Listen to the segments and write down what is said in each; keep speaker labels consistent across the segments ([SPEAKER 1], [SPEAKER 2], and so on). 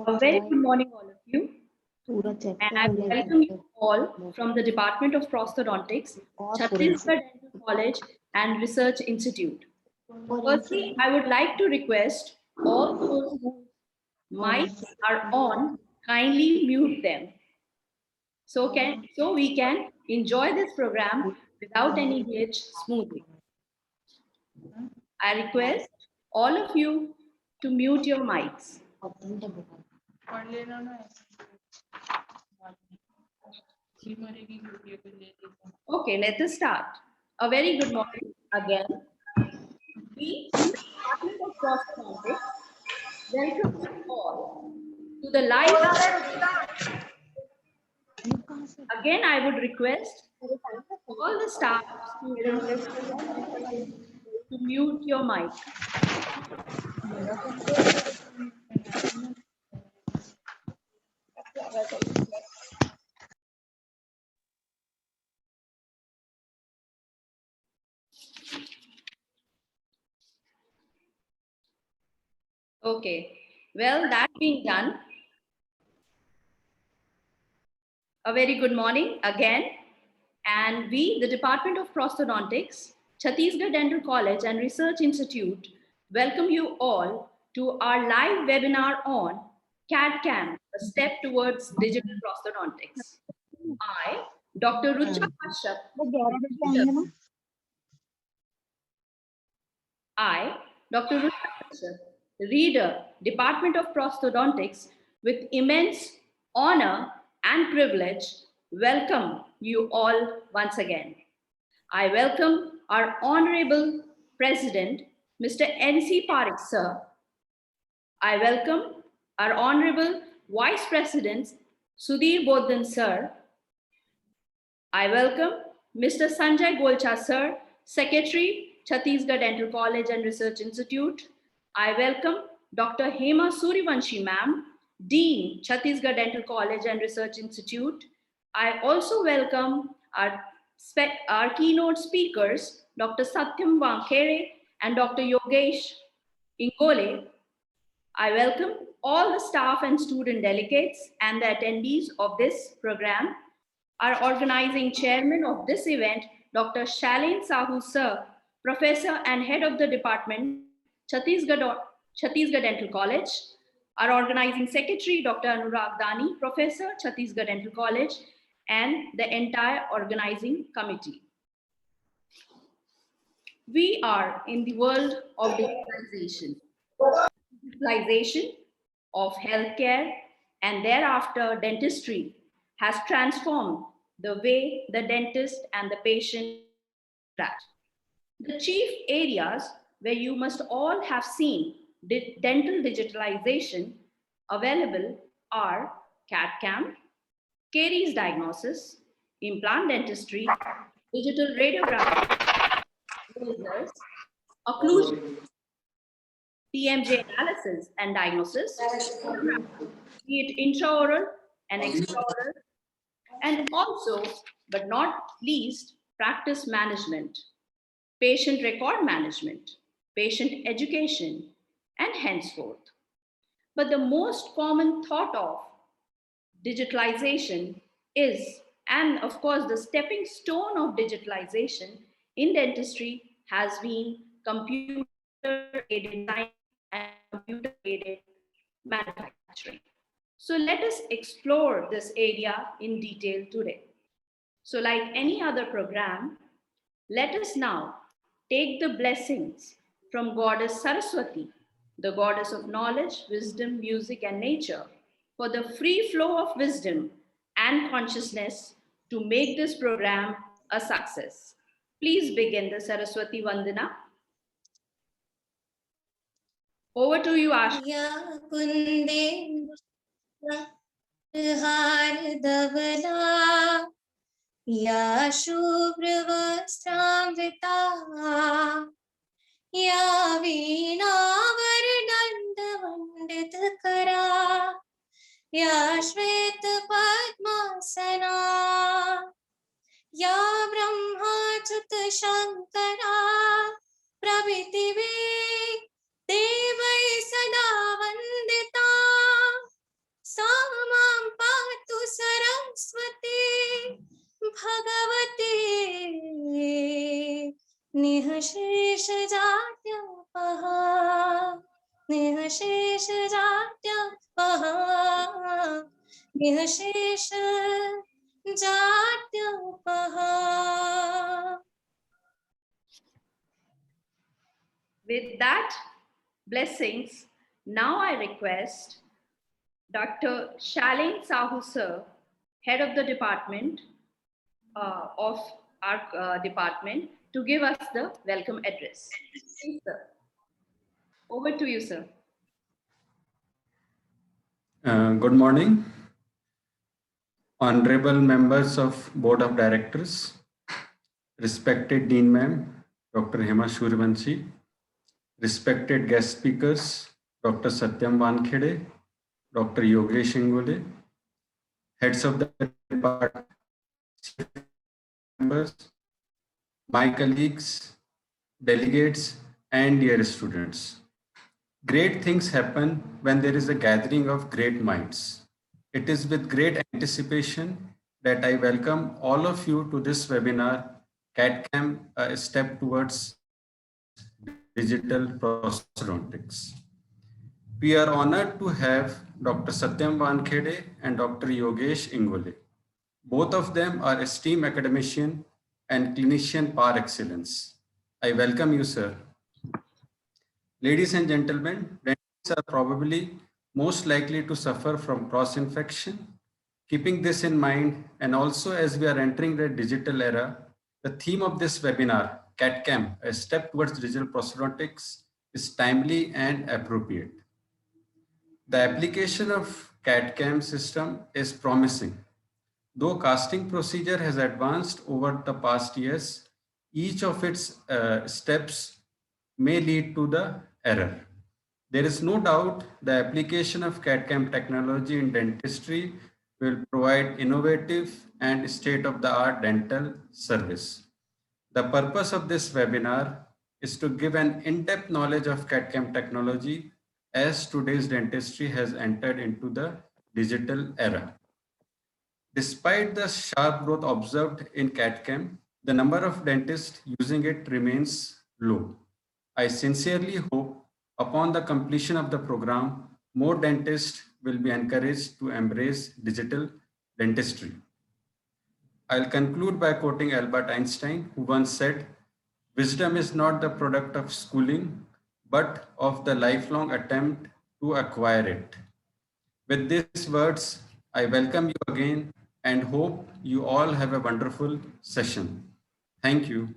[SPEAKER 1] A very good morning, all of you. And I welcome you all from the Department of Prosthodontics, Chhattisgarh Dental College and Research Institute. Firstly, I would like to request all those whose mics are on, kindly mute them. So we can enjoy this program without any glitch smoothly. I request all of you to mute your mics. Okay, let us start. A very good morning again. We, the Department of Prosthodontics, welcome you all to the live. Again, I would request all the staff, students, to mute your mic. Okay, well, that being done, a very good morning again. And we, the Department of Prosthodontics, Chhattisgarh Dental College and Research Institute, welcome you all to our live webinar on CAD-CAM, a step towards digital prosthodontics. I, Dr. Rucha Kashyap, reader, Department of Prosthodontics, with immense honor and privilege, welcome you all once again. I welcome our Honorable President, Mr. N.C. Parekh, sir. I welcome our Honorable Vice President, Sudhir Bodhan, sir. I welcome Mr. Sanjay Golcha, sir, Secretary, Chhattisgarh Dental College and Research Institute. I welcome Dr. Hema Suryavanshi, ma'am, Dean, Chhattisgarh Dental College and Research Institute. I also welcome our keynote speakers, Dr. Sattyam Wankhade and Dr. Yogesh Ingole. I welcome all the staff and student delegates and the attendees of this program. Our organizing chairman of this event, Dr. Shalin Sahu, sir, professor and head of the department, Chhattisgarh Dental College. Our organizing secretary, Dr. Anurag Dani, professor, Chhattisgarh Dental College, and the entire organizing committee. We are in the world of digitalization. Digitalization of healthcare and thereafter dentistry has transformed the way the dentist and the patient interact. The chief areas where you must all have seen dental digitalization available are CAD-CAM, caries diagnosis, implant dentistry, digital radiography, lasers, occlusion, TMJ analysis and diagnosis, be it intraoral and extraoral, and also, but not least, practice management, patient record management, patient education, and henceforth. But the most common thought of digitalization is, and of course, the stepping stone of digitalization in dentistry has been computer-aided design and computer-aided manufacturing. So let us explore this area in detail today. So like any other program, let us now take the blessings from Goddess Saraswati, the goddess of knowledge, wisdom, music, and nature, for the free flow of wisdom and consciousness to make this program a success. Please begin the Saraswati Vandana. Over to you, Asha.
[SPEAKER 2] या शुभ्रवस्त्रामृता या वीणावरदण्डवण्डितकरा या श्वेतपद्मासना या ब्रह्माच्युतशङ्करा प्रभृतिवे देवैः सदा Vandita निःशेषजाड्यपः निःशेषजाड्यपः निःशेषजाड्यपः.
[SPEAKER 1] With that, blessings, now I request Dr. Shalin Sahu sir, head of the department of our department, to give us the welcome address. Please, sir. Over to you, sir.
[SPEAKER 3] Good morning, honorable members of Board of Directors, respected Dean Ma'am, Dr. Hema Suryavanshi, respected guest speakers, Dr. Sattyam Wankhade, Dr. Yogesh Ingole, heads of the department, members, my colleagues, delegates, and dear students. Great things happen when there is a gathering of great minds. It is with great anticipation that I welcome all of you to this webinar, CAD/CAM, a step towards digital prosthodontics. We are honored to have Dr. Sattyam Wankhade and Dr. Yogesh Ingole. Both of them are esteemed academician and clinician par excellence. I welcome you, sir. Ladies and gentlemen, dentists are probably most likely to suffer from cross-infection. Keeping this in mind, and also as we are entering the digital era, the theme of this webinar, CAD/CAM, a step towards digital prosthodontics, is timely and appropriate. The application of CAD/CAM system is promising. Though casting procedure has advanced over the past years, each of its steps may lead to the error. There is no doubt the application of CAD/CAM technology in dentistry will provide innovative and state-of-the-art dental service. The purpose of this webinar is to give an in-depth knowledge of CAD/CAM technology as today's dentistry has entered into the digital era. Despite the sharp growth observed in CAD/CAM, the number of dentists using it remains low. I sincerely hope upon the completion of the program, more dentists will be encouraged to embrace digital dentistry. I'll conclude by quoting Albert Einstein, who once said, "Wisdom is not the product of schooling, but of the lifelong attempt to acquire it." With these words, I welcome you again and hope you all have a wonderful session. Thank you.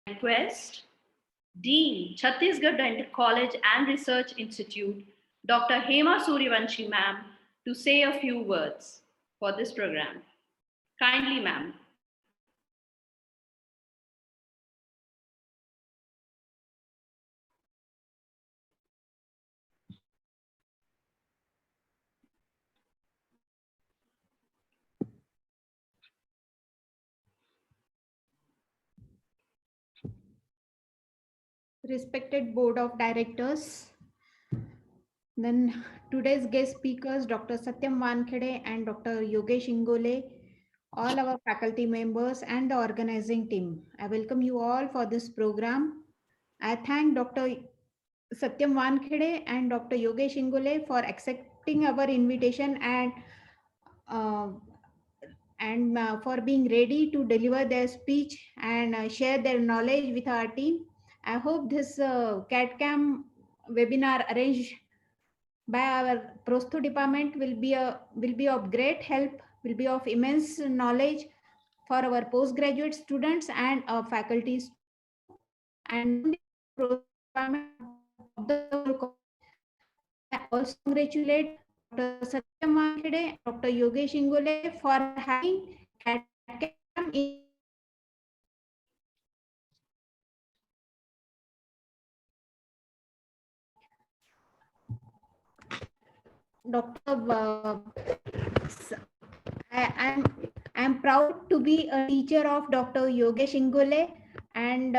[SPEAKER 1] Request Dean, Chhattisgarh Dental College and Research Institute, Dr. Hema Suryavanshi ma'am, to say a few words for this program. Kindly, ma'am.
[SPEAKER 4] Respected Board of Directors, then today's guest speakers, Dr. Sattyam Wankhade and Dr. Yogesh Ingole, all our faculty members and the organizing team. I welcome you all for this program. I thank Dr. Sattyam Wankhade and Dr. Yogesh Ingole for accepting our invitation uh, and for being ready to deliver their speech and share their knowledge with our team. I hope this CAD/CAM webinar arranged by our Prostho department will be of great help, will be of immense knowledge for our postgraduate students and faculties too. And not only Prostho department of the whole college. I also congratulate Dr. Satyam Wankhade and Dr. Yogesh Ingole for having CAD/CAM in Dr. I'm proud to be a teacher of Dr. Yogesh Ingole, and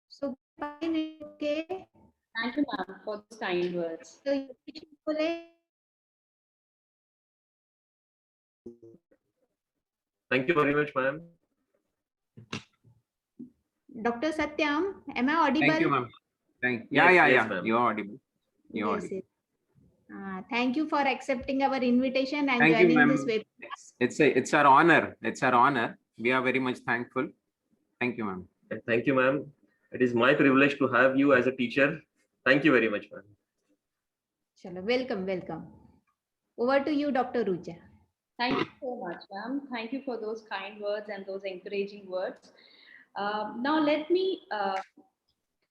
[SPEAKER 4] so okay.
[SPEAKER 1] Thank you, ma'am, for those kind words.
[SPEAKER 4] So Yogesh Ingole,
[SPEAKER 5] Thank you very much, ma'am.
[SPEAKER 4] Dr. Satyam, am I audible?
[SPEAKER 6] Thank you, ma'am.
[SPEAKER 5] Yes,
[SPEAKER 6] Yeah.
[SPEAKER 5] yes, ma'am.
[SPEAKER 6] You're audible. You're
[SPEAKER 4] Yes,
[SPEAKER 6] audible.
[SPEAKER 4] yes. Thank you for accepting our invitation and
[SPEAKER 6] Thank you,
[SPEAKER 4] joining
[SPEAKER 6] ma'am.
[SPEAKER 4] this webinar.
[SPEAKER 6] It's our honor. It's our honor. We are very much thankful. Thank you, ma'am.
[SPEAKER 5] Thank you, ma'am. It is my privilege to have you as a teacher. Thank you very much, ma'am.
[SPEAKER 4] Chalo, welcome, welcome. Over to you, Dr. Rucha.
[SPEAKER 1] Thank you so much, ma'am. Thank you for those kind words and those encouraging words. Now, let me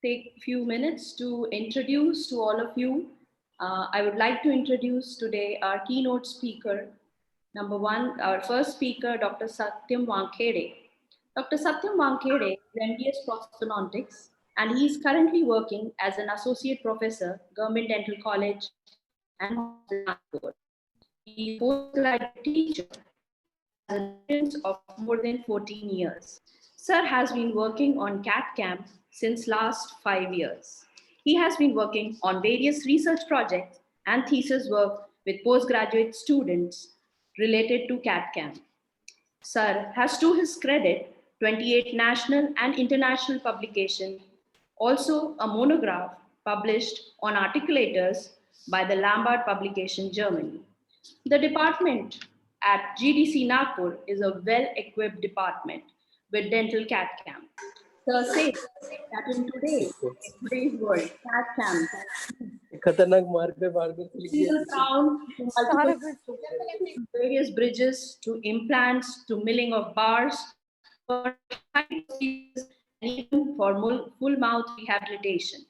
[SPEAKER 1] take a few minutes to introduce to all of you. I would like to introduce today our keynote speaker. Number one, our first speaker, Dr. Sattyam Wankhade. Dr. Sattyam Wankhade is MDS Prosthodontics, and he is currently working as an associate professor, Government Dental College and Hospital Nagpur. He is a postgraduate teacher has an experience of more than 14 years. Sir has been working on CAD CAM since last 5 years. He has been working on various research projects and thesis work with postgraduate students related to CAD CAM. Sir has to his credit 28 national and international publications, also a monograph published on articulators by the Lambert Publication Germany. The department at GDC Nagpur is a well-equipped department with dental CAD CAM. Sir says that in today's world, CAD CAM
[SPEAKER 7] खतरनाक मार्ग पे बार बार
[SPEAKER 1] single crown to multiple various bridges to implants to milling of bars for and even for full mouth rehabilitation.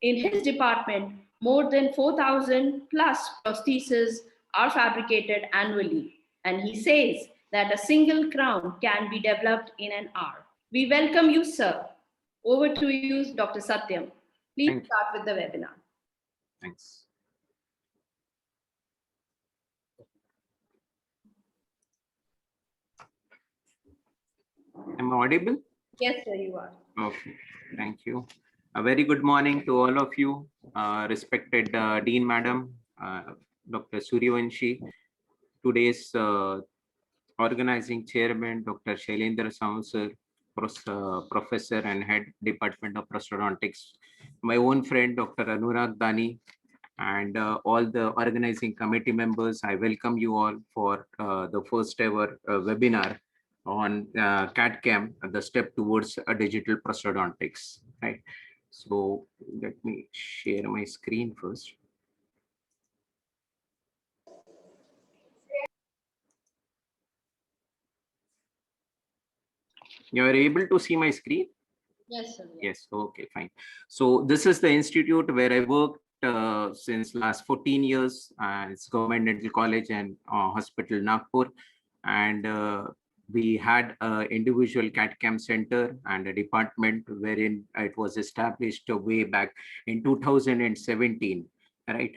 [SPEAKER 1] In his department, more than 4,000 plus prostheses are fabricated annually, and he says that a single crown can be developed in an hour. We welcome you, sir. Over to you, Dr. Satyam. Please
[SPEAKER 6] Thank you.
[SPEAKER 1] start with the webinar.
[SPEAKER 6] Thanks. Am I audible?
[SPEAKER 1] Yes, sir, you are.
[SPEAKER 6] Okay. Thank you. A very good morning to all of you, respected Dean Madam, Dr. Suryavanshi, today's organizing chairman, Dr. Shailendra Sausar, professor and head department of prosthodontics, my own friend, Dr. Anurag Dani, and all the organizing committee members. I welcome you all for the first ever webinar on CAD CAM, the step towards a digital prosthodontics, right? So let me share my screen first. You are able to see my screen?
[SPEAKER 1] Yes, sir.
[SPEAKER 6] Yes, okay, fine. So this is the institute where I worked since last 14 years. It's Government Dental College and Hospital Nagpur. And we had an individual CAD CAM center and a department wherein it was established way back in 2017, right?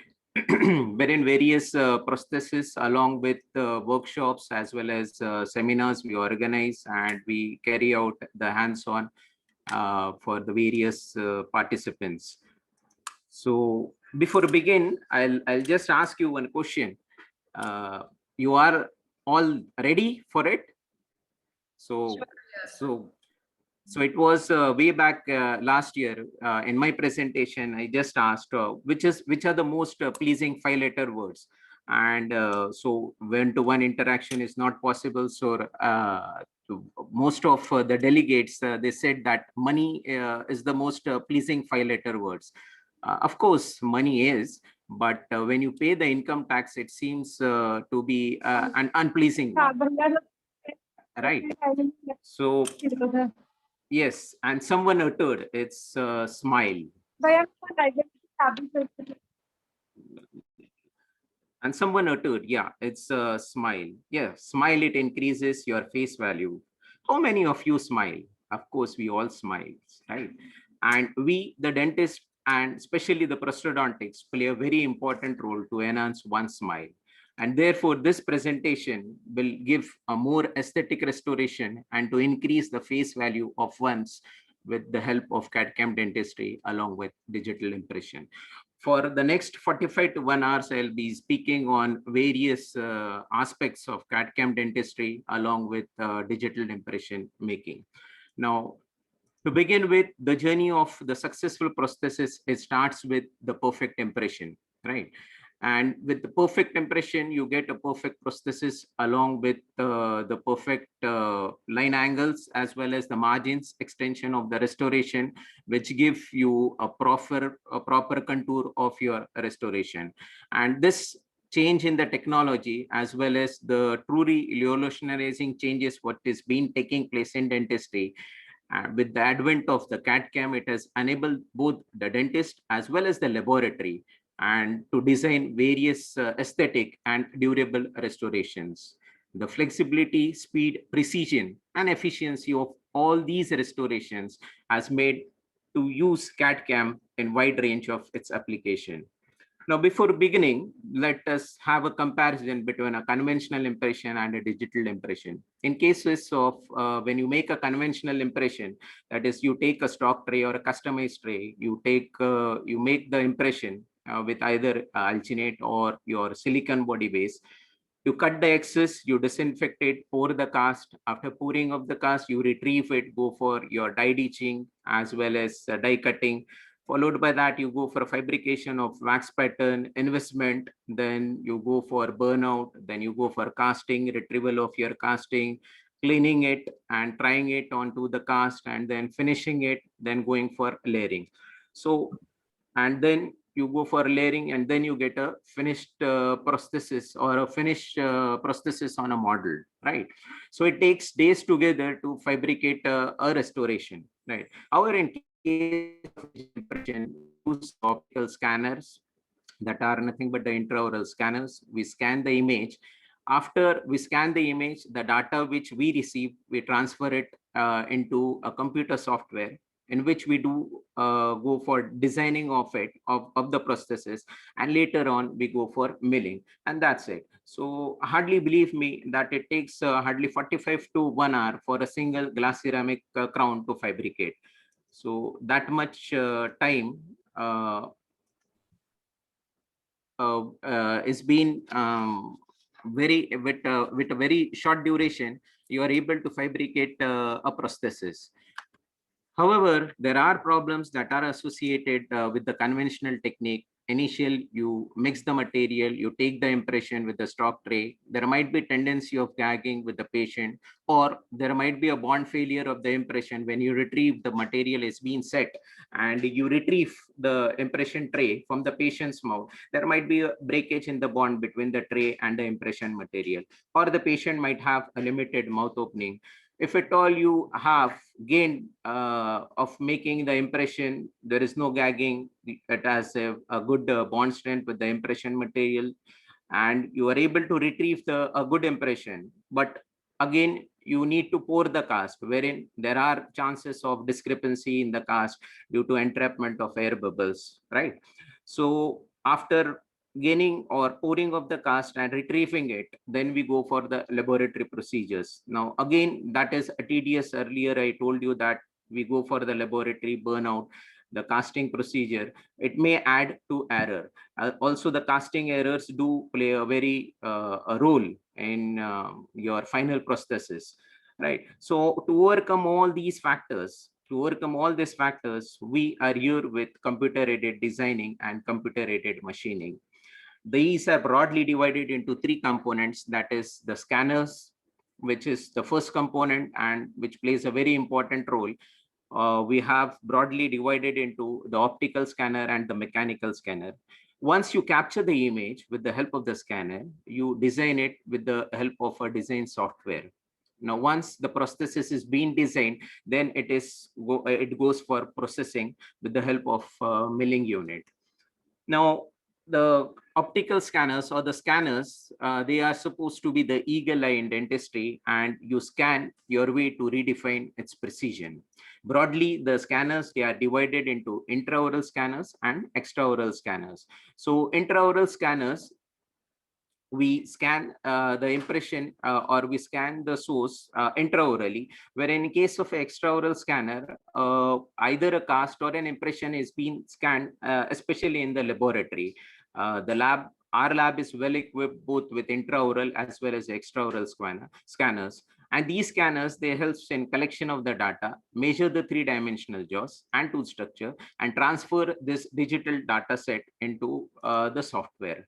[SPEAKER 6] Wherein various prostheses along with workshops as well as seminars we organize, and we carry out the hands-on for the various participants. So before we begin, I'll just ask you one question. You are all ready for it? So so it was way back last year in my presentation. I just asked which are the most pleasing 5-letter words, and so one-to-one interaction is not possible. So most of the delegates they said that money is the most pleasing 5-letter words. Of course, money is, but when you pay the income tax, it seems to be an unpleasing one, right? So yes, and someone uttered it's smile. And someone uttered, yeah, it's a smile. Yeah, smile, it increases your face value. How many of you smile? Of course, we all smile, right? And we, the dentist, and especially the prosthodontics, play a very important role to enhance one's smile. And therefore, this presentation will give a more aesthetic restoration and to increase the face value of one's with the help of CAD/CAM dentistry along with digital impression. For the next 45 to 1 hours, I'll be speaking on various aspects of CAD/CAM dentistry along with digital impression making. Now, to begin with, the journey of the successful prosthesis, it starts with the perfect impression, right? And with the perfect impression, you get a perfect prosthesis along with the perfect line angles as well as the margins, extension of the restoration, which give you a proper contour of your restoration. And this change in the technology as well as the truly revolutionizing changes what is being taking place in dentistry, with the advent of the CAD/CAM, it has enabled both the dentist as well as the laboratory and to design various aesthetic and durable restorations. The flexibility, speed, precision, and efficiency of all these restorations has made to use CAD/CAM in wide range of its application. Now, before beginning, let us have a comparison between a conventional impression and a digital impression. In cases of when you make a conventional impression, that is, you take a stock tray or a customized tray, you make the impression with either alginate or your silicon body base. You cut the excess, you disinfect it, pour the cast. After pouring of the cast, you retrieve it, go for your die etching as well as die cutting. Followed by that, you go for fabrication of wax pattern, investment, then you go for burnout, then you go for casting, retrieval of your casting, cleaning it and trying it onto the cast, and then finishing it, then going for layering. So, and then you go for layering, and then you get a finished prosthesis or a finished prosthesis on a model, right? So it takes days together to fabricate a restoration, right? Our in case of impression, use optical scanners that are nothing but the intraoral scanners. We scan the image. After we scan the image, the data which we receive, we transfer it into a computer software in which we do go for designing of it, of the prosthesis, and later on we go for milling, and that's it. So hardly believe me that it takes hardly 45 to 1 hour for a single glass ceramic crown to fabricate. So that much time is being very with a very short duration, you are able to fabricate a prosthesis. However, there are problems that are associated with the conventional technique. Initial, you mix the material, you take the impression with the stock tray. There might be tendency of gagging with the patient, or there might be a bond failure of the impression when you retrieve the material is being set and you retrieve the impression tray from the patient's mouth. There might be a breakage in the bond between the tray and the impression material, or the patient might have a limited mouth opening. If at all you have gained of making the impression, there is no gagging, it has a good bond strength with the impression material, and you are able to retrieve a good impression. But again, you need to pour the cast, wherein there are chances of discrepancy in the cast due to entrapment of air bubbles, right? So after gaining or pouring of the cast and retrieving it, then we go for the laboratory procedures. Now, again, that is a tedious. Earlier, I told you that we go for the laboratory burnout, the casting procedure. It may add to error. Also, the casting errors do play a very a role in your final prosthesis, right? So to overcome all these factors, we are here with computer-aided designing and computer-aided machining. These are broadly divided into three components. That is the scanners, which is the first component and which plays a very important role. We have broadly divided into the optical scanner and the mechanical scanner. Once you capture the image with the help of the scanner, you design it with the help of a design software. Now, once the prosthesis is being designed, then it goes for processing with the help of milling unit. Now, the optical scanners or the scanners, they are supposed to be the eagle eye in dentistry, and you scan your way to redefine its precision. Broadly, the scanners, they are divided into intraoral scanners and extraoral scanners. So intraoral scanners, we scan the impression or we scan the source intraorally, where in case of extraoral scanner, either a cast or an impression is being scanned, especially in the laboratory. Our lab is well equipped both with intraoral as well as extraoral scanners. And these scanners, they help in collection of the data, measure the three-dimensional jaws and tooth structure, and transfer this digital data set into the software.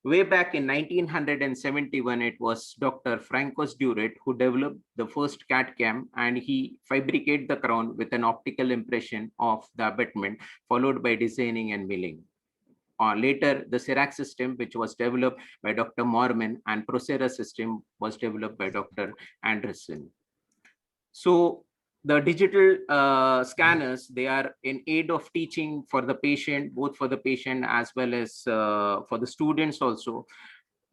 [SPEAKER 6] Way back in 1971, it was Dr. Francos Duret who developed the first CAD cam, and he fabricated the crown with an optical impression of the abutment, followed by designing and milling. Later, the CERAC system, which was developed by Dr. Morman, and Procera system was developed by Dr. Anderson. So the digital scanners, they are in aid of teaching for the patient, both for the patient as well as for the students also.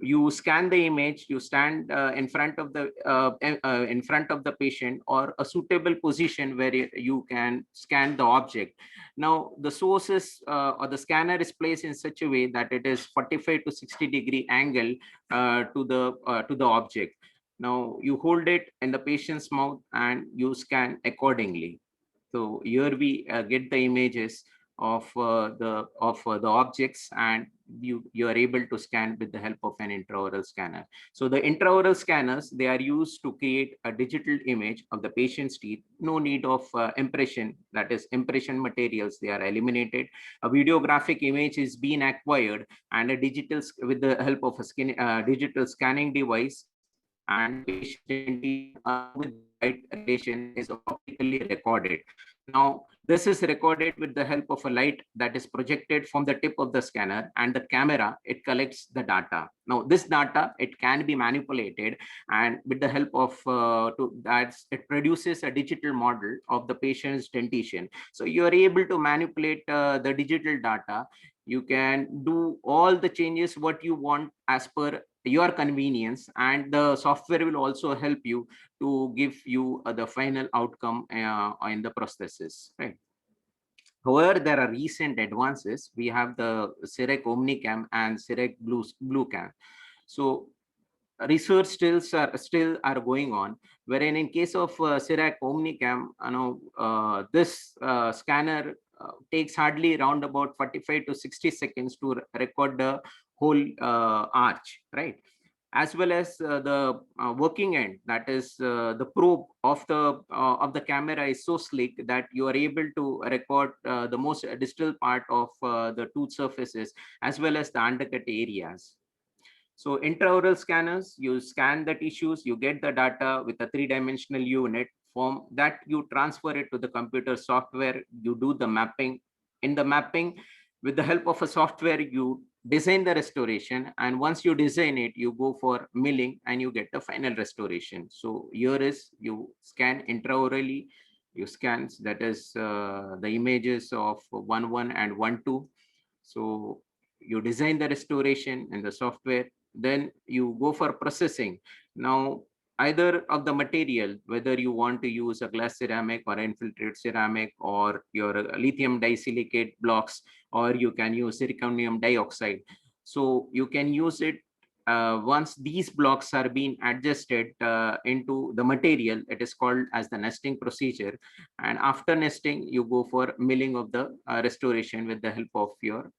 [SPEAKER 6] You scan the image, you stand in front of the patient, or a suitable position where you can scan the object. Now the sources or the scanner is placed in such a way that it is 45 to 60-degree angle to the object. Now you hold it in the patient's mouth and you scan accordingly. So here we get the images of the objects, and you are able to scan with the help of an intraoral scanner. So the intraoral scanners, they are used to create a digital image of the patient's teeth. No need of impression, that is impression materials, they are eliminated. A videographic image is being acquired, and a digital, with the help of a digital scanning device, and the patient with the light relation is optically recorded. Now, this is recorded with the help of a light that is projected from the tip of the scanner, and the camera, it collects the data. Now, this data, it can be manipulated, and with the help of it produces a digital model of the patient's dentition. So you are able to manipulate the digital data. You can do all the changes what you want as per your convenience, and the software will also help you to give you the final outcome in the prosthesis, right? However, there are recent advances. We have the CEREC OmniCam and CEREC Blue Cam. So research still are going on, wherein in case of CEREC OmniCam, this scanner takes hardly around about 45 to 60 seconds to record the whole arch, right? As well as the working end, that is the probe of the camera is so slick that you are able to record the most distal part of the tooth surfaces, as well as the undercut areas. So intraoral scanners, you scan the tissues, you get the data with a three-dimensional unit. From that, you transfer it to the computer software, you do the mapping. In the mapping, with the help of a software, you design the restoration, and once you design it, you go for milling and you get the final restoration. So here is, you scan intraorally, you scan, that is the images of 1.1 and 1.2. So you design the restoration in the software, then you go for processing. Now, either of the material, whether you want to use a glass ceramic or infiltrate ceramic, or your lithium disilicate blocks, or you can use zirconium dioxide. So you can use it once these blocks are being adjusted into the material. It is called as the nesting procedure. And after nesting, you go for milling of the restoration with the help of your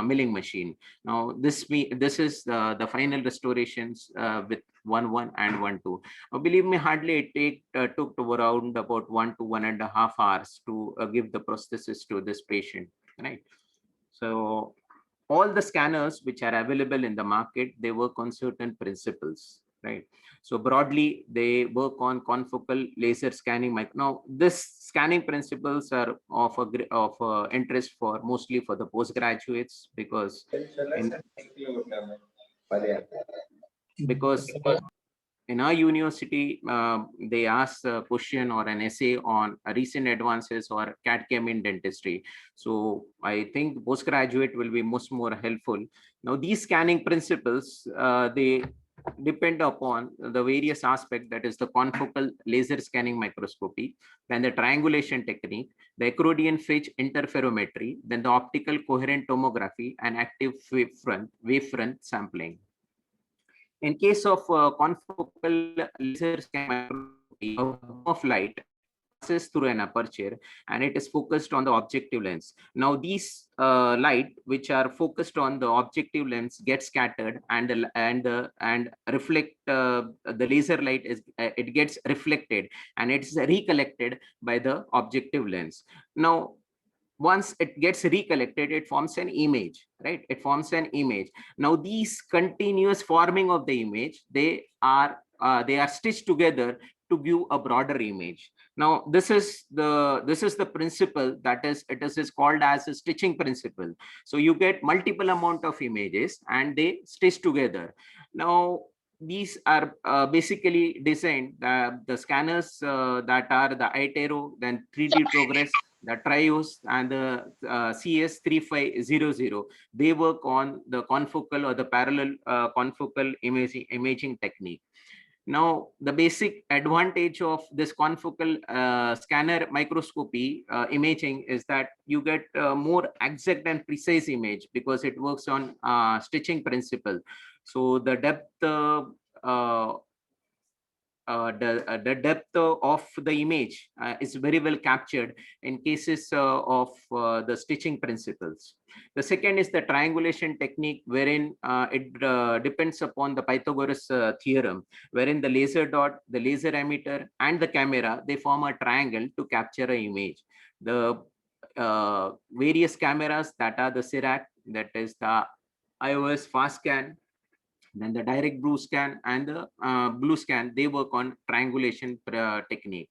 [SPEAKER 6] milling machine. Now, this is the final restorations with 1.1 and 1.2. Believe me, hardly it took around about 1 to 1.5 hours to give the prosthesis to this patient, right? So all the scanners which are available in the market, they work on certain principles, right? So broadly, they work on confocal laser scanning. Now, this scanning principles are of interest for mostly for the postgraduates, because in our university, they ask a question or an essay on recent advances or CAD CAM in dentistry. So I think postgraduate will be much more helpful. Now, these scanning principles, they depend upon the various aspects, that is the confocal laser scanning microscopy, then the triangulation technique, the accordion fridge interferometry, then the optical coherent tomography, and active wavefront sampling. In case of confocal laser scanning microscopy, a beam of light passes through an aperture and it is focused on the objective lens. Now these light which are focused on the objective lens get scattered and reflect, the laser light is it gets reflected and it's recollected by the objective lens. Now once it gets recollected, it forms an image, right? It forms an image. Now these continuous forming of the image, they are stitched together to give a broader image. Now this is the principle, that is, it is called as a stitching principle. So you get multiple amount of images and they stitch together. Now these are basically designed, the scanners that are the iTero, then 3D Progress, the Trios, and the CS3500. They work on the confocal or the parallel confocal imaging technique. Now, the basic advantage of this confocal scanner microscopy imaging is that you get more exact and precise image because it works on stitching principle. So the depth the depth of the image is very well captured in cases of the stitching principles. The second is the triangulation technique, wherein it depends upon the Pythagoras theorem, wherein the laser dot, the laser emitter, and the camera, they form a triangle to capture an image. The various cameras, that are the CIRAC, that is the iOS fast scan, then the direct blue scan and the blue scan, they work on triangulation technique.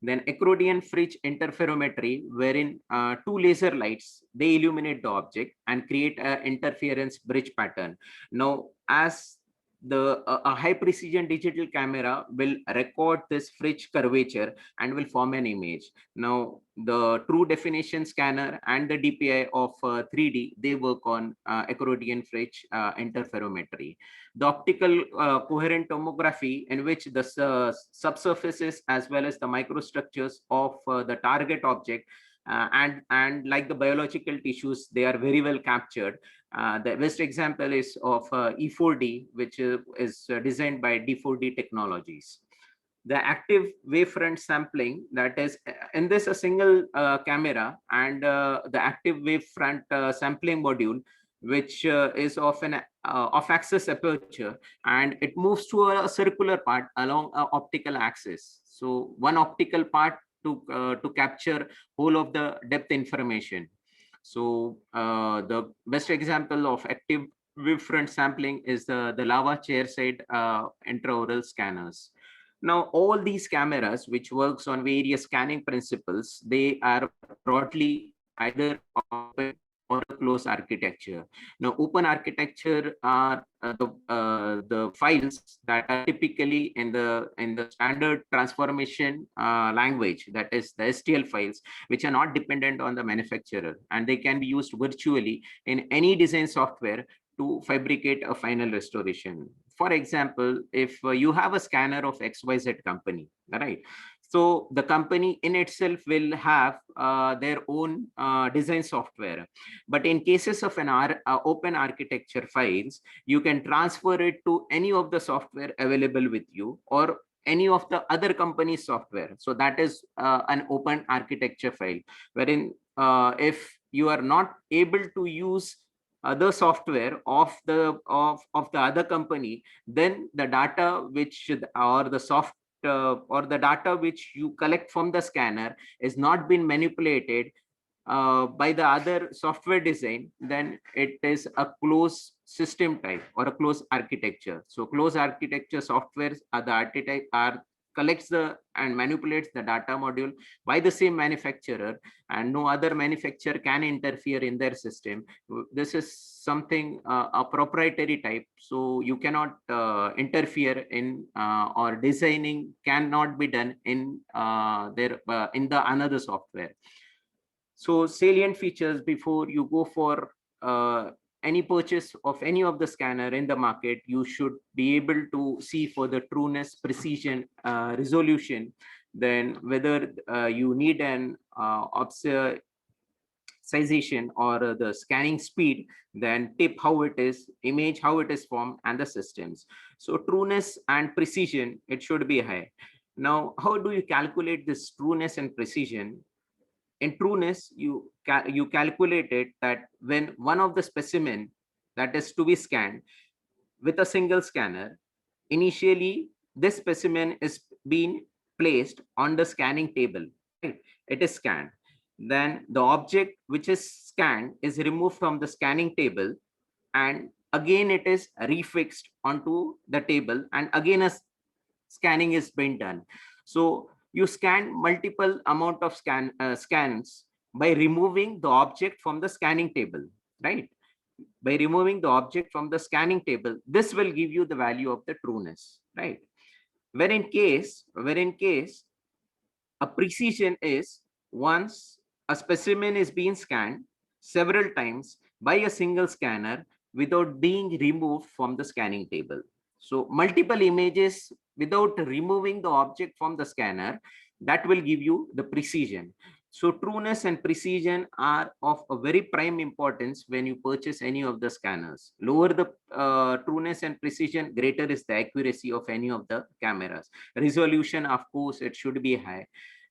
[SPEAKER 6] Then accordion fridge interferometry, wherein two laser lights, they illuminate the object and create an interference bridge pattern. Now, as a high precision digital camera will record this fridge curvature and will form an image. Now the true definition scanner and the DPI of 3D, they work on accordion fridge interferometry. The optical coherent tomography, in which the subsurfaces as well as the microstructures of the target object and like the biological tissues, they are very well captured. The best example is of E4D, which is designed by D4D Technologies. The active wavefront sampling, that is, in this a single camera, and the active wavefront sampling module, which is of an off-axis aperture, and it moves to a circular part along an optical axis. So one optical part to capture whole of the depth information. So the best example of active wavefront sampling is the lava chairside intraoral scanners. Now, all these cameras, which works on various scanning principles, they are broadly either open or a closed architecture. Now, open architecture are the files that are typically in the standard transformation language, that is the STL files, which are not dependent on the manufacturer, and they can be used virtually in any design software to fabricate a final restoration. For example, if you have a scanner of XYZ company, right? So the company in itself will have their own design software. But in cases of an open architecture files, you can transfer it to any of the software available with you or any of the other company's software. So that is an open architecture file, wherein if you are not able to use other software of the other company, then the data which or the data which you collect from the scanner is not been manipulated by the other software design, then it is a closed system type or a closed architecture. So closed architecture softwares are collects the and manipulates the data module by the same manufacturer, and no other manufacturer can interfere in their system. This is something a proprietary type, so you cannot interfere in or designing cannot be done in in the another software. So salient features before you go for any purchase of any of the scanner in the market, you should be able to see for the trueness, precision, resolution, then whether you need an optimization or the scanning speed, then tip how it is, image how it is formed, and the systems. So trueness and precision, it should be high. Now, how do you calculate this trueness and precision? In trueness, you calculate it that when one of the specimen that is to be scanned with a single scanner, initially this specimen is being placed on the scanning table, right? It is scanned. Then the object which is scanned is removed from the scanning table, and again it is refixed onto the table, and again a scanning is being done. So you scan multiple amount of scans by removing the object from the scanning table, right? By removing the object from the scanning table, this will give you the value of the trueness, right? Wherein case a precision is once a specimen is being scanned several times by a single scanner without being removed from the scanning table. So multiple images without removing the object from the scanner, that will give you the precision. So trueness and precision are of a very prime importance when you purchase any of the scanners. Lower the trueness and precision, greater is the accuracy of any of the cameras. Resolution, of course, it should be high.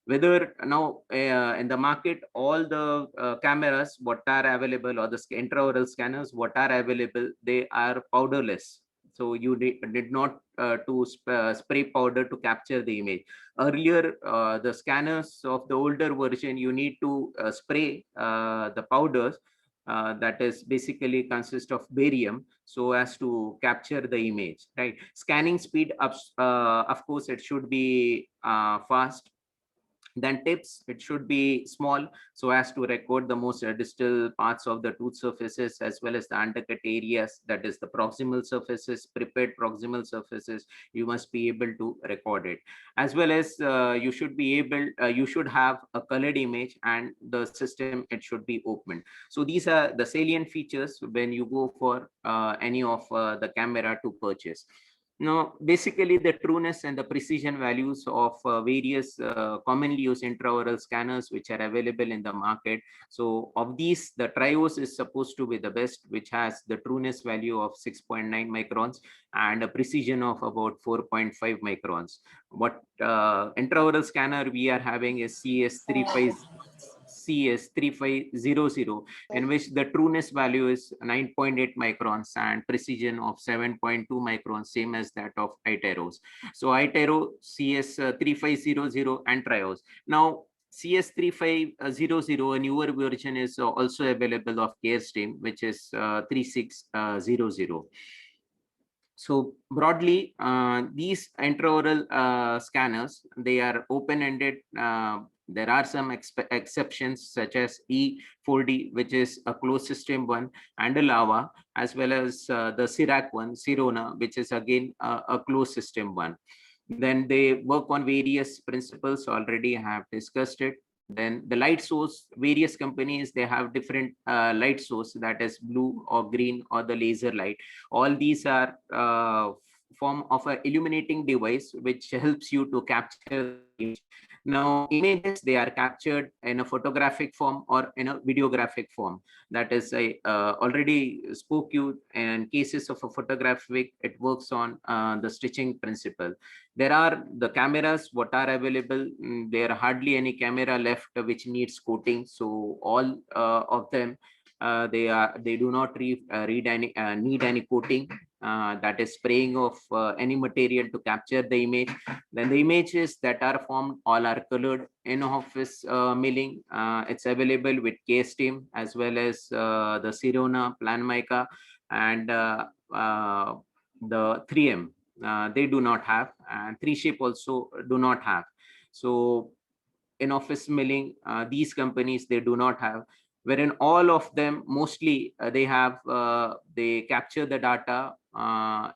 [SPEAKER 6] Whether now in the market, all the cameras what are available, or the intraoral scanners what are available, they are powderless. So you did not spray powder to capture the image. Earlier, the scanners of the older version, you need to spray the powders that is basically consist of barium, so as to capture the image, right? Scanning speed of course it should be fast. Then tips, it should be small so as to record the most distal parts of the tooth surfaces, as well as the undercut areas, that is the proximal surfaces, prepared proximal surfaces. You must be able to record it, as well as you should be able you should have a colored image, and the system, it should be open. So these are the salient features when you go for any of the camera to purchase. Now, basically the trueness and the precision values of various commonly used intraoral scanners which are available in the market. So of these, the Trios is supposed to be the best, which has the trueness value of 6.9 microns and a precision of about 4.5 microns. What intraoral scanner we are having is CS3500, in which the trueness value is 9.8 microns and precision of 7.2 microns, same as that of iTeros. So iTero, CS3500 and Trios. Now CS3500, a newer version, is also available of CareStream, which is 3600. So broadly, these intraoral scanners, they are open-ended. There are some exceptions such as E4D, which is a closed system one, and a Lava, as well as the Sirac one, Sirona, which is again a closed system one. Then they work on various principles. Already I have discussed it. Then the light source, various companies, they have different light source, that is blue or green or the laser light. All these are form of a illuminating device which helps you to capture image. Now images, they are captured in a photographic form or in a videographic form. That is, I already spoke you, in cases of a photographic, it works on the stitching principle. There are the cameras what are available. There are hardly any camera left which needs coating. So all of them, they do not need any coating. That is spraying of any material to capture the image. Then the images that are formed, all are colored in office milling. It's available with CareStream, as well as the Sirona, Plan Mica, and the 3M. they do not have, and 3Shape also do not have. So in office milling, these companies, they do not have, wherein all of them mostly they have, they capture the data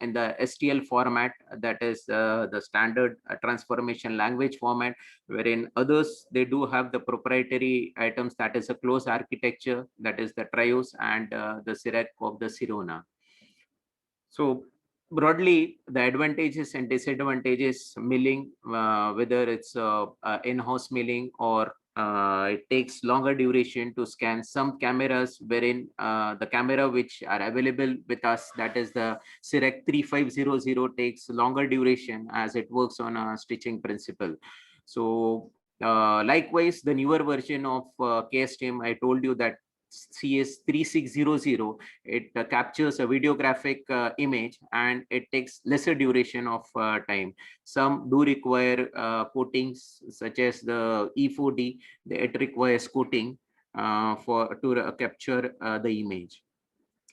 [SPEAKER 6] in the STL format, that is the standard transformation language format, wherein others, they do have the proprietary items, that is a closed architecture, that is the Trios and the Sirac of the Sirona. So broadly, the advantages and disadvantages milling, whether it's in-house milling or it takes longer duration to scan some cameras, wherein the camera which are available with us, that is the Sirac 3500, takes longer duration as it works on a stitching principle. So likewise, the newer version of KSTM, I told you that CS 3600, it captures a videographic image, and it takes lesser duration of time. Some do require coatings, such as the E4D. It requires coating for to capture the image.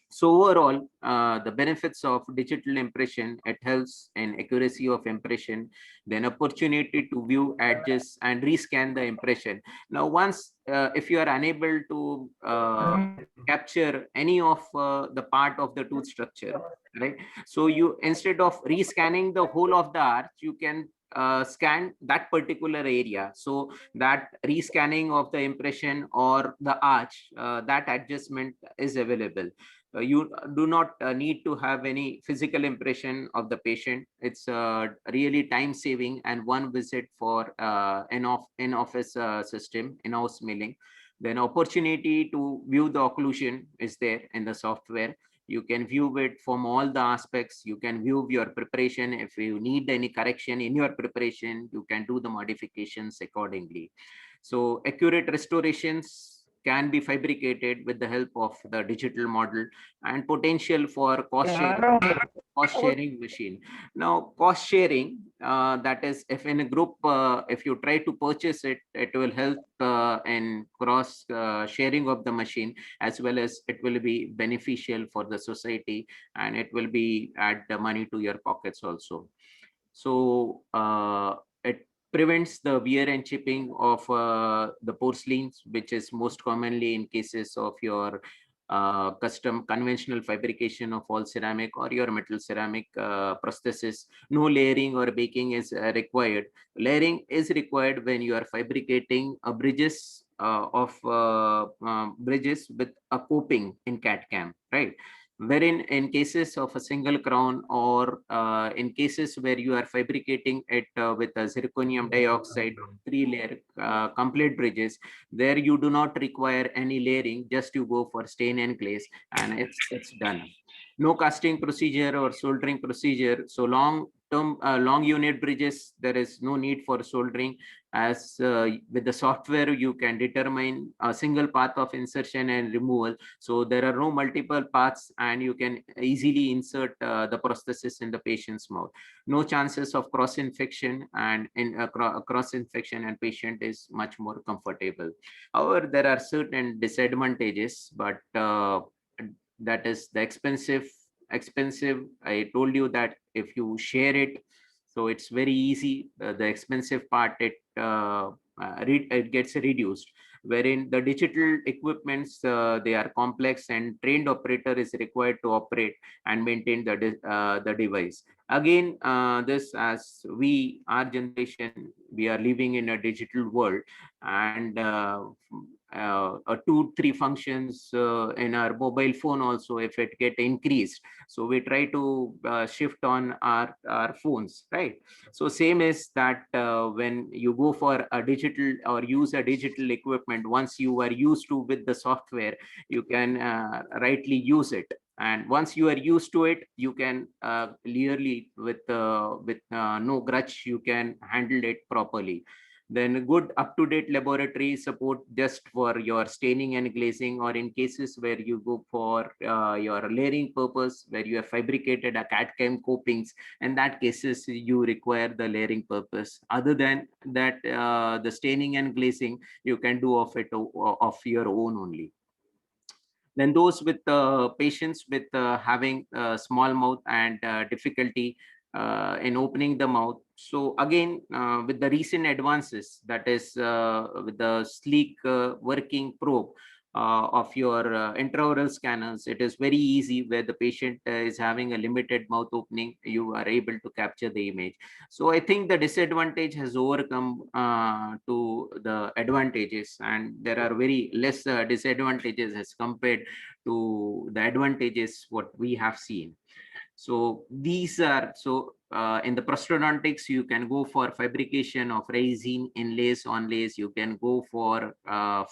[SPEAKER 6] So overall, the benefits of digital impression, it helps in accuracy of impression, then opportunity to view, adjust, and rescan the impression. Now, once if you are unable to capture any of the part of the tooth structure, right? So you, instead of rescanning the whole of the arch, you can scan that particular area. So that rescanning of the impression or the arch, that adjustment is available. You do not need to have any physical impression of the patient. It's really time saving, and one visit for in-office system, in-house milling. Then opportunity to view the occlusion is there in the software. You can view it from all the aspects. You can view your preparation. If you need any correction in your preparation, you can do the modifications accordingly. So accurate restorations can be fabricated with the help of the digital model, and potential for cost sharing machine. Now, cost sharing, that is, if in a group, if you try to purchase it, it will help in cross sharing of the machine, as well as it will be beneficial for the society, and it will be add the money to your pockets also. So it prevents the wear and chipping of the porcelains, which is most commonly in cases of your custom conventional fabrication of all ceramic or your metal ceramic prosthesis. No layering or baking is required. Layering is required when you are fabricating a bridges of bridges with a coping in CAD/CAM, right? Wherein in cases of a single crown, or in cases where you are fabricating it with a zirconium dioxide 3-layer complete bridges, there you do not require any layering, just you go for stain and glaze, and it's done. No casting procedure or soldering procedure. So long term long unit bridges, there is no need for soldering, as with the software you can determine a single path of insertion and removal. So there are no multiple paths, and you can easily insert the prosthesis in the patient's mouth. No chances of cross infection, and in cross infection, and patient is much more comfortable. However, there are certain disadvantages, but that is the expensive. I told you that if you share it, so it's very easy. The expensive part, it gets reduced, wherein the digital equipments, they are complex, and trained operator is required to operate and maintain the device. Again, this, as our generation, we are living in a digital world, and 2-3 functions in our mobile phone also, if it get increased, so we try to shift on our phones, right? So same is that when you go for a digital or use a digital equipment, once you are used to with the software, you can rightly use it. And once you are used to it, you can clearly, with no grudge, you can handle it properly. Then good up-to-date laboratory support, just for your staining and glazing, or in cases where you go for your layering purpose, where you have fabricated a CAD/CAM copings. In that cases, you require the layering purpose. Other than that, the staining and glazing, you can do of your own only. Then those with patients with having small mouth and difficulty in opening the mouth. So again, with the recent advances, that is with the sleek working probe of your intraoral scanners, it is very easy where the patient is having a limited mouth opening, you are able to capture the image. So I think the disadvantage has overcome to the advantages, and there are very less disadvantages as compared to the advantages what we have seen. So these are, in the prosthodontics, you can go for fabrication of resin, inlays, onlays. You can go for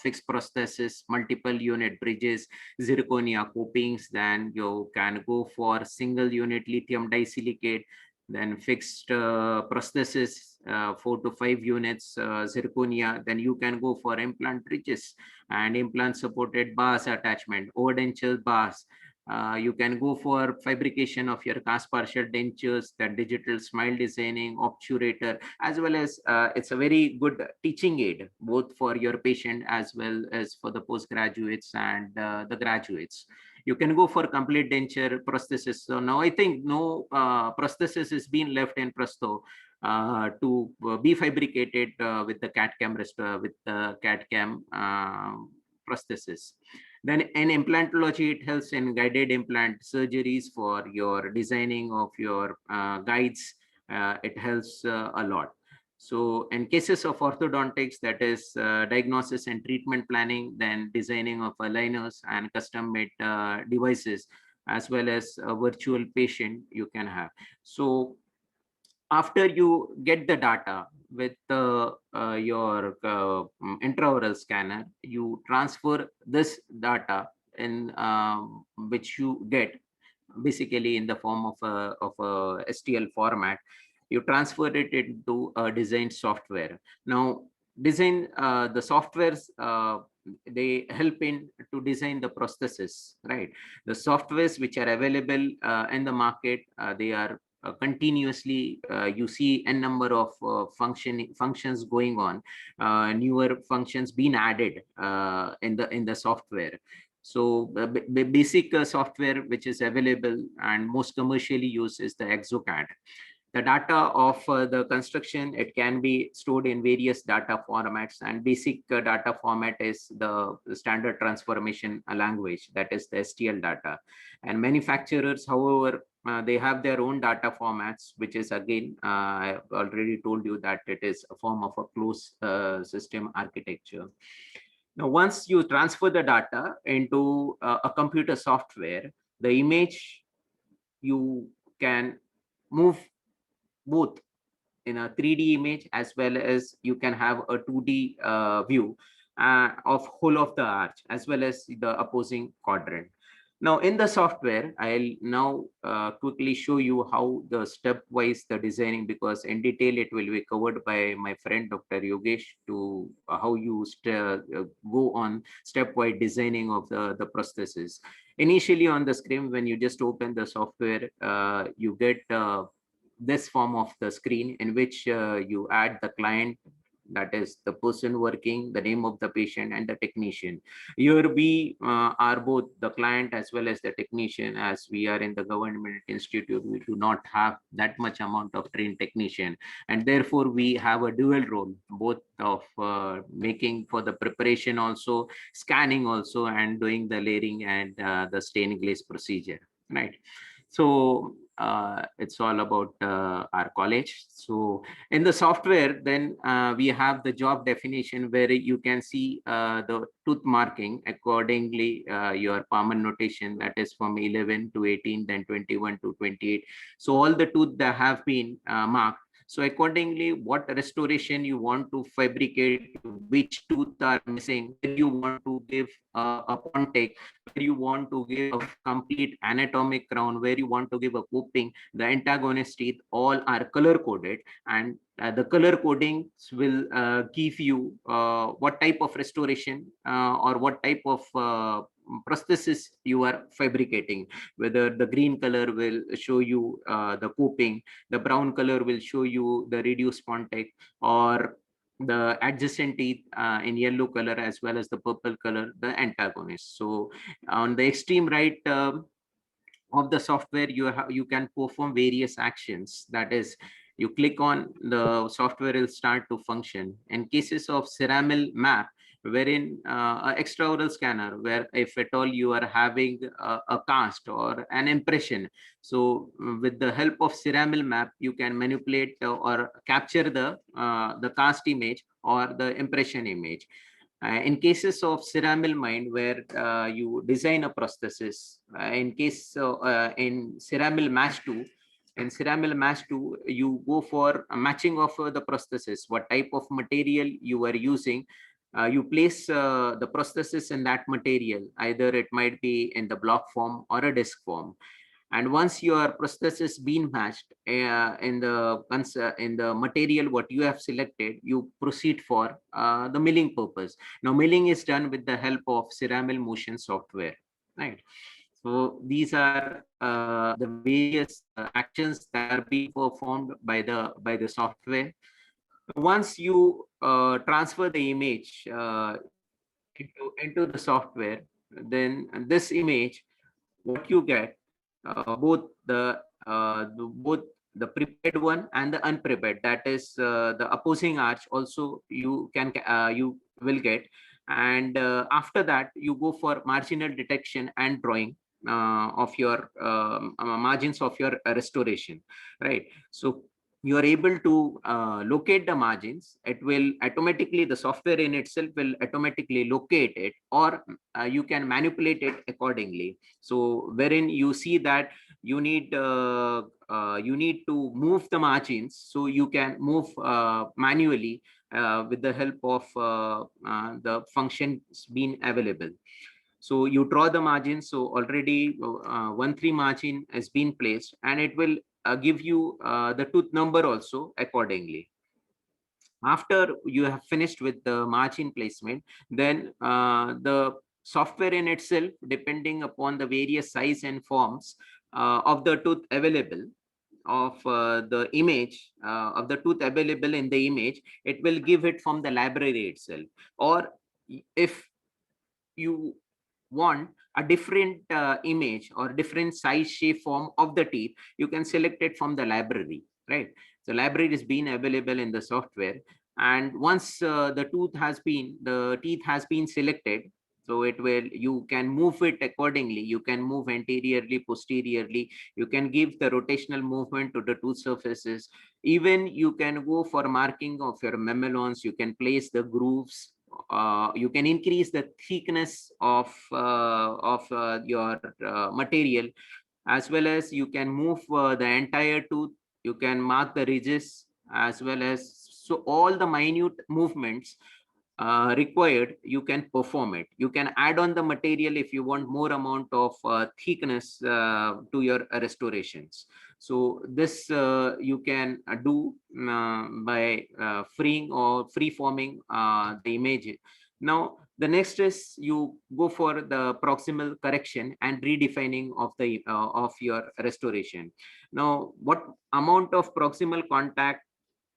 [SPEAKER 6] fixed prosthesis, multiple unit bridges, zirconia copings. Then you can go for single unit lithium disilicate, then fixed prosthesis, 4 to 5 units zirconia. Then you can go for implant bridges and implant supported bars attachment, overdenture bars. You can go for fabrication of your cast partial dentures, the digital smile designing, obturator, as well as it's a very good teaching aid, both for your patient as well as for the postgraduates and the graduates. You can go for complete denture prosthesis. So now I think no prosthesis is being left in Prosto to be fabricated with the CAD cam with the CAD cam prosthesis. Then in implantology, it helps in guided implant surgeries for your designing of your guides. It helps a lot. So in cases of orthodontics, that is diagnosis and treatment planning, then designing of aligners and custom-made devices, as well as a virtual patient you can have. So after you get the data with your intraoral scanner, you transfer this data in which you get basically in the form of a STL format. You transfer it into a design software. Now, design the softwares, they help in to design the prosthesis, right? The softwares which are available in the market, they are continuously you see a number of functions going on, newer functions being added in the software. So basic software which is available and most commercially used is the ExoCAD. The data of the construction, it can be stored in various data formats, and basic data format is the standard transformation language, that is the STL data. And manufacturers, however, they have their own data formats, which is again, I already told you that it is a form of a closed system architecture. Now, once you transfer the data into a computer software, the image you can move both in a 3D image as well as you can have a 2D view of whole of the arch as well as the opposing quadrant. Now in the software, I'll now quickly show you how the stepwise the designing, because in detail it will be covered by my friend Dr. Yogesh to how you go on stepwise designing of the prosthesis. Initially on the screen, when you just open the software, you get this form of the screen in which you add the client, that is the person working, the name of the patient and the technician. Here we are both the client as well as the technician. As we are in the government institute, we do not have that much amount of trained technician, and therefore we have a dual role, both of making for the preparation also, scanning also, and doing the layering and the stained glaze procedure, right? So it's all about our college. So in the software, then we have the job definition where you can see the tooth marking accordingly, your Palmer notation, that is from 11 to 18, then 21 to 28. So all the tooth that have been marked. So accordingly, what restoration you want to fabricate, which tooth are missing, where you want to give a pontic, where you want to give a complete anatomic crown, where you want to give a coping, the antagonist teeth, all are color coded, and the color codings will give you what type of restoration or what type of prosthesis you are fabricating. Whether the green color will show you the coping, the brown color will show you the reduced pontic, or the adjacent teeth in yellow color as well as the purple color, the antagonist. So on the extreme right, of the software, you can perform various actions. That is, you click on the software, will start to function. In cases of ceramil map, wherein a extraoral scanner, where if at all you are having a cast or an impression, so with the help of ceramil map, you can manipulate or capture the cast image or the impression image. In cases of ceramil mind, where you design a prosthesis, in ceramil match 2, in ceramil match 2, you go for a matching of the prosthesis, what type of material you are using. You place the prosthesis in that material, either it might be in the block form or a disc form. And once your prosthesis been matched in the material what you have selected, you proceed for the milling purpose. Now milling is done with the help of ceramil motion software, right? So these are the various actions that are being performed by the software. Once you transfer the image into the software, then this image, what you get, both the prepared one and the unprepared, that is the opposing arch also you will get. And after that, you go for marginal detection and drawing of your margins of your restoration, right? So you are able to locate the margins. It will automatically, the software in itself will automatically locate it, or you can manipulate it accordingly. So wherein you see that you need to move the margins, so you can move manually with the help of the functions being available. So you draw the margin. So already 1-3 margin has been placed, and it will give you the tooth number also accordingly. After you have finished with the margin placement, then the software in itself, depending upon the various size and forms of the tooth available, of the image of the tooth available in the image, it will give it from the library itself. Or if you want a different image or different size, shape, form of the teeth, you can select it from the library, right? So library is being available in the software. And once the teeth has been selected, so you can move it accordingly. You can move anteriorly, posteriorly. You can give the rotational movement to the tooth surfaces. Even you can go for marking of your mamelons. You can place the grooves. You can increase the thickness of your material, as well as you can move the entire tooth. You can mark the ridges, as well as, so all the minute movements required, you can perform it. You can add on the material if you want more amount of thickness to your restorations. So this you can do by freeing or free forming the image. Now the next is you go for the proximal correction and redefining of your restoration. Now what amount of proximal contact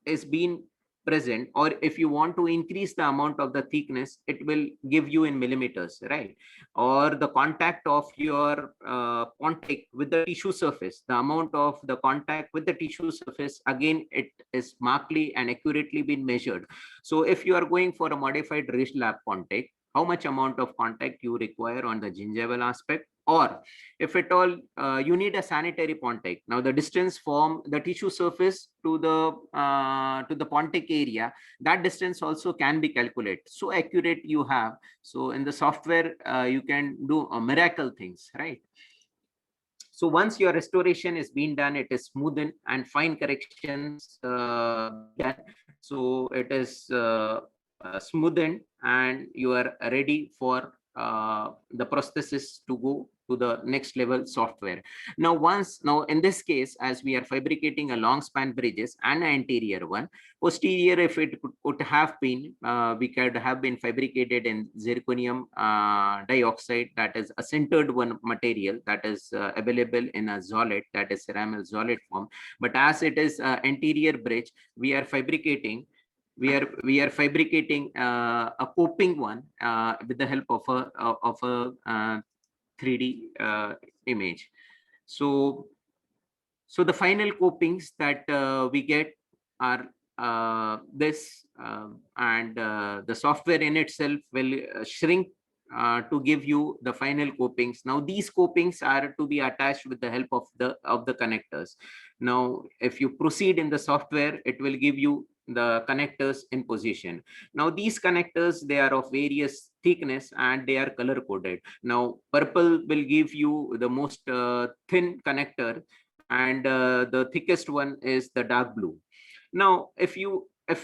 [SPEAKER 6] is being present, or if you want to increase the amount of the thickness, it will give you in millimeters, right? Or the contact of your pontic with the tissue surface, the amount of the contact with the tissue surface, again it is markedly and accurately been measured. So if you are going for a modified ridge lap pontic, how much amount of contact you require on the gingival aspect, or if at all you need a sanitary pontic. Now the distance from the tissue surface to the pontic area, that distance also can be calculated. So accurate you have. So in the software you can do miracle things, right? So once your restoration is being done, it is smoothened and fine corrections being done. So it is smoothened, and you are ready for the prosthesis to go to the next level software. Now in this case, as we are fabricating a long span bridges and an anterior one, posterior, if it could have been, we could have been fabricated in zirconium dioxide, that is a sintered one material that is available in a solid, that is ceramil solid form. But as it is anterior bridge, we are fabricating a coping one with the help of a 3D image. So the final copings that we get are this, and the software in itself will shrink to give you the final copings. Now these copings are to be attached with the help of the connectors. Now if you proceed in the software, it will give you the connectors in position. Now these connectors, they are of various thickness and they are color coded. Now purple will give you the most thin connector, and the thickest one is the dark blue. Now if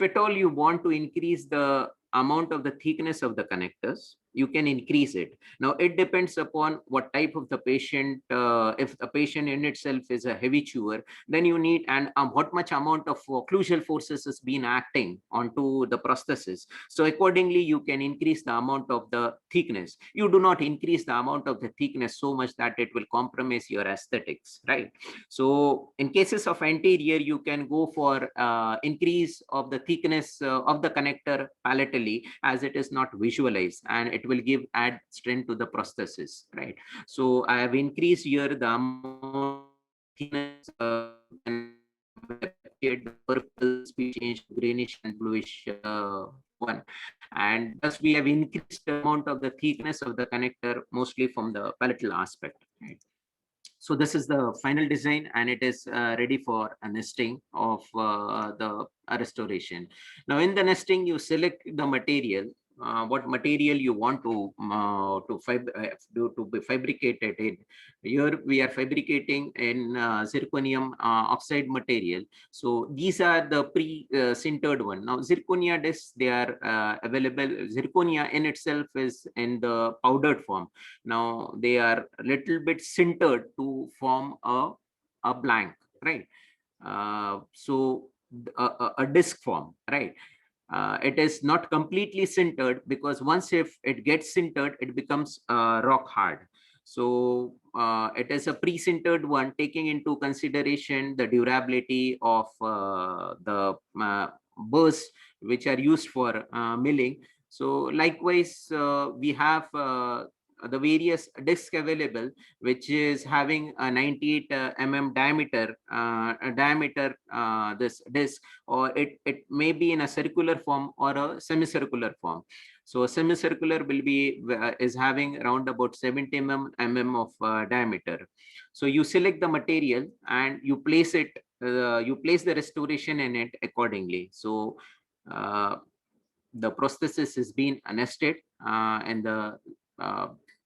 [SPEAKER 6] at all you want to increase the amount of the thickness of the connectors, you can increase it. Now it depends upon what type of the patient. If the patient in itself is a heavy chewer, then you need, and what much amount of occlusal forces has been acting onto the prosthesis. So accordingly you can increase the amount of the thickness. You do not increase the amount of the thickness so much that it will compromise your aesthetics, right? So in cases of anterior, you can go for increase of the thickness of the connector palatally, as it is not visualized, and it will add strength to the prosthesis, right? So I have increased here the amount of thickness, and the purple speed change to greenish and bluish one, and thus we have increased the amount of the thickness of the connector, mostly from the palatal aspect, right? So this is the final design, and it is ready for a nesting of the restoration. Now in the nesting, you select the material, what material you want to be fabricated in. Here we are fabricating in zirconium oxide material. So these are the pre-sintered one. Now zirconia discs, they are available. Zirconia in itself is in the powdered form. Now they are a little bit sintered to form a blank, right? So a disc form, right? It is not completely sintered, because once if it gets sintered, it becomes rock hard. So it is a pre-sintered one, taking into consideration the durability of the burrs which are used for milling. So likewise, we have the various discs available, which is having a 98 diameter, this disc, or it may be in a circular form or a semicircular form. So a semicircular will be is having around about 70 mm of diameter. So you select the material and you place it, you place the restoration in it accordingly. So the prosthesis is being nested in the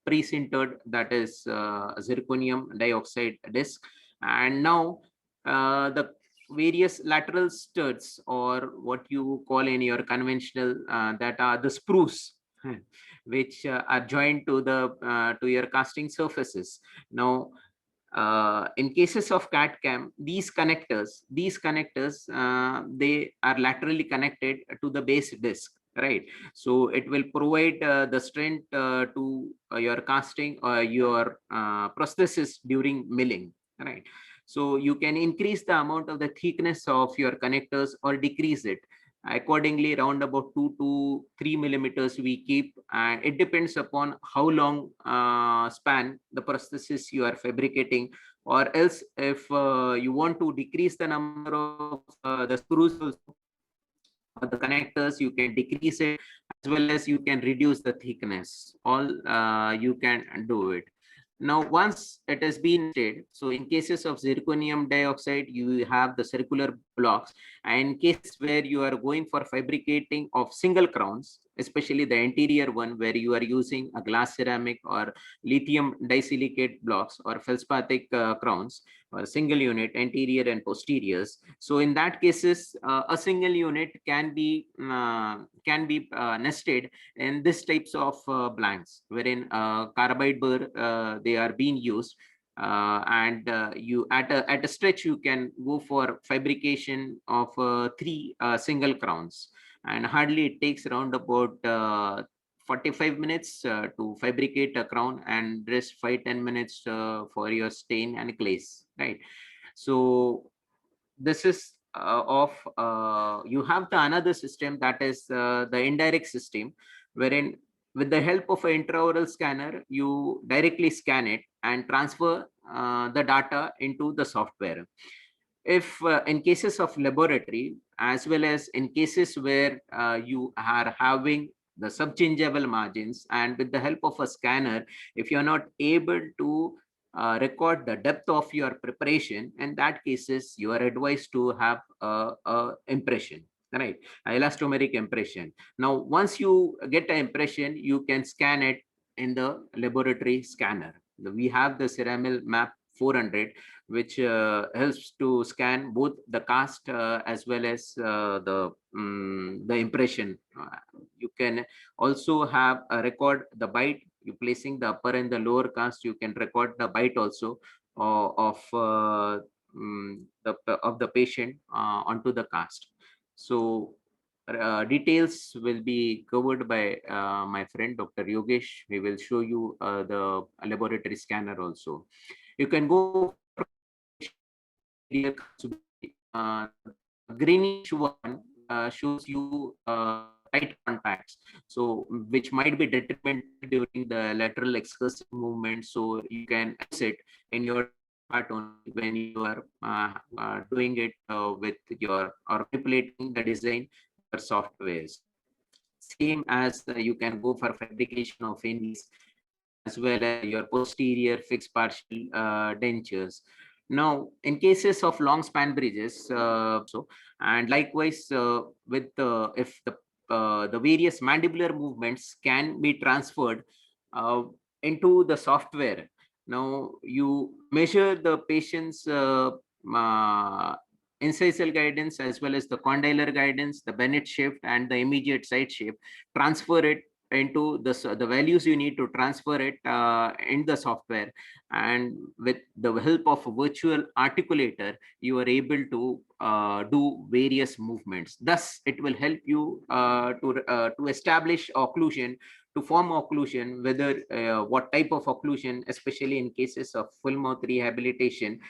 [SPEAKER 6] pre-sintered, that is zirconium dioxide disc, and now the various lateral studs, or what you call in your conventional, that are the sprues, which are joined to the to your casting surfaces. Now in cases of CAD CAM, these connectors, they are laterally connected to the base disc, right? So it will provide the strength to your casting or your prosthesis during milling, right? So you can increase the amount of the thickness of your connectors or decrease it accordingly. Around about 2 to 3 millimeters we keep, and it depends upon how long span the prosthesis you are fabricating. Or else, if you want to decrease the number of the screws also, or the connectors, you can decrease it, as well as you can reduce the thickness. All you can do it. Now once it has been stayed, so in cases of zirconium dioxide, you have the circular blocks, and in case where you are going for fabricating of single crowns, especially the anterior one, where you are using a glass ceramic or lithium disilicate blocks or feldspathic crowns, or single unit anterior and posteriors. So in that cases, a single unit can be nested in this types of blanks, wherein carbide burr they are being used, and you at a stretch you can go for fabrication of 3 single crowns, and hardly it takes around about 45 minutes to fabricate a crown, and rest 5-10 minutes for your stain and glaze, right? So this is you have the another system, that is the indirect system, wherein with the help of an intraoral scanner, you directly scan it, and transfer the data into the software. If in cases of laboratory, as well as in cases where you are having the subchangeable margins, and with the help of a scanner, if you're not able to record the depth of your preparation, in that cases you are advised to have a impression, right? Elastomeric impression. Now once you get an impression, you can scan it in the laboratory scanner. We have the Ceramil map 400, which helps to scan both the cast as well as the impression. You can also have a record the bite. You placing the upper and the lower cast, you can record the bite also of the patient onto the cast. So details will be covered by my friend Dr. Yogesh. We will show you the laboratory scanner also. You can go uh, greenish one shows you tight contacts, so which might be detrimental during the lateral excursive movement. So you can sit in your part only when you are doing it with your or manipulating the design your softwares. Same as you can go for fabrication of indies as well as your posterior fixed partial dentures. Now, in cases of long span bridges, and likewise with if the various mandibular movements can be transferred uh, into the software. Now, you measure the patient's uh, incisal guidance as well as the condylar guidance, the Bennett shift, and the immediate side shift. Transfer it into the values you need to transfer it in the software, and with the help of a virtual articulator you are able to do various movements. Thus it will help you to establish occlusion, to form occlusion, whether what type of occlusion, especially in cases of full mouth rehabilitation.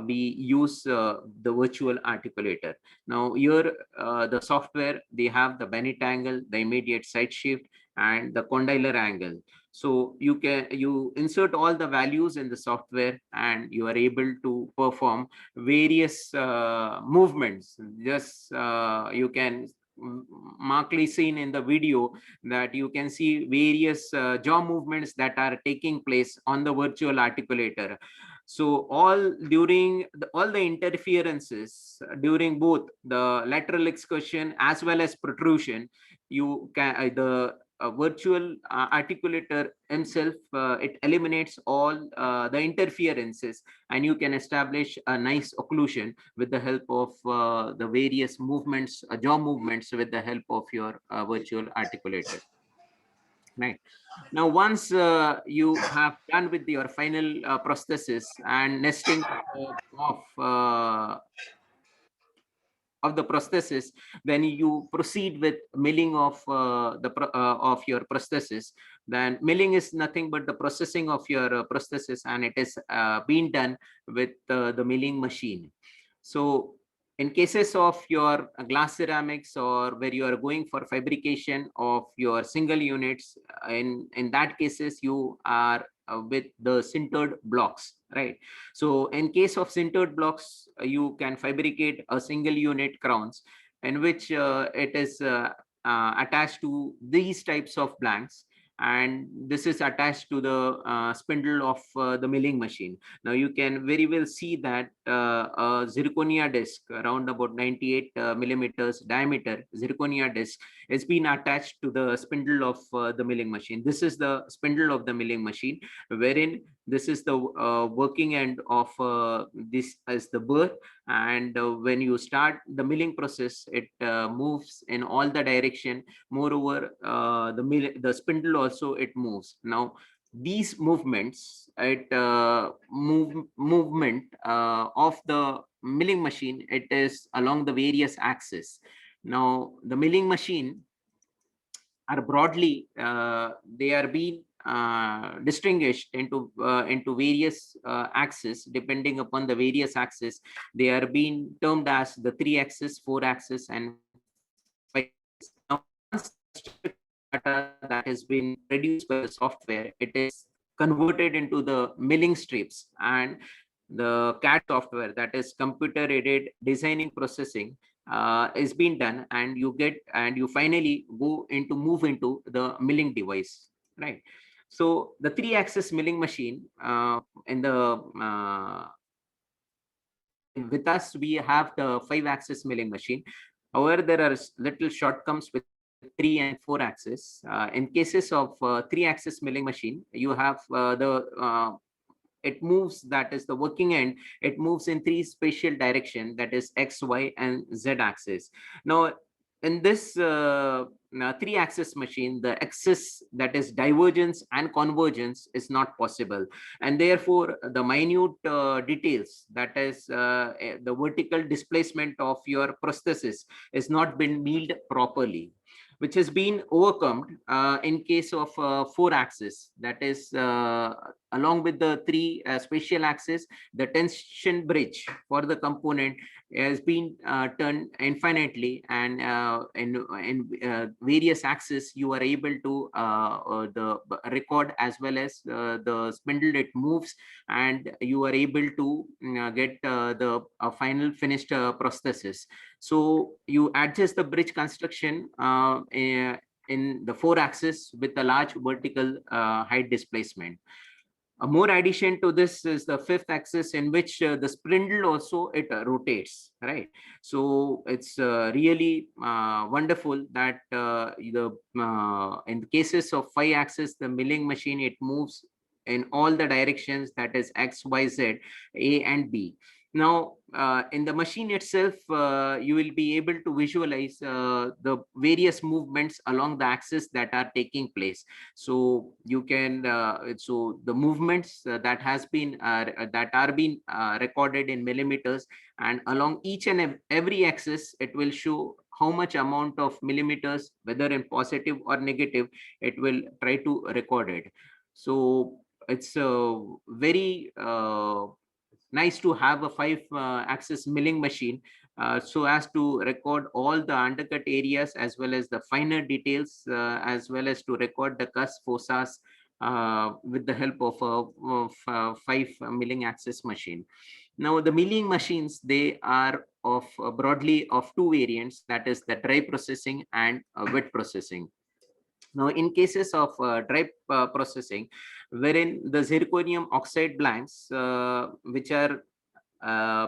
[SPEAKER 6] We use the virtual articulator. Now here the software, they have the Bennett angle, the immediate side shift, and the condylar angle. So you insert all the values in the software and you are able to perform various movements. Just you can markedly seen in the video that you can see various jaw movements that are taking place on the virtual articulator. So all during all the interferences during both the lateral excursion as well as protrusion, you can the virtual articulator himself, it eliminates all the interferences, and you can establish a nice occlusion with the help of the various movements, jaw movements, with the help of your virtual articulator. Right. Now, once you have done with your final prosthesis and nesting of the prosthesis, then you proceed with milling of your prosthesis. Then milling is nothing but the processing of your prosthesis, and it is being done with the milling machine. So in cases of your glass ceramics, or where you are going for fabrication of your single units, in that cases you are with the sintered blocks, right? So in case of sintered blocks, you can fabricate a single unit crowns in which it is attached to these types of blanks, and this is attached to the spindle of the milling machine. Now you can very well see that a zirconia disc around about 98 millimeters diameter zirconia disc has been attached to the spindle of the milling machine. This is the spindle of the milling machine, wherein this is the working end of this as the burr, and when you start the milling process, it moves in all the direction. Moreover, the spindle also it moves. Now these movements, movement of the milling machine, it is along the various axes. Now the milling machine are broadly they are being distinguished into various axes. Depending upon the various axes, they are being termed as the 3-axis, 4-axis, and 5-axis. Now, once data that has been produced by the software, it is converted into the milling strips, and the CAD software, that is computer aided designing processing, is being done, and you finally move into the milling device, right? So the 3-axis milling machine, in the with us we have the 5-axis milling machine. However, there are little shortcomings with 3 and 4 axis. In cases of 3-axis milling machine, you have it moves, that is the working end, it moves in 3 spatial direction, that is X, Y, and Z axis. Now in this 3-axis machine, the axis, that is divergence and convergence, is not possible, and therefore the minute details, that is the vertical displacement of your prosthesis, is not been milled properly, which has been overcome in case of 4-axis, that is along with the 3 spatial axis. The tension bridge for the component has been turned infinitely, and in various axes you are able to the record, as well as the spindle it moves, and you are able to get the final finished prosthesis. So you adjust the bridge construction in the 4-axis with a large vertical height displacement. A more addition to this is the 5th axis, in which the spindle also it rotates, right? So it's really wonderful that in the cases of 5-axis, the milling machine, it moves in all the directions, that is X, Y, Z, A and B. Now in the machine itself, you will be able to visualize the various movements along the axis that are taking place. So you can so the movements that are being recorded in millimeters, and along each and every axis, it will show how much amount of millimeters, whether in positive or negative, it will try to record it. So it's very nice to have a 5-axis milling machine, so as to record all the undercut areas, as well as the finer details, as well as to record the cusp fossas with the help of a 5 milling axis machine. Now the milling machines, they are of broadly of 2 variants, that is the dry processing and wet processing. Now, in cases of dry processing, wherein the zirconium oxide blanks, which are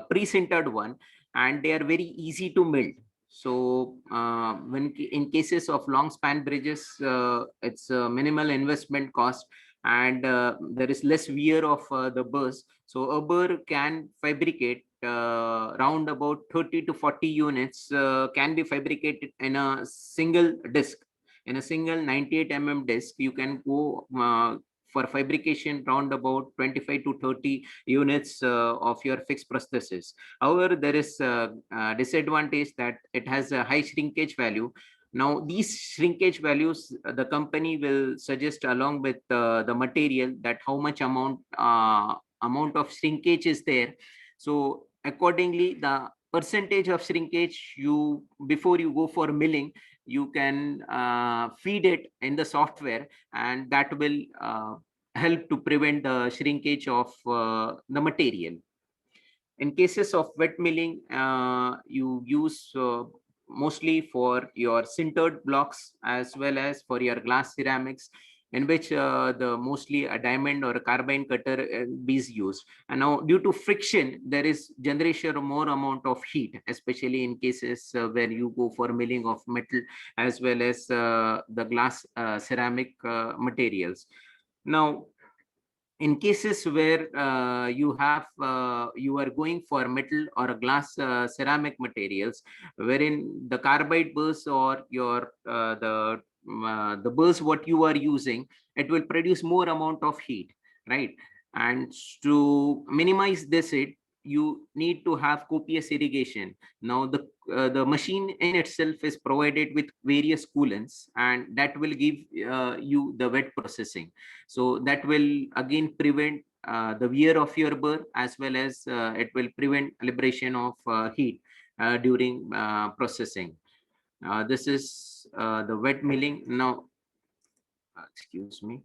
[SPEAKER 6] pre-sintered one, and they are very easy to melt. So when in cases of long span bridges, it's a minimal investment cost, and there is less wear of the burrs. So a burr can fabricate round about 30 to 40 units can be fabricated in a single disc. In a single 98 disc, you can go for fabrication round about 25 to 30 units of your fixed prosthesis. However, there is a disadvantage that it has a high shrinkage value. Now, these shrinkage values, the company will suggest along with the material, that how much amount of shrinkage is there. So accordingly, the percentage of shrinkage, before you go for milling, you can feed it in the software, and that will help to prevent the shrinkage of the material. In cases of wet milling, you use mostly for your sintered blocks, as well as for your glass ceramics, in which the mostly a diamond or a carbine cutter is used. And now, due to friction, there is generation of more amount of heat, especially in cases where you go for milling of metal, as well as the glass ceramic materials. Now, in cases where you are going for metal or a glass ceramic materials, wherein the carbide burrs or your the burrs what you are using, it will produce more amount of heat, right? And to minimize this heat, you need to have copious irrigation. Now the machine in itself is provided with various coolants, and that will give you the wet processing. So that will again prevent the wear of your burr, as well as it will prevent liberation of heat during processing. This is the wet milling. Now, excuse me.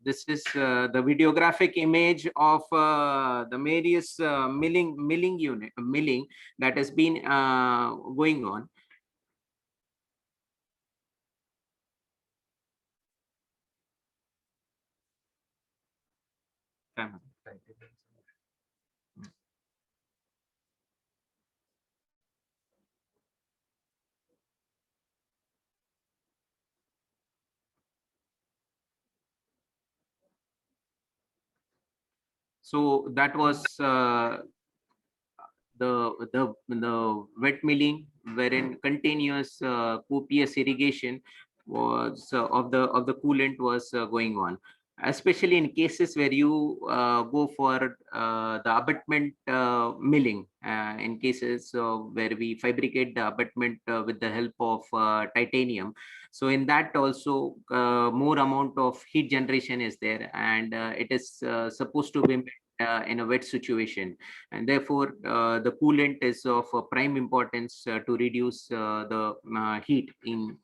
[SPEAKER 6] this is the videographic image of the various milling that has been going on. So that was the wet milling, wherein continuous copious irrigation was of the coolant was going on, especially in cases where you go for the abutment milling, in cases where we fabricate the abutment with the help of titanium. So in that also more amount of heat generation is there, and it is supposed to be in a wet situation, and therefore the coolant is of prime importance to reduce the heat in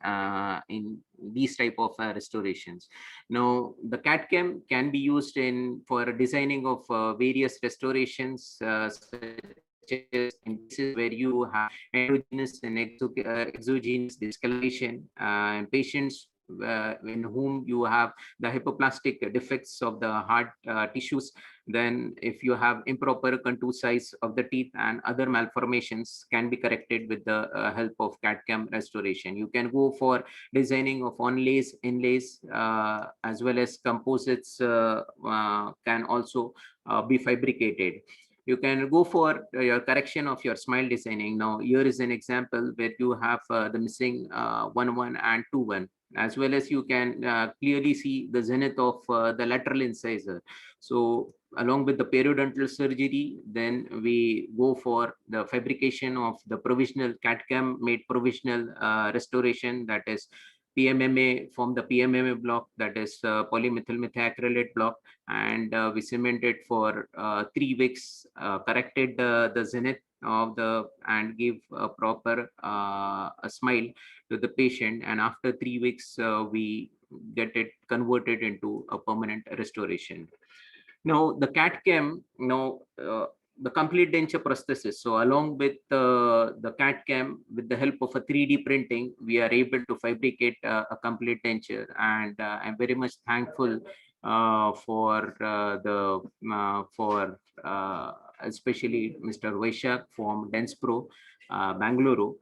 [SPEAKER 6] these type of restorations. Now the CAD/CAM can be used in for designing of various restorations, such as in cases where you have endogenous and exogenous discoloration, and patients in whom you have the hypoplastic defects of the hard tissues. Then if you have improper contour size of the teeth and other malformations can be corrected with the help of CAD/CAM restoration. You can go for designing of onlays, inlays, as well as composites can also be fabricated. You can go for your correction of your smile designing. Now here is an example where you have the missing 1-1 and 2-1, as well as you can clearly see the zenith of the lateral incisor. So along with the periodontal surgery, then we go for the fabrication of the provisional CAD/CAM made provisional restoration, that is PMMA, from the PMMA block, that is polymethyl methacrylate block, and we cemented for 3 weeks, corrected the zenith of the and give a proper a smile to the patient, and after 3 weeks we get it converted into a permanent restoration. Now the CAD/CAM, the complete denture prosthesis. So along with the CAD/CAM, with the help of a 3D printing, we are able to fabricate a complete denture, and I'm very much thankful for especially Mr. Vaishak from Denspro, Bangalore.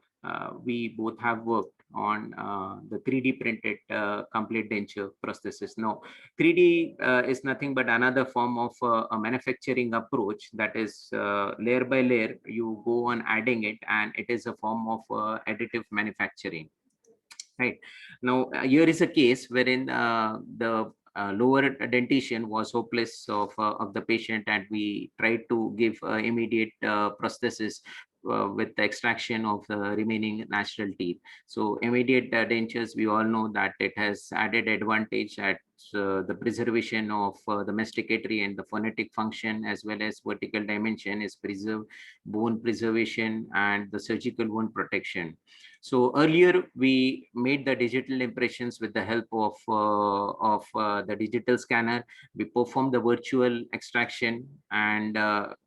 [SPEAKER 6] We both have worked on the 3D printed complete denture prosthesis. Now 3D is nothing but another form of a manufacturing approach, that is layer by layer you go on adding it, and it is a form of additive manufacturing. Right. Now here is a case wherein the lower dentition was hopeless of the patient, and we tried to give immediate prosthesis with the extraction of the remaining natural teeth. So immediate dentures, we all know that it has added advantage at the preservation of the masticatory and the phonetic function, as well as vertical dimension is preserved, bone preservation, and the surgical wound protection. So earlier we made the digital impressions with the help of the digital scanner. We performed the virtual extraction, and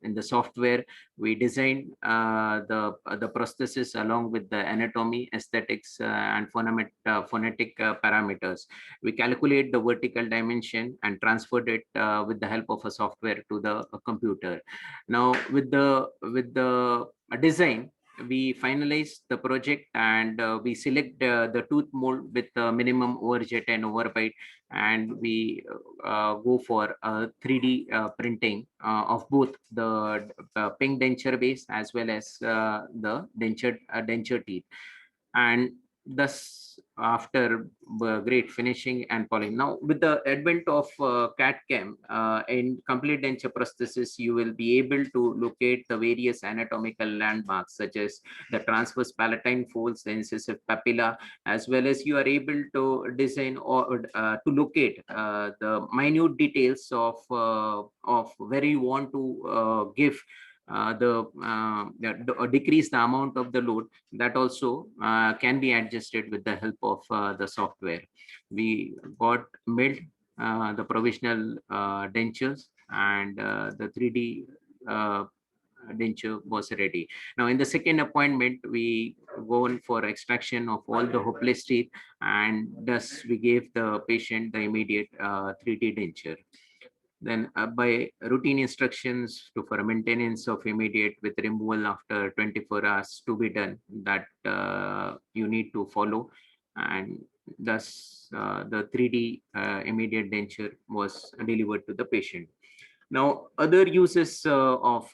[SPEAKER 6] in the software we designed the prosthesis along with the anatomy, aesthetics, and phonetic parameters. We calculate the vertical dimension and transferred it with the help of a software to the computer. Now with the design, we finalize the project, and we select the tooth mold with minimum overjet and overbite, and we go for 3D printing of both the pink denture base as well as the denture teeth. And thus after great finishing and polishing. Now with the advent of CAD/CAM in complete denture prosthesis, you will be able to locate the various anatomical landmarks such as the transverse palatine folds, the incisive papilla, as well as you are able to design or to locate the minute details of where you want to give decrease the amount of the load. That also can be adjusted with the help of the software. We got milled the provisional dentures, and the 3D denture was ready. Now, in the second appointment, we go on for extraction of all the hopeless teeth, and thus we gave the patient the immediate 3D denture. Then by routine instructions for maintenance of immediate with removal after 24 hours to be done, that you need to follow, and thus the 3D immediate denture was delivered to the patient. Now, other uses of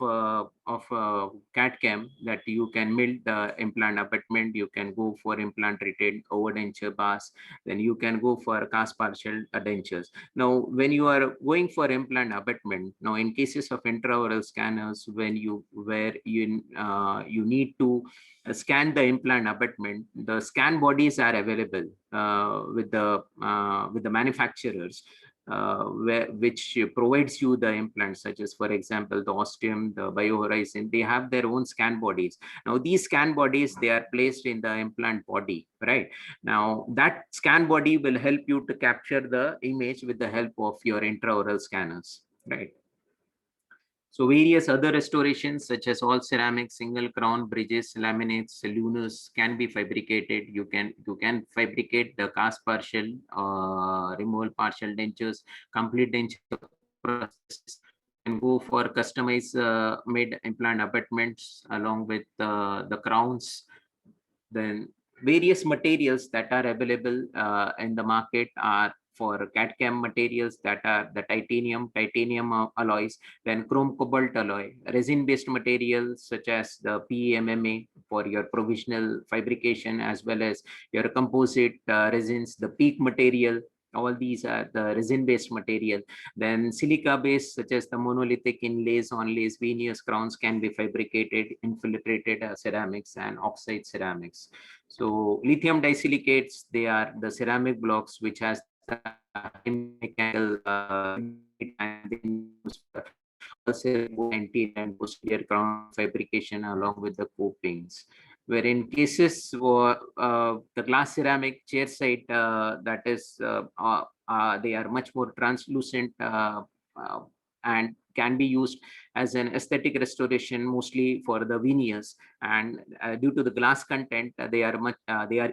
[SPEAKER 6] CAD CAM, that you can build the implant abutment, you can go for implant retained overdenture bars, then you can go for cast partial dentures. Now, when you are going for implant abutment, now in cases of intraoral scanners, where you need to scan the implant abutment, the scan bodies are available with the manufacturers, which provides you the implants, such as, for example, the ostium, the biohorizon. They have their own scan bodies. Now, these scan bodies, they are placed in the implant body, right? Now, that scan body will help you to capture the image with the help of your intraoral scanners, right? So various other restorations, such as all ceramics, single crown, bridges, laminates, lunars, can be fabricated. You can fabricate the cast partial, removal partial dentures, complete denture process, and go for customized made implant abutments along with the crowns. Then various materials that are available in the market are for CAD CAM materials, that are the titanium alloys, then chrome cobalt alloy, resin based materials such as the PMMA for your provisional fabrication, as well as your composite resins, the PEEK material. All these are the resin based material. Then silica based, such as the monolithic inlays, onlays, veneers, crowns, can be fabricated, infiltrated ceramics and oxide ceramics. So lithium disilicates, they are the ceramic blocks which has the mechanical and then used for also anterior and posterior crown fabrication along with the copings. Where in cases for the glass ceramic chair side, that is they are much more translucent and can be used as an aesthetic restoration, mostly for the veneers, and due to the glass content, they are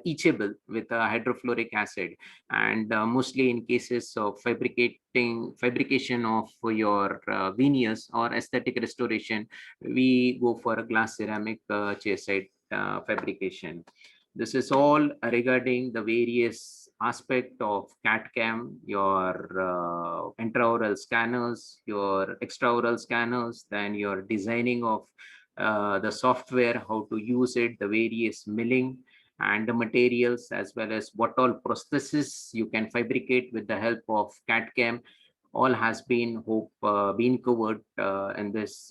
[SPEAKER 6] etchable with hydrofluoric acid. And mostly in cases of fabrication of your veneers or aesthetic restoration, we go for a glass ceramic chairside fabrication. This is all regarding the various aspect of CAD CAM, your intraoral scanners, your extraoral scanners, then your designing of the software, how to use it, the various milling and the materials, as well as what all prostheses you can fabricate with the help of CAD CAM. All has been been covered in this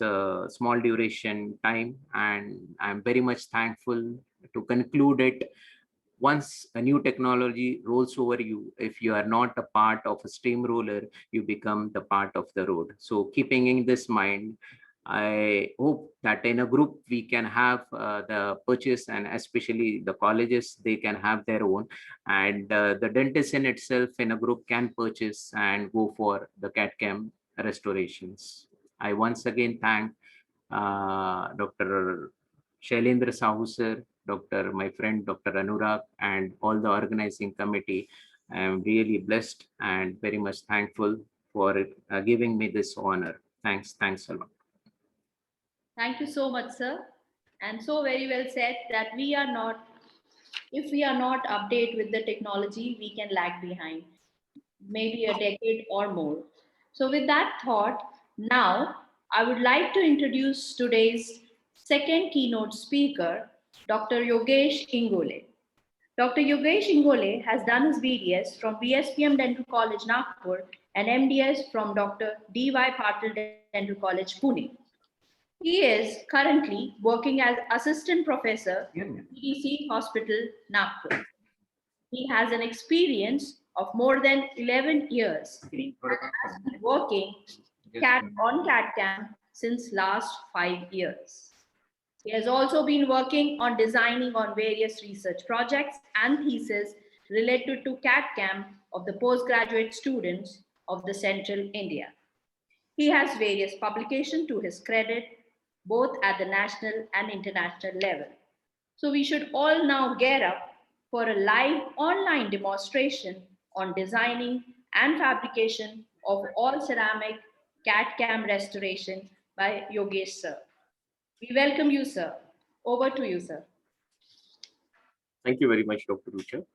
[SPEAKER 6] small duration time, and I'm very much thankful to conclude it. Once a new technology rolls over you, if you are not a part of a steamroller, you become the part of the road. So keeping in this mind, I hope that in a group we can have the purchase, and especially the colleges, they can have their own, and the dentist in itself in a group can purchase and go for the CAD CAM restorations. I once again thank Dr. Shailendra Sahu sir, my friend Dr. Anurag, and all the organizing committee. I am really blessed and very much thankful for giving me this honor. Thanks a lot.
[SPEAKER 1] Thank you so much, sir. And so very well said that if we are not updated with the technology, we can lag behind, maybe a decade or more. So with that thought, now I would like to introduce today's second keynote speaker, Dr. Yogesh Ingole. Dr. Yogesh Ingole has done his BDS from BSPM Dental College, Nagpur, and MDS from Dr. D.Y. Patil Dental College, Pune. He is currently working as assistant professor at CDC Hospital, Nagpur. He has an experience of more than 11 years and has been working on CAD CAM since last 5 years. He has also been working on designing on various research projects and theses related to CAD CAM of the postgraduate students of the Central India. He has various publications to his credit, both at the national and international level. So we should all now get up for a live online demonstration on designing and fabrication of all ceramic CAD/CAM restoration by Yogesh sir. We welcome you, sir. Over to you, sir.
[SPEAKER 5] Thank you very much, Dr. Rucha.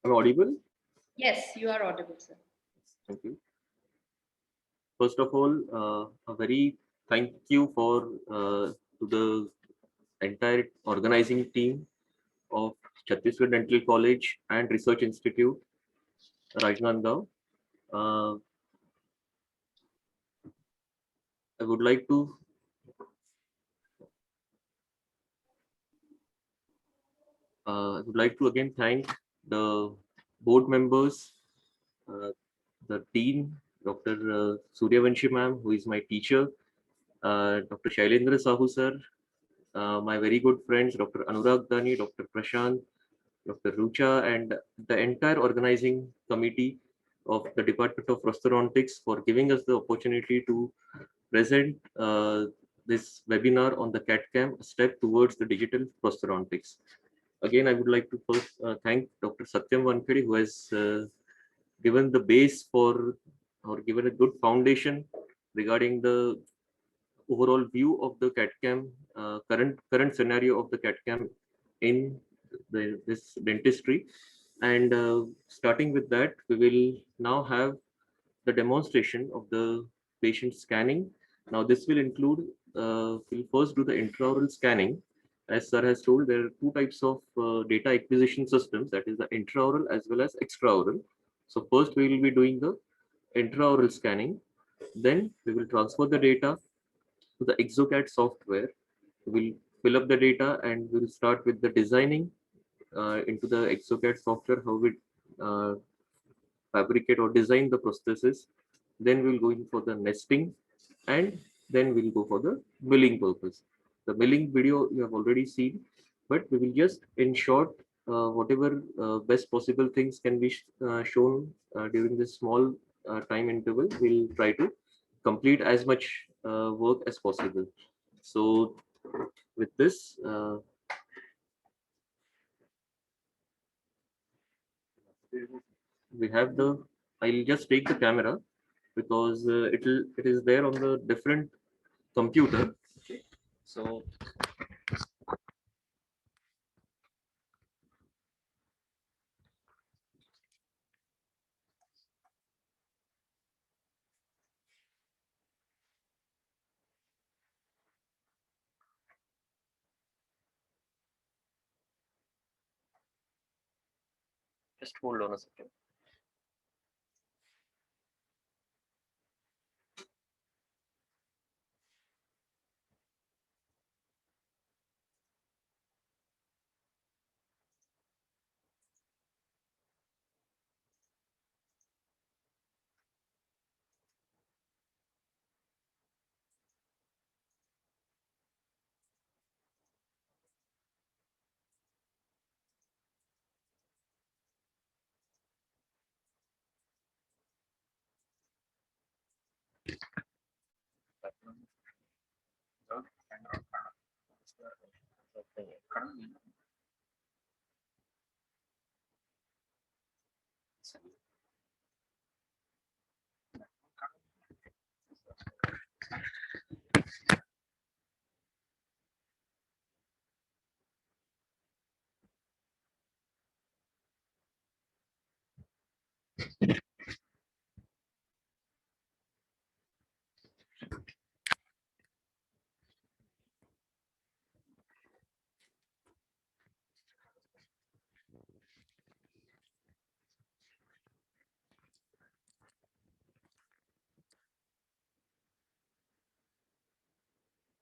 [SPEAKER 5] Am I audible?
[SPEAKER 1] Yes, you are audible, sir.
[SPEAKER 5] Thank you. First of all, a very thank you to the entire organizing team of Chhattisgarh Dental College and Research Institute, Rajnandgaon. I would like to again thank the board members, the dean, Dr. Suryavanshi ma'am, who is my teacher, Dr. Shailendra Sahu sir, my very good friends, Dr. Anurag Dani, Dr. Prashant, Dr. Rucha, and the entire organizing committee of the Department of Prosthodontics for giving us the opportunity to present this webinar on the CAD/CAM, a step towards the digital prosthodontics. Again, I would like to first thank Dr. Sattyam Wankhade, who has given the base for, or given a good foundation regarding the overall view of the CAD/CAM, current scenario of the CAD/CAM in this dentistry. And starting with that, we will now have the demonstration of the patient scanning. Now this will include, we'll first do the intraoral scanning. As sir has told, there are two types of data acquisition systems, that is the intraoral as well as extraoral. So first we will be doing the intraoral scanning. Then we will transfer the data to the ExoCAD software. We'll fill up the data and we'll start with the designing into the ExoCAD software, how we fabricate or design the prosthesis. Then we'll go in for the nesting, and then we'll go for the milling purpose. The milling video you have already seen, but we will just in short, whatever best possible things can be shown during this small time interval, we'll try to complete as much work as possible. So with this, we have the, I'll just take the camera because it is there on the different computer. Okay. So just hold on a second.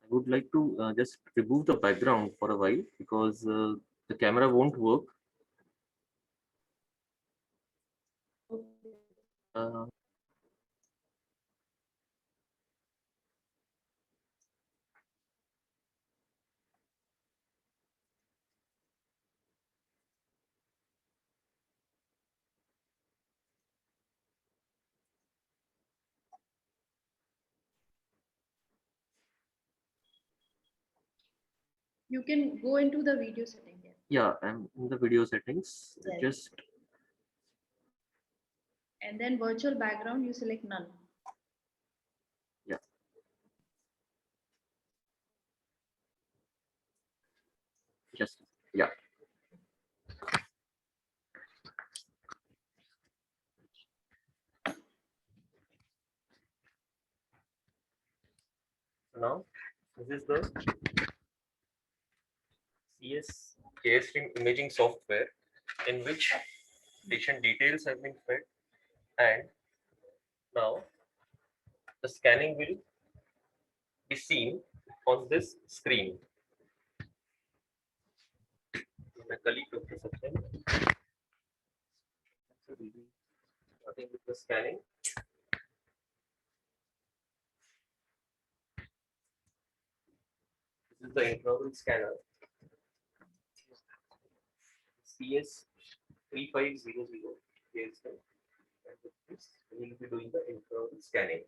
[SPEAKER 5] I would like to just remove the background for a while because the camera won't work. Uh,
[SPEAKER 1] You can go into the video setting here.
[SPEAKER 5] Yeah, I'm in the video settings.
[SPEAKER 1] Yes.
[SPEAKER 5] Just
[SPEAKER 1] And then virtual background, you select none.
[SPEAKER 5] yeah. Just yeah. So now this is the CS stream imaging software in which patient details have been fed, and now the scanning will be seen on this screen. My colleague Dr. Sattyam will be starting with the scanning. This is the intraoral scanner CS3500 KSM, and with this we will be doing the intraoral scanning.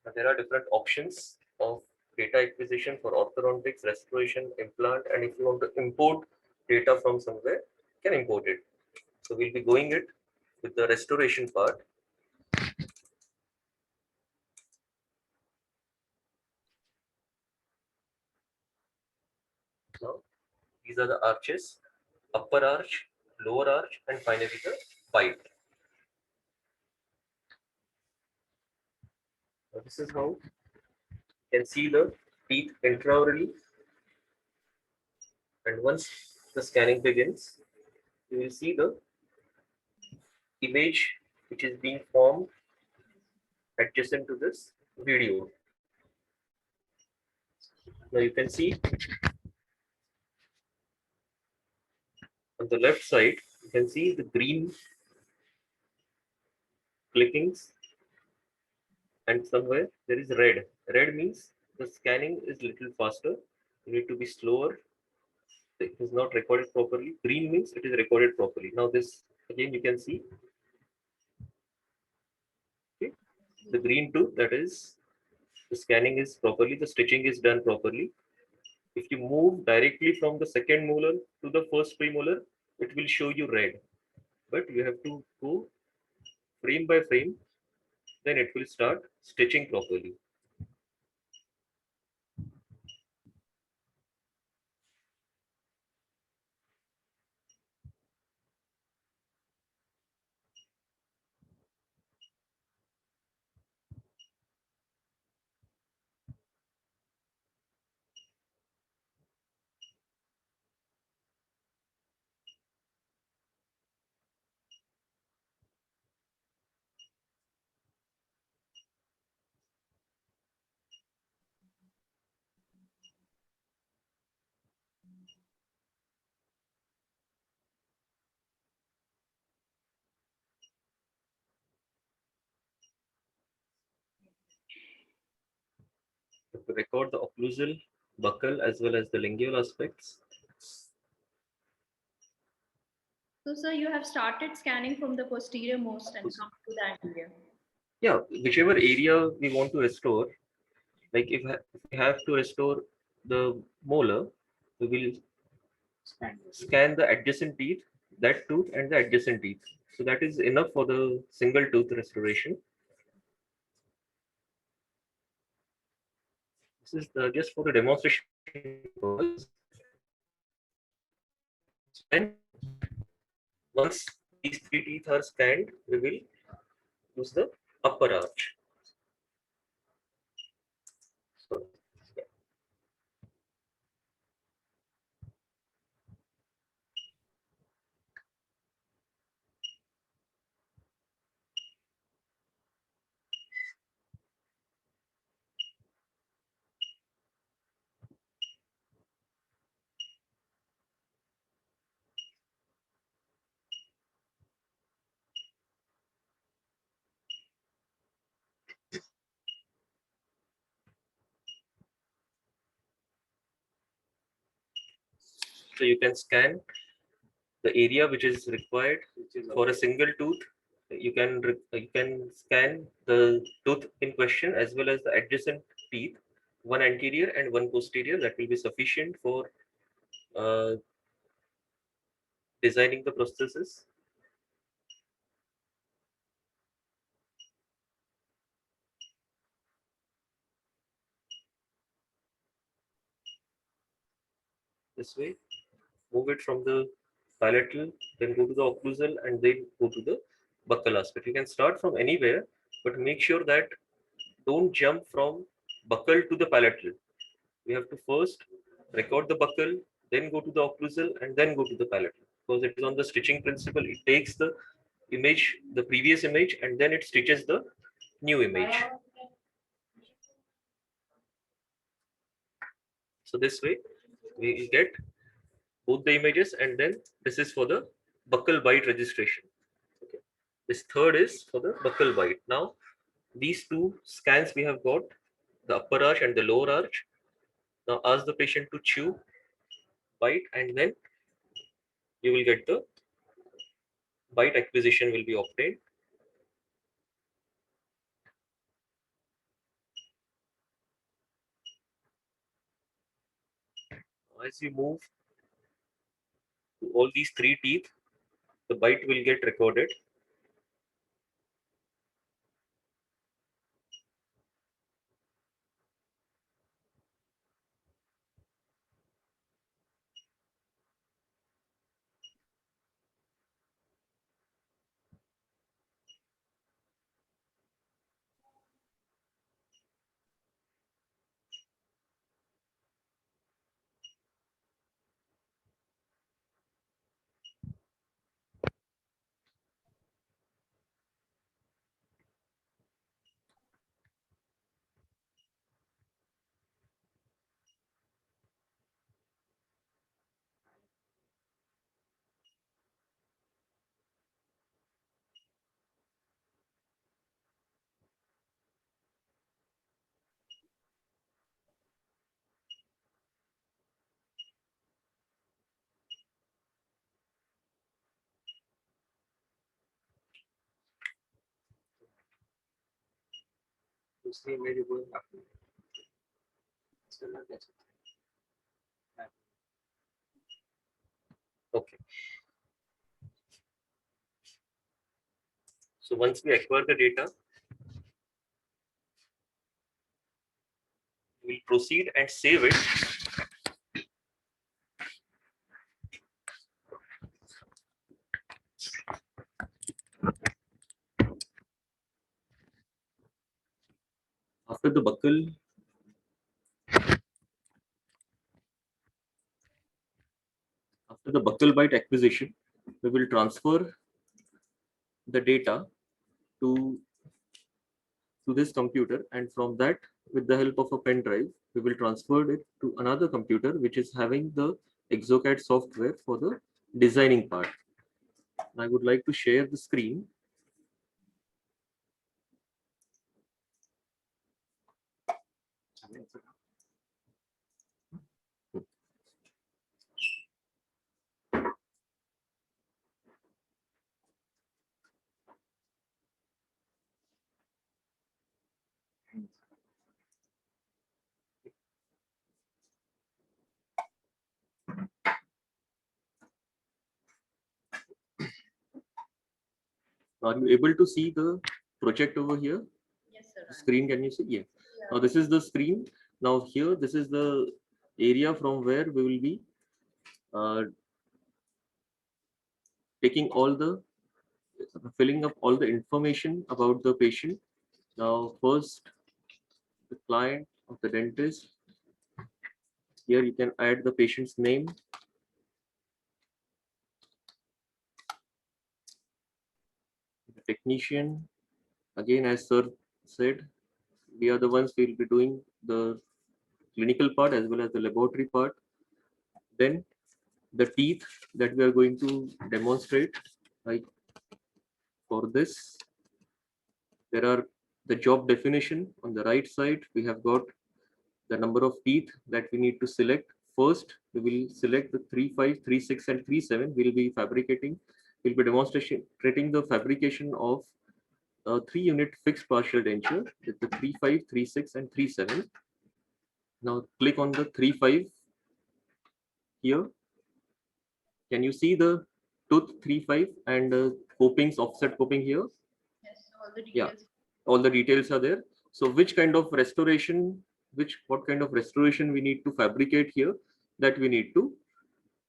[SPEAKER 5] Now, there are different options of data acquisition for orthodontics, restoration, implant, and if you want to import data from somewhere, you can import it. So we'll be going it with the restoration part. Now, these are the arches, upper arch, lower arch, and finally the bite. Now, this is how you can see the teeth intraorally. And once the scanning begins, you will see the image which is being formed adjacent to this video. Now you can see on the left side, you can see the green clickings, and somewhere there is red. Red means the scanning is little faster. You need to be slower. It is not recorded properly. Green means it is recorded properly. Now this again you can see, okay, the green tooth, that is the scanning is properly, the stitching is done properly. If you move directly from the second molar to the first premolar, it will show you red. But you have to go frame by frame, then it will start stitching properly. To record the occlusal, buccal, as well as the lingual aspects.
[SPEAKER 1] So, sir, you have started scanning from the posterior most and come to the anterior.
[SPEAKER 5] Yeah, whichever area we want to restore, like if we have to restore the molar, we will scan the adjacent teeth, that tooth and the adjacent teeth. So that is enough for the single tooth restoration. This is just for the demonstration purpose. And once these three teeth are scanned, we will use the upper arch. So, yeah. So you can scan the area which is required for a single tooth. You can scan the tooth in question as well as the adjacent teeth. one anterior and one posterior. That will be sufficient for designing the prosthesis. This way, move it from the palatal, then go to the occlusal, and then go to the buccal aspect. You can start from anywhere, but make sure that don't jump from buccal to the palatal. We have to first record the buccal, then go to the occlusal, and then go to the palatal. Because it is on the stitching principle. It takes the image, the previous image, and then it stitches the new image. So this way, we get both the images, and then this is for the buccal bite registration. Okay. This third is for the buccal bite. Now, these two scans we have got, the upper arch and the lower arch. Now ask the patient to chew, bite, and then you will get the bite acquisition will be obtained. As you move to all these three teeth, the bite will get recorded. Okay. So once we acquire the data, we'll proceed and save it. After the buccal bite acquisition, we will transfer the data to this computer, and from that, with the help of a pen drive, we will transfer it to another computer which is having the ExoCAD software for the designing part. I would like to share the screen. Are you able to see the project over here?
[SPEAKER 1] Yes, sir.
[SPEAKER 5] The screen, can you see? Yeah. Now this is the screen. Now here, this is the area from where we will be taking all the, filling up all the information about the patient. Now first, the client of the dentist. Here you can add the patient's name. The technician, again, as sir said, we are the ones who will be doing the clinical part as well as the laboratory part. Then the teeth that we are going to demonstrate, like for this, there are the job definition on the right side. We have got the number of teeth that we need to select. First, we will select the 3, 5, 3, 6, and 3, 7. We'll be fabricating. We'll be demonstrating the fabrication of a 3-unit fixed partial denture with the 3, 5, 3, 6, and 3, 7. Now click on the 3-5 here. Can you see the tooth 3-5 and copings, offset coping here?
[SPEAKER 1] Yes, all the
[SPEAKER 5] Yeah.
[SPEAKER 1] details.
[SPEAKER 5] All the details are there. So which kind of restoration, what kind of restoration we need to fabricate here, that we need to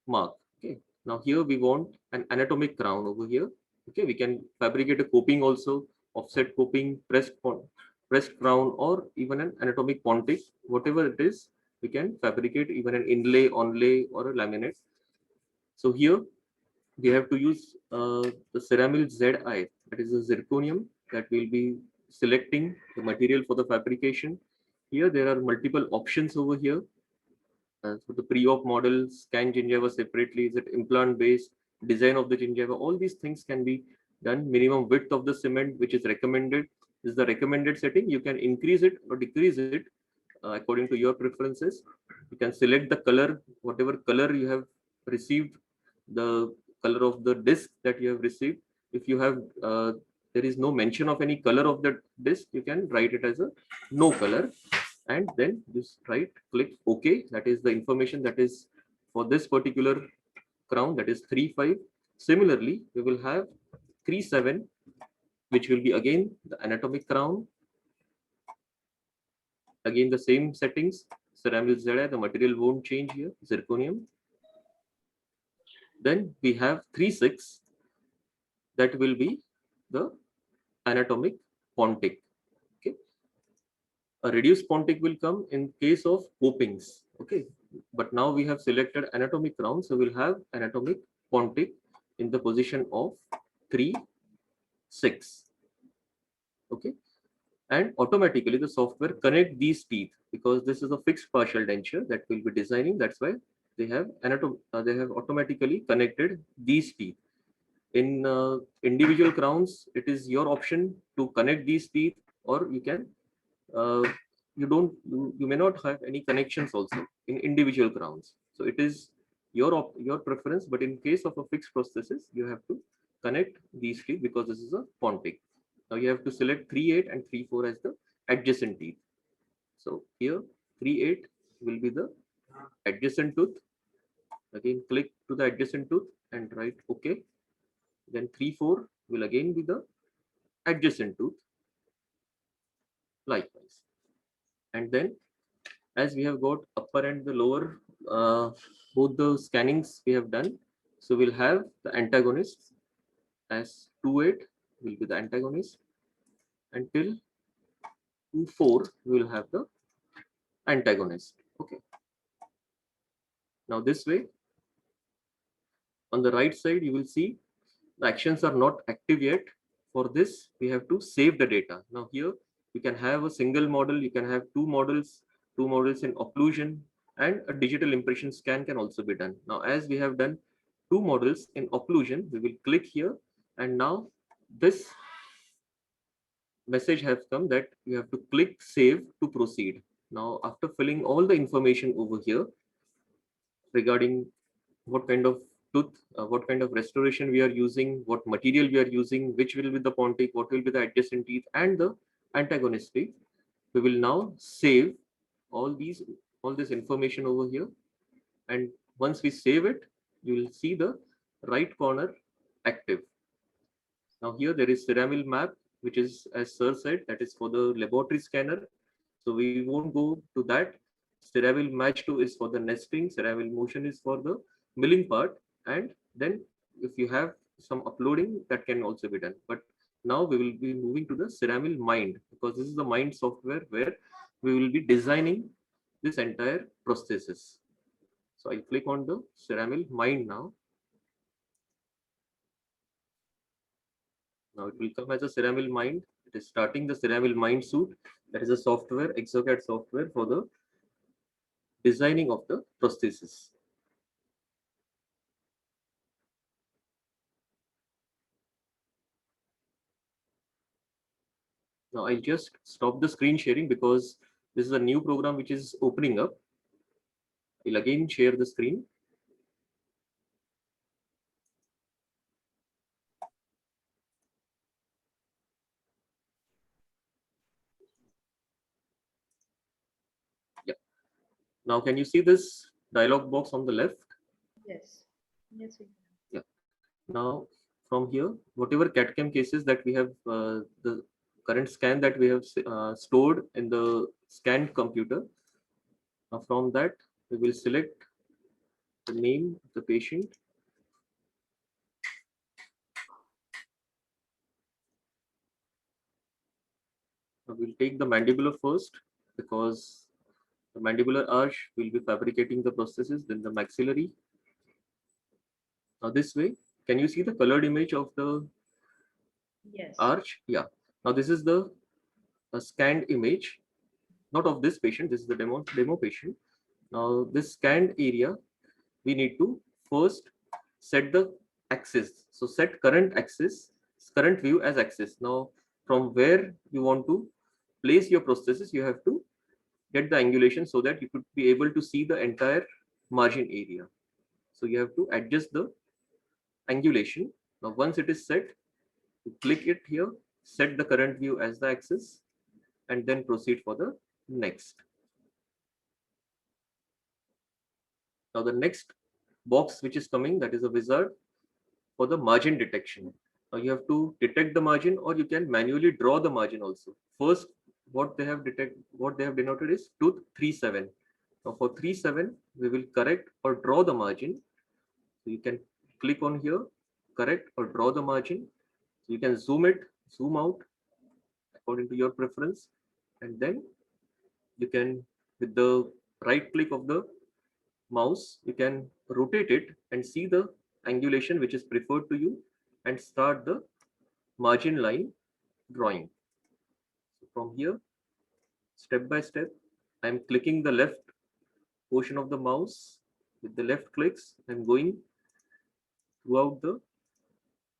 [SPEAKER 5] mark. Okay. Now here we want an anatomic crown over here. Okay, we can fabricate a coping also, offset coping, pressed crown, or even an anatomic pontic, whatever it is, we can fabricate even an inlay, onlay, or a laminate. So here we have to use the ceramyl ZI, that is a zirconium that we'll be selecting the material for the fabrication. Here there are multiple options over here. So the pre-op model, scan gingiva separately, is it implant based, design of the gingiva, all these things can be done. Minimum width of the cement, which is recommended, is the recommended setting. You can increase it or decrease it according to your preferences. You can select the color, whatever color you have received, the color of the disc that you have received. If you have, there is no mention of any color of the disc, you can write it as a no color, and then just click OK. That is the information that is for this particular crown, that is 3-5. Similarly, we will have 3-7, which will be again the anatomic crown. Again, the same settings, ceramyl ZI, the material won't change here, zirconium. Then we have 3-6, that will be the anatomic pontic. Okay. A reduced pontic will come in case of copings. Okay. But now we have selected anatomic crown, so we'll have anatomic pontic in the position of 3-6. Okay. And automatically the software connect these teeth, because this is a fixed partial denture that we'll be designing. That's why they have automatically connected these teeth. In individual crowns, it is your option to connect these teeth, or you can you may not have any connections also in individual crowns. So it is your preference, but in case of a fixed prosthesis, you have to connect these teeth because this is a pontic. Now you have to select 3-8 and 3-4 as the adjacent teeth. So here 3-8 will be the adjacent tooth. Again, click to the adjacent tooth and write OK. Then 3-4 will again be the adjacent tooth, likewise. And then as we have got upper and the lower, both the scannings we have done, so we'll have the antagonists as 2-8 will be the antagonist, until 2-4 we will have the antagonist. Okay. Now this way, on the right side, you will see the actions are not active yet. For this, we have to save the data. Now here, you can have a single model, you can have two models in occlusion, and a digital impression scan can also be done. Now, as we have done two models in occlusion, we will click here, and now this message has come that you have to click save to proceed. Now, after filling all the information over here regarding what kind of tooth, what kind of restoration we are using, what material we are using, which will be the pontic, what will be the adjacent teeth, and the antagonist teeth, we will now save all this information over here. And once we save it, you will see the right corner active. Now here there is ceramyl map, which is, as sir said, that is for the laboratory scanner. So we won't go to that. Ceramyl match 2 is for the nesting. Ceramyl motion is for the milling part. And then if you have some uploading, that can also be done. But now we will be moving to the ceramyl mind, because this is the mind software where we will be designing this entire prosthesis. So I click on the ceramyl mind now. Now it will come as a ceramyl mind. It is starting the ceramyl mind suite. That is a software, ExoCAD software for the designing of the prosthesis. Now I'll just stop the screen sharing because this is a new program which is opening up. I'll again share the screen. Yeah. Now, can you see this dialog box on the left?
[SPEAKER 1] Yes. Yes, we can.
[SPEAKER 5] Yeah. Now, from here, whatever CAD/CAM cases that we have, the current scan that we have stored in the scanned computer, from that, we will select the name of the patient. Now we'll take the mandibular first, because the mandibular arch will be fabricating the prosthesis, then the maxillary. Now this way, can you see the colored image of the
[SPEAKER 1] Yes.
[SPEAKER 5] arch? Yeah. Now this is the scanned image, not of this patient. This is the demo patient. Now this scanned area, we need to first set the axis. So set current axis, current view as axis. Now from where you want to place your prosthesis, you have to get the angulation so that you could be able to see the entire margin area. So you have to adjust the angulation. Now once it is set, you click it here, set the current view as the axis, and then proceed for the next. Now the next box which is coming, that is a wizard for the margin detection. Now you have to detect the margin, or you can manually draw the margin also. First, what they have denoted is tooth 3-7. Now for 3-7, we will correct or draw the margin. So you can click on here, correct or draw the margin. So you can zoom it, zoom out according to your preference, and then you can, with the right click of the mouse, you can rotate it and see the angulation which is preferred to you, and start the margin line drawing. So from here, step by step, I'm clicking the left portion of the mouse with the left clicks and going throughout the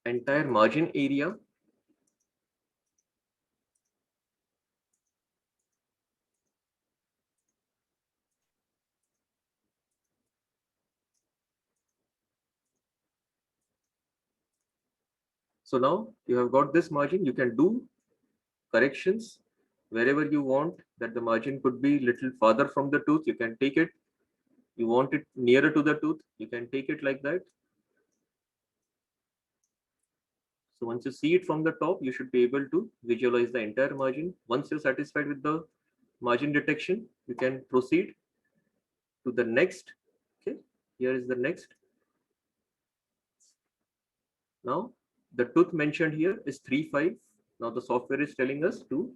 [SPEAKER 5] entire margin area. So now you have got this margin. You can do corrections wherever you want, that the margin could be little farther from the tooth. You can take it. You want it nearer to the tooth, you can take it like that. So once you see it from the top, you should be able to visualize the entire margin. Once you're satisfied with the margin detection, you can proceed to the next. Okay, here is the next. Now the tooth mentioned here is 3-5. Now the software is telling us to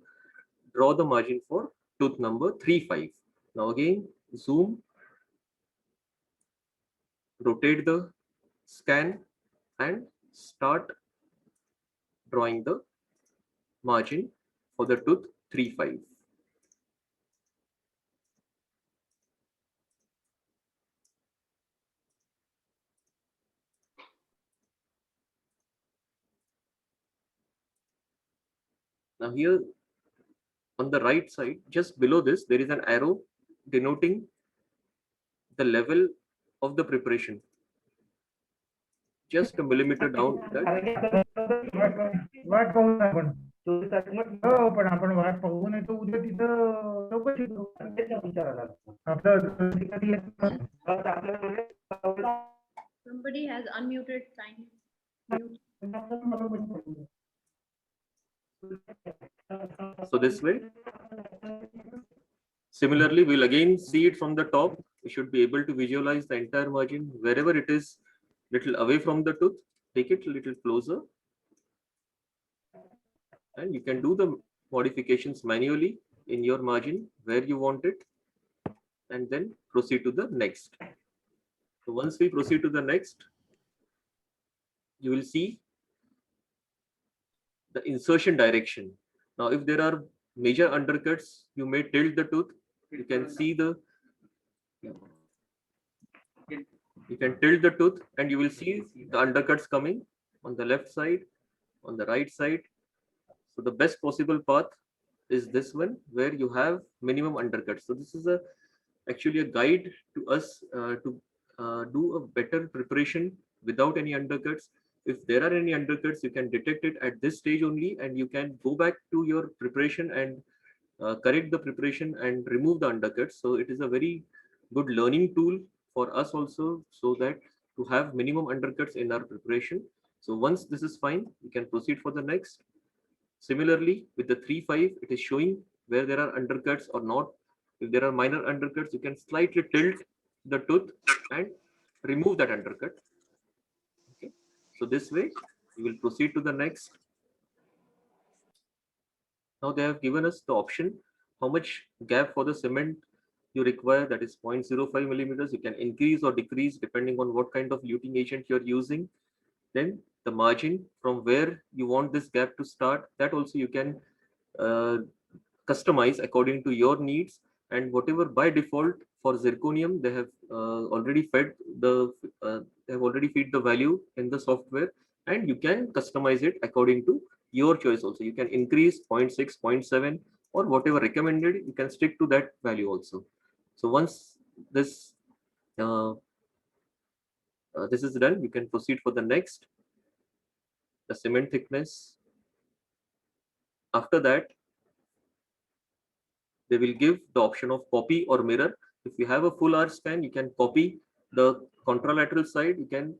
[SPEAKER 5] draw the margin for tooth number 3-5. Now again, zoom, rotate the scan, and start drawing the margin for the tooth 3-5. Now here on the right side, just below this, there is an arrow denoting the level of the preparation. Just a millimeter down.
[SPEAKER 8] वाट पाहून आपण 24 तारखेला हो, पण आपण वाट पाहू नाही तर उद्या तिथं चौकशी करू. विचारायला आपलं
[SPEAKER 1] Somebody has unmuted. Mute.
[SPEAKER 5] So this way. Similarly, we'll again see it from the top. We should be able to visualize the entire margin. Wherever it is little away from the tooth, take it a little closer. And you can do the modifications manually in your margin where you want it, and then proceed to the next. So once we proceed to the next, you will see the insertion direction. Now, if there are major undercuts, you may tilt the tooth. You can see the, you can tilt the tooth and you will see the undercuts coming on the left side, on the right side. So the best possible path is this one, where you have minimum undercuts. So this is actually a guide to us to do a better preparation without any undercuts. If there are any undercuts, you can detect it at this stage only, and you can go back to your preparation and correct the preparation and remove the undercuts. So it is a very good learning tool for us also, so that to have minimum undercuts in our preparation. So once this is fine, we can proceed for the next. Similarly, with the 3-5, it is showing where there are undercuts or not. If there are minor undercuts, you can slightly tilt the tooth and remove that undercut. Okay. So this way, we will proceed to the next. Now they have given us the option how much gap for the cement you require, that is 0.05 millimeters. You can increase or decrease depending on what kind of luting agent you're using. Then the margin from where you want this gap to start, that also you can uh, customize according to your needs. And whatever by default for zirconium, they have already fed the they have already feed the value in the software, and you can customize it according to your choice also. You can increase 0.6, 0.7, or whatever recommended, you can stick to that value also. So once this this is done, you can proceed for the next, the cement thickness. After that, they will give the option of copy or mirror. If you have a full arch scan, you can copy the contralateral side. You can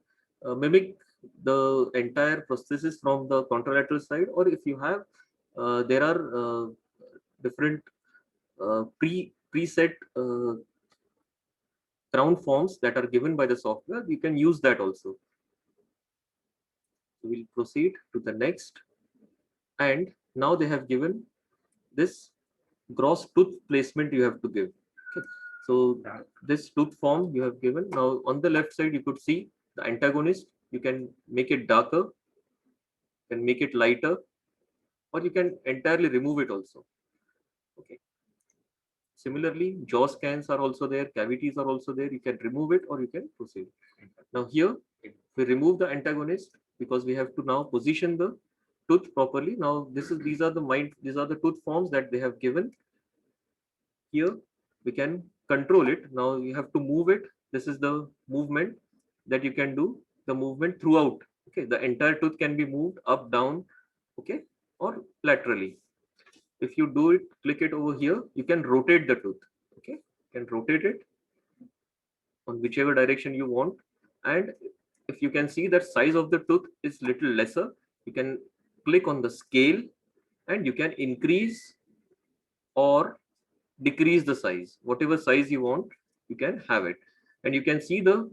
[SPEAKER 5] mimic the entire prosthesis from the contralateral side, or if you have, there are different preset crown forms that are given by the software. You can use that also. So we'll proceed to the next, and now they have given this gross tooth placement you have to give. Okay. So this tooth form you have given. Now on the left side, you could see the antagonist. You can make it darker, can make it lighter, or you can entirely remove it also. Okay. Similarly, jaw scans are also there, cavities are also there. You can remove it or you can proceed. Now here, we remove the antagonist because we have to now position the tooth properly. Now these are the tooth forms that they have given. Here we can control it. Now you have to move it. This is the movement that you can do, the movement throughout. Okay, the entire tooth can be moved up, down, okay, or laterally. If you do it, click it over here, you can rotate the tooth. Okay, you can rotate it on whichever direction you want. And if you can see that size of the tooth is little lesser, you can click on the scale and you can increase or decrease the size. Whatever size you want, you can have it. And you can see the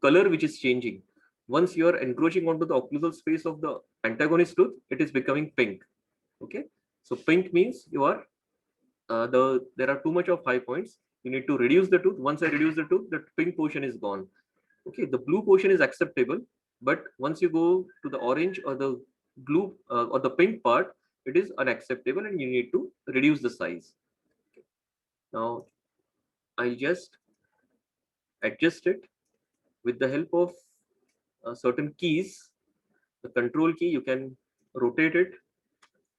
[SPEAKER 5] color which is changing. Once you are encroaching onto the occlusal space of the antagonist tooth, it is becoming pink. Okay, so pink means you are there are too much of high points. You need to reduce the tooth. Once I reduce the tooth, the pink portion is gone. Okay, the blue portion is acceptable, but once you go to the orange or the blue or the pink part, it is unacceptable and you need to reduce the size. Okay. Now I'll just adjust it with the help of certain keys. The control key, you can rotate it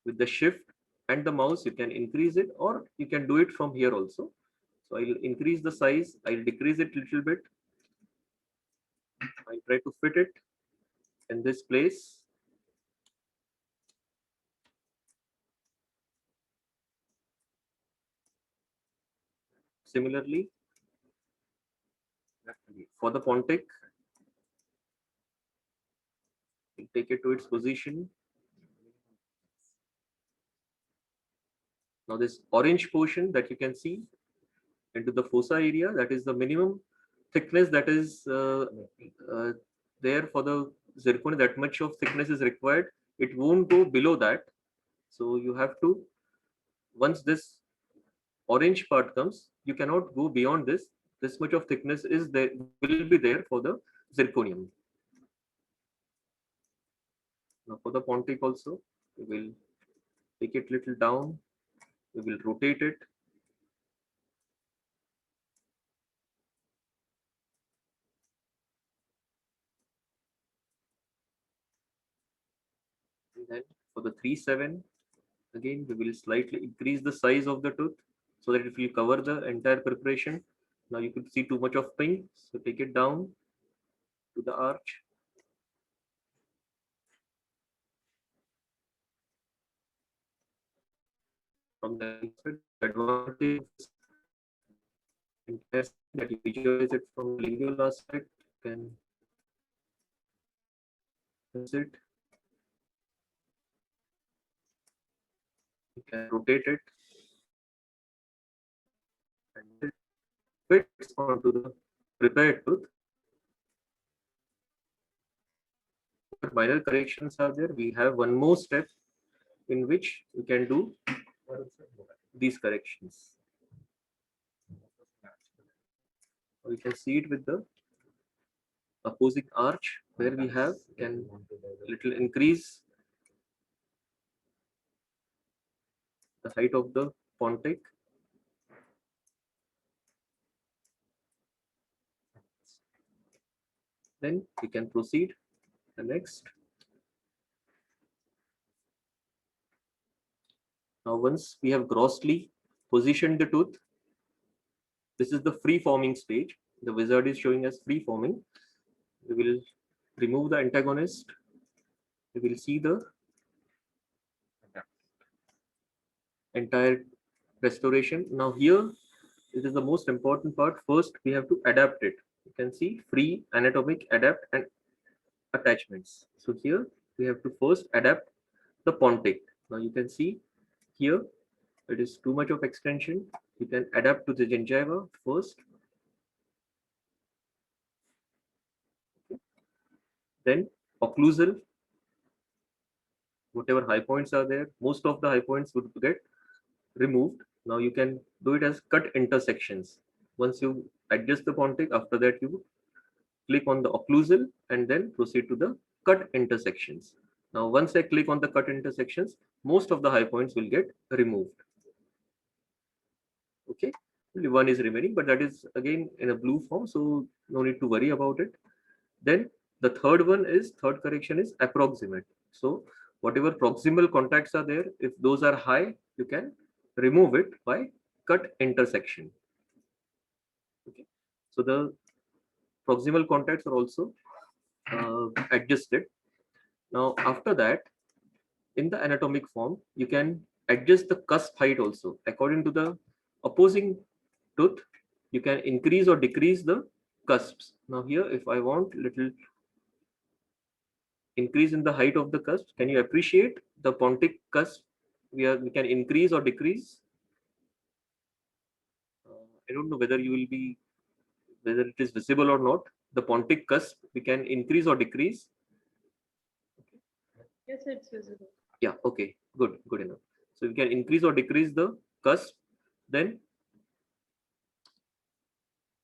[SPEAKER 5] with the shift, and the mouse, you can increase it, or you can do it from here also. So I'll increase the size, I'll decrease it a little bit. I'll try to fit it in this place. Similarly, for the Pontic, we'll take it to its position. Now this orange portion that you can see into the fossa area, that is the minimum thickness that is there for the zirconia. That much of thickness is required. It won't go below that. So you have to, once this orange part comes, you cannot go beyond this. This much of thickness is there, will be there for the zirconium. Now for the Pontic also, we will take it little down. We will rotate it. And then for the 3-7, again, we will slightly increase the size of the tooth so that it will cover the entire preparation. Now you could see too much of pink, so take it down to the arch. From the advantage, entire scene, that you visualize it from the lingual aspect. You can press it. You can rotate it, and it fits onto the prepared tooth. Minor corrections are there. We have one more step in which we can do these corrections. You can see it with the opposing arch, where we have can little increase the height of the pontic. Then we can proceed the next. Now, once we have grossly positioned the tooth, this is the free forming stage. The wizard is showing us free forming. We will remove the antagonist. We will see the entire restoration. Now here, it is the most important part. First, we have to adapt it. You can see free, anatomic, adapt, and attachments. So here we have to first adapt the pontic. Now you can see here it is too much of extension. You can adapt to the gingiva first. Then occlusal, whatever high points are there, most of the high points would get removed. Now you can do it as cut intersections. Once you adjust the pontic, after that you click on the occlusal and then proceed to the cut intersections. Now once I click on the cut intersections, most of the high points will get removed. Okay, only one is remaining, but that is again in a blue form, so no need to worry about it. Then the third correction is approximate. So whatever proximal contacts are there, if those are high, you can remove it by cut intersection. Okay, so the proximal contacts are also adjusted. Now after that, in the anatomic form, you can adjust the cusp height also according to the opposing tooth. You can increase or decrease the cusps. Now here, if I want little increase in the height of the cusp, can you appreciate the pontic cusp? We can increase or decrease. I don't know whether it is visible or not. The pontic cusp we can increase or decrease.
[SPEAKER 1] Yes, it's visible.
[SPEAKER 5] Yeah, okay, good enough. So we can increase or decrease the cusp. Then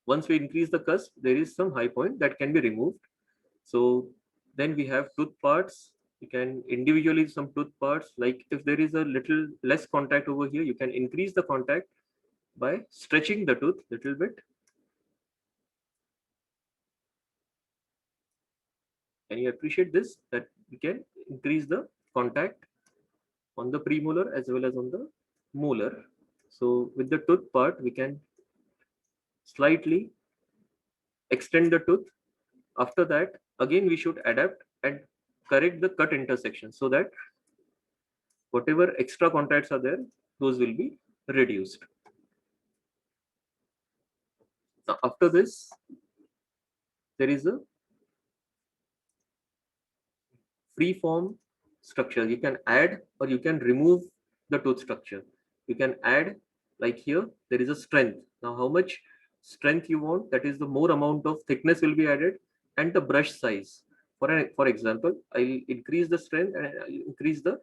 [SPEAKER 5] once we increase the cusp, there is some high point that can be removed. So then we have tooth parts. You can individually some tooth parts, like if there is a little less contact over here, you can increase the contact by stretching the tooth a little bit. Can you appreciate this? That we can increase the contact on the premolar as well as on the molar. So with the tooth part, we can slightly extend the tooth. After that, again, we should adapt and correct the cut intersection so that whatever extra contacts are there, those will be reduced. Now, after this, there is a free form structure. You can add or you can remove the tooth structure. You can add, like here, there is a strength. Now, how much strength you want, that is the more amount of thickness will be added, and the brush size. For example, I'll increase the strength and I'll increase the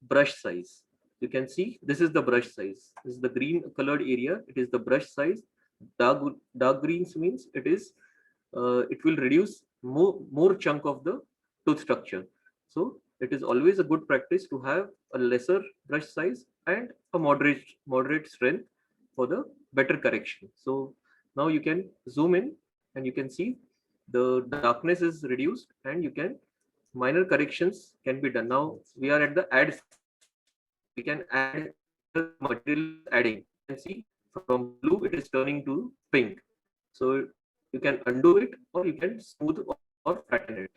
[SPEAKER 5] brush size. You can see this is the brush size. This is the green colored area. It is the brush size. Dark greens means it will reduce more chunk of the tooth structure. So it is always a good practice to have a lesser brush size and a moderate strength for the better correction. So now you can zoom in and you can see the darkness is reduced and you can minor corrections can be done. Now we are at the add. We can add material adding. You can see from blue it is turning to pink. So you can undo it or you can smooth or flatten it.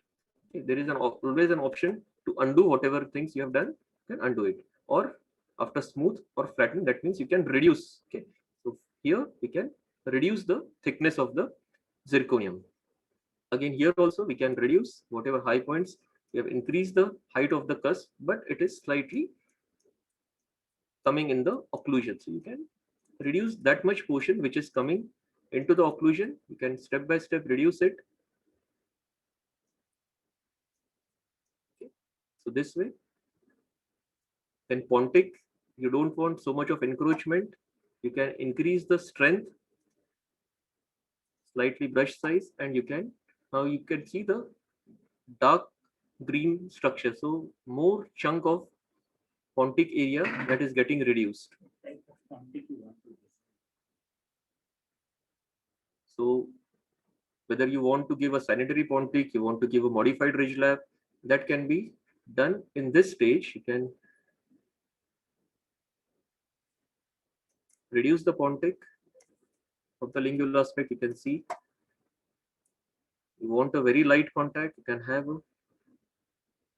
[SPEAKER 5] Okay, there is always an option to undo whatever things you have done. You can undo it, or after smooth or flatten, that means you can reduce. Okay, so here we can reduce the thickness of the zirconium. Again, here also we can reduce whatever high points. We have increased the height of the cusp, but it is slightly coming in the occlusion. So you can reduce that much portion which is coming into the occlusion. You can step by step reduce it. Okay. So this way. Then pontic, you don't want so much of encroachment. You can increase the strength, slightly brush size, and you can now you can see the dark green structure. So more chunk of pontic area that is getting reduced. So whether you want to give a sanitary pontic, you want to give a modified ridge lap, that can be done in this stage. You can reduce the pontic of the lingual aspect. You can see you want a very light contact, you can have a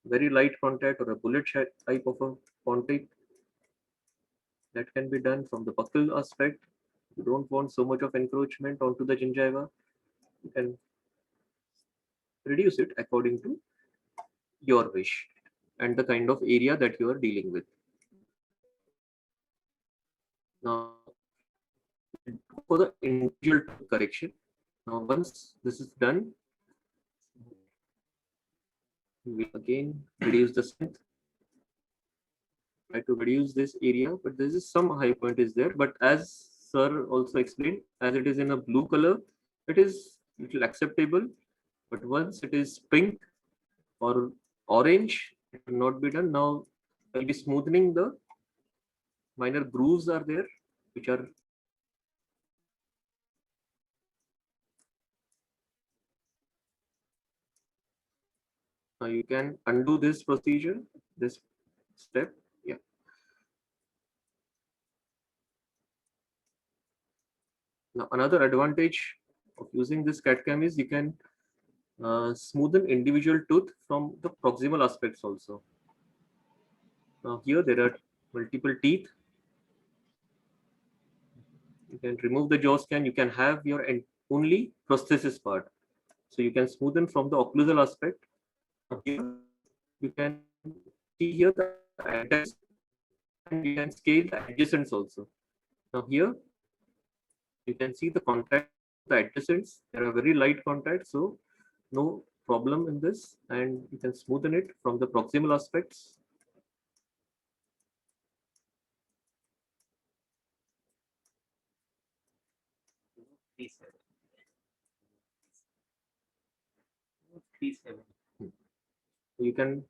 [SPEAKER 5] very light contact or a bullet type of a pontic. That can be done from the buccal aspect. You don't want so much of encroachment onto the gingiva. You can reduce it according to your wish and the kind of area that you are dealing with. Now, for the individual correction, now once this is done, we again reduce the strength. Try to reduce this area, but there is some high point is there. But as sir also explained, as it is in a blue color, it is little acceptable. But once it is pink or orange, it will not be done. Now I'll be smoothing the minor grooves are there, which are now you can undo this procedure, this step. Yeah. Now another advantage of using this CAD-CAM is you can smoothen individual tooth from the proximal aspects also. Now here there are multiple teeth. You can remove the jaw scan. You can have your only prosthesis part. So you can smoothen from the occlusal aspect. Here you can see here the adjacent, and you can scale the adjacents also. Now here you can see the contact, the adjacents. There are very light contact, so no problem in this, and you can smoothen it from the proximal aspects. You can,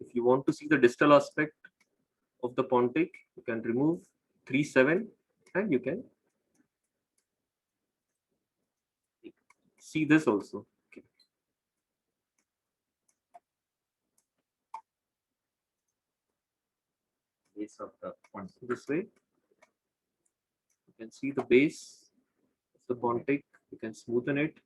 [SPEAKER 5] if you want to see the distal aspect of the pontic, you can remove 3/7 and you can see this also. Okay. Base of the pontic. This way, you can see the base of the pontic. You can smoothen it.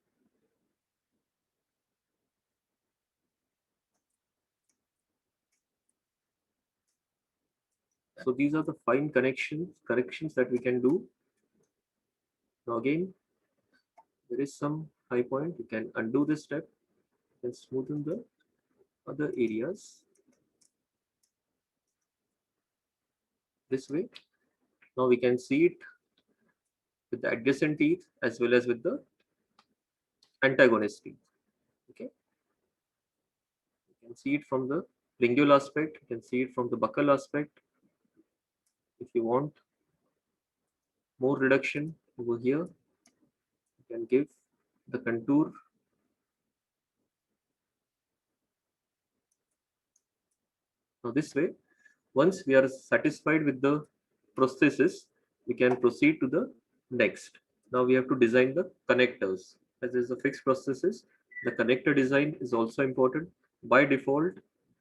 [SPEAKER 5] So these are the fine corrections that we can do. Now again, there is some high point. You can undo this step and smoothen the other areas. This way. Now we can see it with the adjacent teeth as well as with the antagonist teeth. Okay. You can see it from the lingual aspect. You can see it from the buccal aspect. If you want more reduction over here, you can give the contour. Now this way, once we are satisfied with the prosthesis, we can proceed to the next. Now we have to design the connectors. As is a fixed prosthesis, the connector design is also important. By default,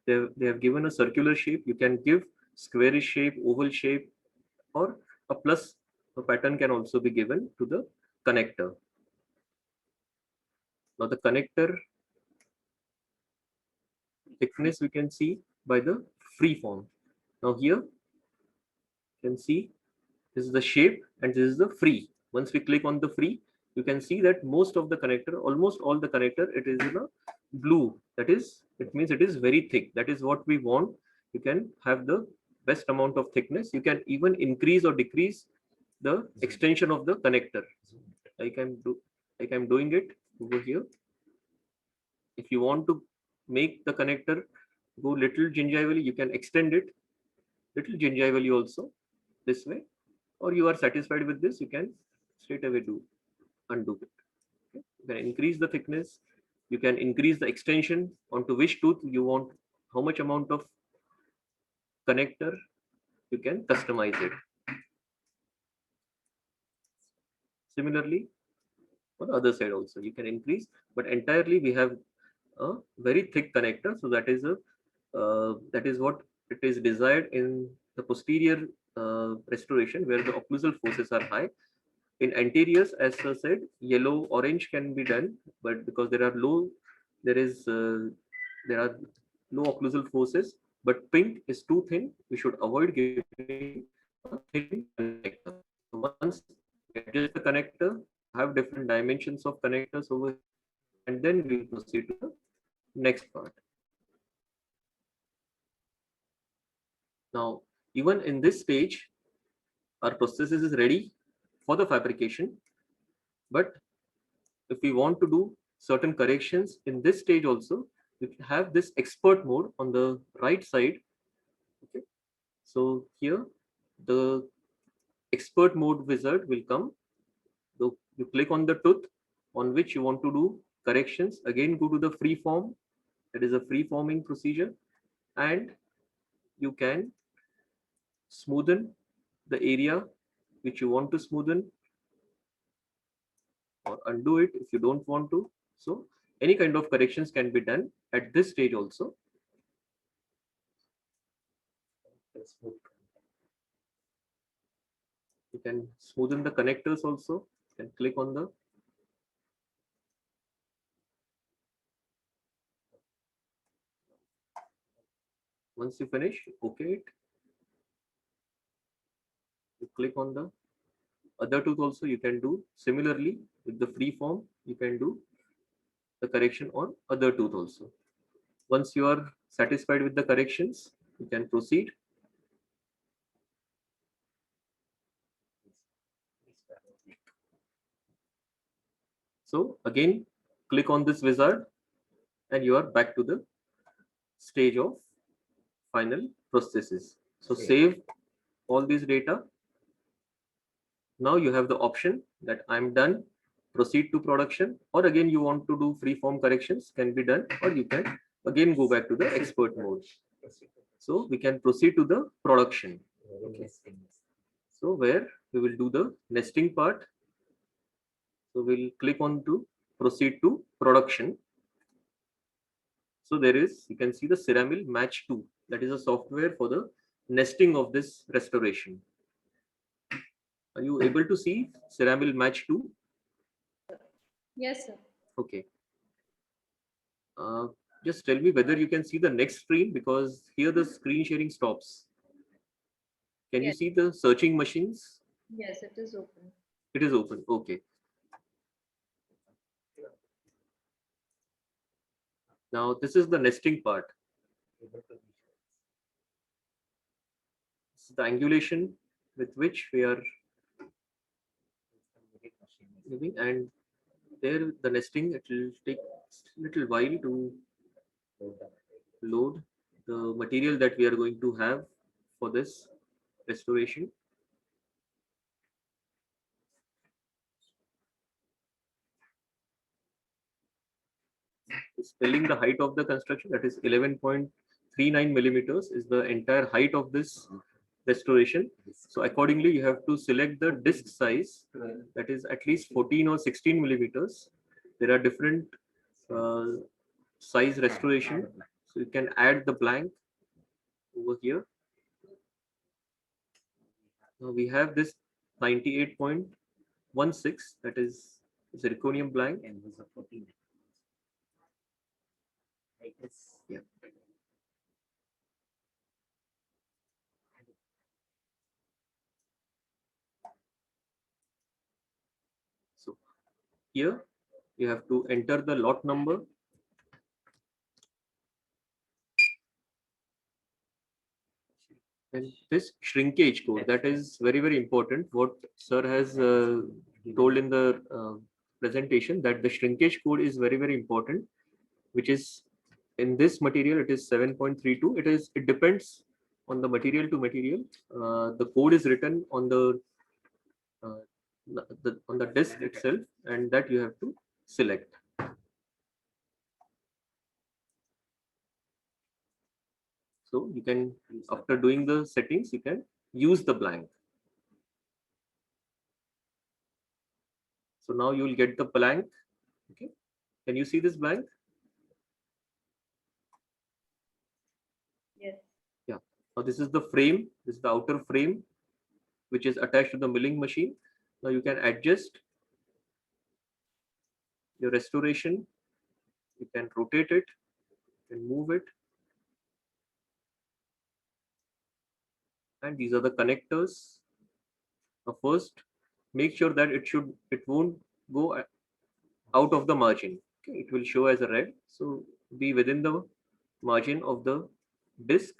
[SPEAKER 5] they have given a circular shape. You can give squarish shape, oval shape, or a plus a pattern can also be given to the connector. Now the connector thickness we can see by the free form. Now here you can see this is the shape and this is the free. Once we click on the free, you can see that most of the connector, almost all the connector, it is in a blue. That is, it means it is very thick. That is what we want. You can have the best amount of thickness. You can even increase or decrease the extension of the connector. Like I'm doing it over here. If you want to make the connector go little gingivally, you can extend it little gingivally also this way, or you are satisfied with this, you can straight away undo it. Okay. You can increase the thickness, you can increase the extension onto which tooth you want, how much amount of connector, you can customize it. Similarly, on the other side also you can increase, but entirely we have a very thick connector, so that is what it is desired in the posterior restoration, where the occlusal forces are high. In anteriors, as I said, yellow, orange can be done, but because there are low occlusal forces, but pink is too thin, we should avoid giving a thin connector. So once we adjust the connector, have different dimensions of connectors over, and then we will proceed to the next part. Now, even in this stage, our prosthesis is ready for the fabrication, but if we want to do certain corrections in this stage also, we have this expert mode on the right side. Okay. So here the expert mode wizard will come. So you click on the tooth on which you want to do corrections. Again, go to the free form. That is a free forming procedure, and you can smoothen the area which you want to smoothen, or undo it if you don't want to. So any kind of corrections can be done at this stage also. You can smoothen the connectors also. You can click on the once you finish, okay it. You click on the other tooth also, you can do similarly with the free form. You can do the correction on other tooth also. Once you are satisfied with the corrections, you can proceed. So again, click on this wizard and you are back to the stage of final prosthesis. So save all these data. Now you have the option that I'm done, proceed to production, or again you want to do free form corrections, can be done, or you can again go back to the expert mode. So we can proceed to the production. Okay. So where we will do the nesting part. So we'll click on to proceed to production. So there is, you can see the Ceramil Match 2. That is a software for the nesting of this restoration. Are you able to see Ceramil Match 2?
[SPEAKER 1] Yes, sir.
[SPEAKER 5] Okay. Just tell me whether you can see the next screen, because here the screen sharing stops. Can you
[SPEAKER 1] Yes.
[SPEAKER 5] see the searching machines?
[SPEAKER 1] Yes, it is open.
[SPEAKER 5] It is open. Okay. Now this is the nesting part. This is the angulation with which we are moving, and there the nesting, it will take a little while to load the material that we are going to have for this restoration. It's telling the height of the construction, that is 11.39 millimeters is the entire height of this restoration. So accordingly, you have to select the disc size, that is at least 14 or 16 millimeters. There are different size restoration. So you can add the blank over here. Now we have this 98.16, that is zirconium blank. Yeah. here you have to enter the lot number. And this shrinkage code, that is very, very important. What sir has told in the presentation, that the shrinkage code is very, very important, which is in this material, it is 7.32. It depends on the material to material. The code is written on on the disk itself, and that you have to select. So you can, after doing the settings, you can use the blank. So now you will get the blank. Okay, can you see this blank?
[SPEAKER 1] Yes.
[SPEAKER 5] Yeah. Now this is the frame. This is the outer frame, which is attached to the milling machine. Now you can adjust your restoration. You can rotate it, you can move it. And these are the connectors. Now first, make sure that it won't go out of the margin. Okay, it will show as a red. So be within the margin of the disk.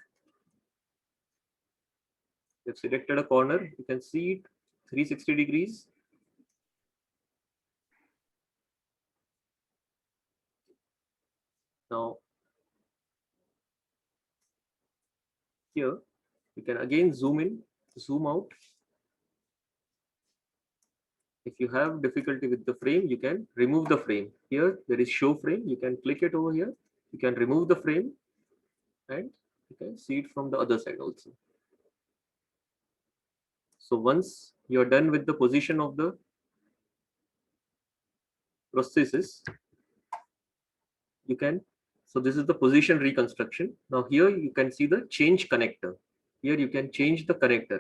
[SPEAKER 5] You have selected a corner. You can see it 360 degrees. Now here you can again zoom in, zoom out. If you have difficulty with the frame, you can remove the frame. Here there is show frame. You can click it over here. You can remove the frame, and you can see it from the other side also. So once you're done with the position of the prosthesis, you can, so this is the position reconstruction. Now here you can see the change connector. Here you can change the connector.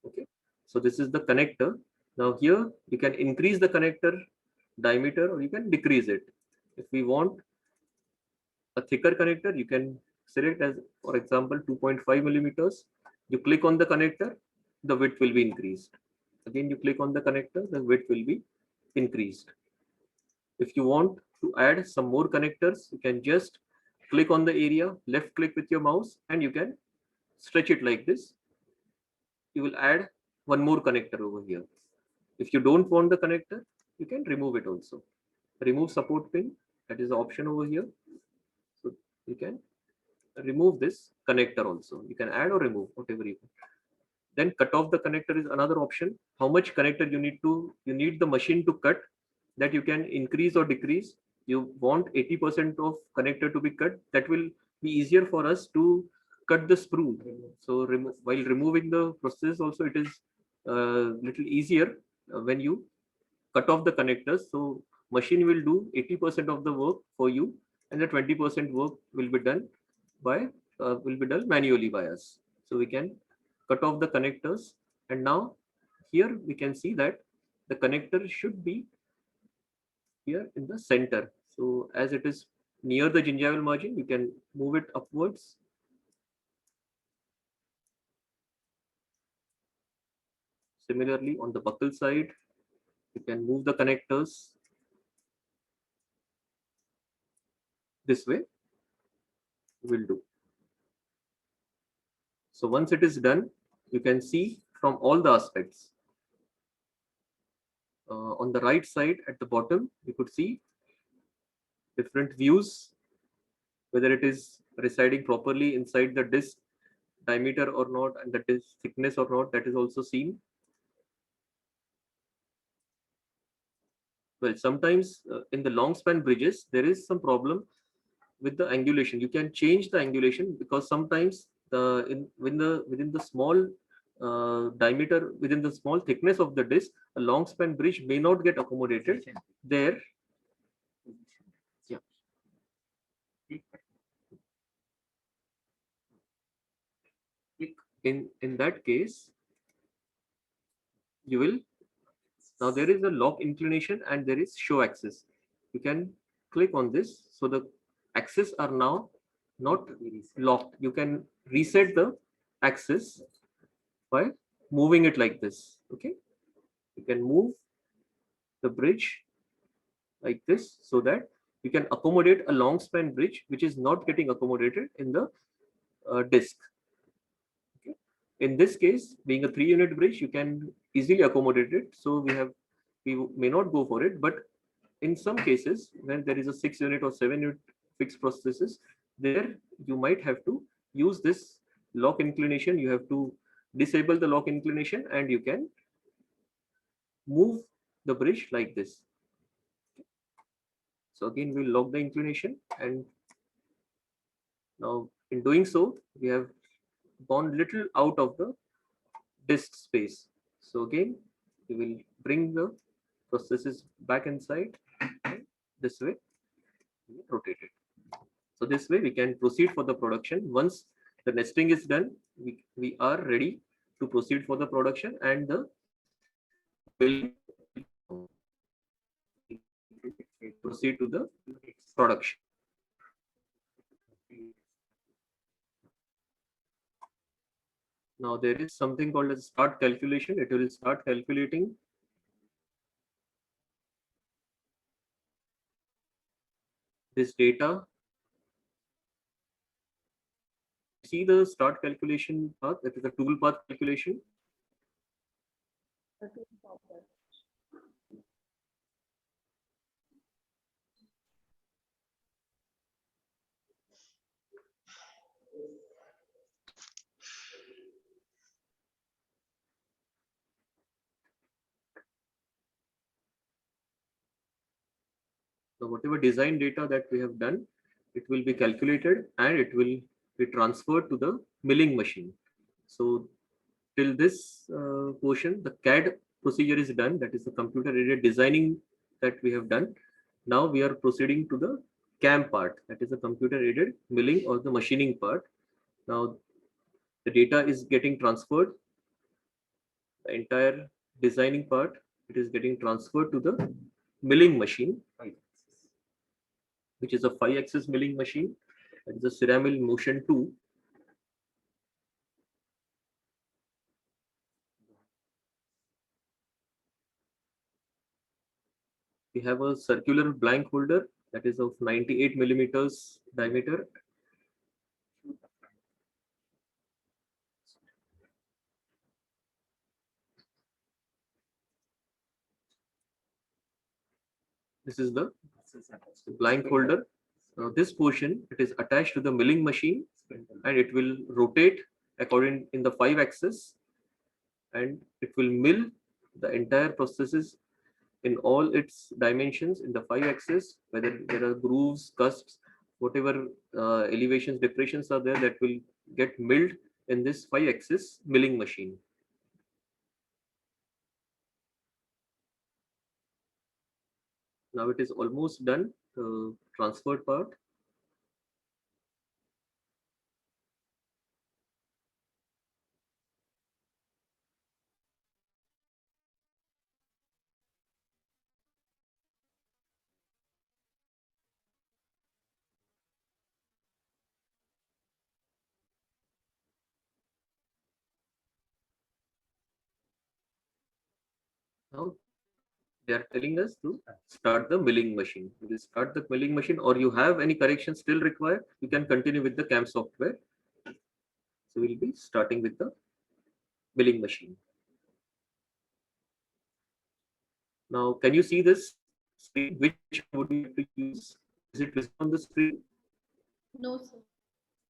[SPEAKER 5] Okay, so this is the connector. Now here you can increase the connector diameter or you can decrease it. If we want a thicker connector, you can select as, for example, 2.5 millimeters. You click on the connector, the width will be increased. Again, you click on the connector, the width will be increased. If you want to add some more connectors, you can just click on the area, left click with your mouse, and you can stretch it like this. You will add one more connector over here. If you don't want the connector, you can remove it also. Remove support pin, that is the option over here. So you can remove this connector also. You can add or remove, whatever you want. Then cut off the connector is another option. How much connector you need the machine to cut, that you can increase or decrease. You want 80% of connector to be cut, that will be easier for us to cut the sprue. So while removing the process also, it is little easier when you cut off the connectors. So machine will do 80% of the work for you, and the 20% work will be done manually by us. So we can cut off the connectors, and now here we can see that the connector should be here in the center. So as it is near the gingival margin, you can move it upwards. Similarly, on the buccal side, you can move the connectors this way. Will do. So once it is done, you can see from all the aspects. On the right side at the bottom, you could see different views, whether it is residing properly inside the disc diameter or not, and the disc thickness or not, that is also seen. Well, sometimes in the long span bridges, there is some problem with the angulation. You can change the angulation, because sometimes within the small diameter, within the small thickness of the disc, a long span bridge may not get accommodated there. Yeah. In that case, you will, now there is a lock inclination and there is show axis. You can click on this, so the axes are now not locked. You can reset the axis by moving it like this. Okay, you can move the bridge like this, so that you can accommodate a long span bridge which is not getting accommodated in the disc. Okay. In this case, being a 3-unit bridge, you can easily accommodate it. So we may not go for it, but in some cases, when there is a 6-unit or 7-unit fixed prosthesis, there you might have to use this lock inclination. You have to disable the lock inclination, and you can move the bridge like this. So again, we'll lock the inclination, and now in doing so, we have gone little out of the disk space. So again, we will bring the prosthesis back inside this way, rotate it. So this way we can proceed for the production. Once the nesting is done, we are ready to proceed for the production, and the building proceed to the production. Now there is something called as start calculation. It will start calculating this data. See the start calculation path, that is the tool path calculation. So whatever design data that we have done, it will be calculated and it will be transferred to the milling machine. So till this portion, the CAD procedure is done. That is the computer aided designing that we have done. Now we are proceeding to the CAM part, that is the computer aided milling or the machining part. Now the data is getting transferred. The entire designing part, it is getting transferred to the milling machine, which is a 5-axis milling machine. That is the Ceramil Motion 2. We have a circular blank holder that is of 98 millimeters diameter. This is the blank holder. Now this portion, it is attached to the milling machine, and it will rotate according in the 5-axis, and it will mill the entire prosthesis in all its dimensions in the 5-axis, whether there are grooves, cusps, whatever elevations, depressions are there, that will get milled in this 5-axis milling machine. Now it is almost done, the transferred part. Now they are telling us to start the milling machine. You will start the milling machine, or you have any correction still required, you can continue with the CAM software. So we'll be starting with the milling machine. Now, can you see this screen? Which would you like to use? Is it visible on the screen?
[SPEAKER 1] No, sir.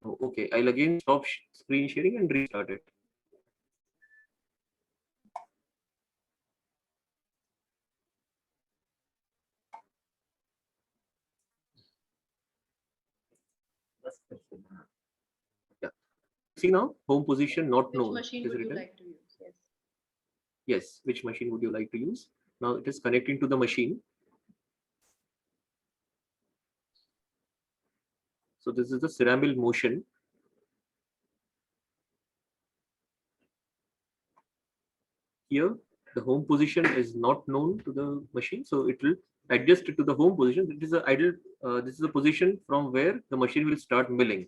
[SPEAKER 5] Oh, okay, I'll again stop screen sharing and restart it. Yeah. See now, home position not
[SPEAKER 1] Which
[SPEAKER 5] known.
[SPEAKER 1] machine
[SPEAKER 5] Is
[SPEAKER 1] would you
[SPEAKER 5] written.
[SPEAKER 1] like to use? Yes.
[SPEAKER 5] Yes, which machine would you like to use? Now it is connecting to the machine. So this is the Ceramil Motion. Here, the home position is not known to the machine, so it will adjust it to the home position. This is the ideal. This is the position from where the machine will start milling.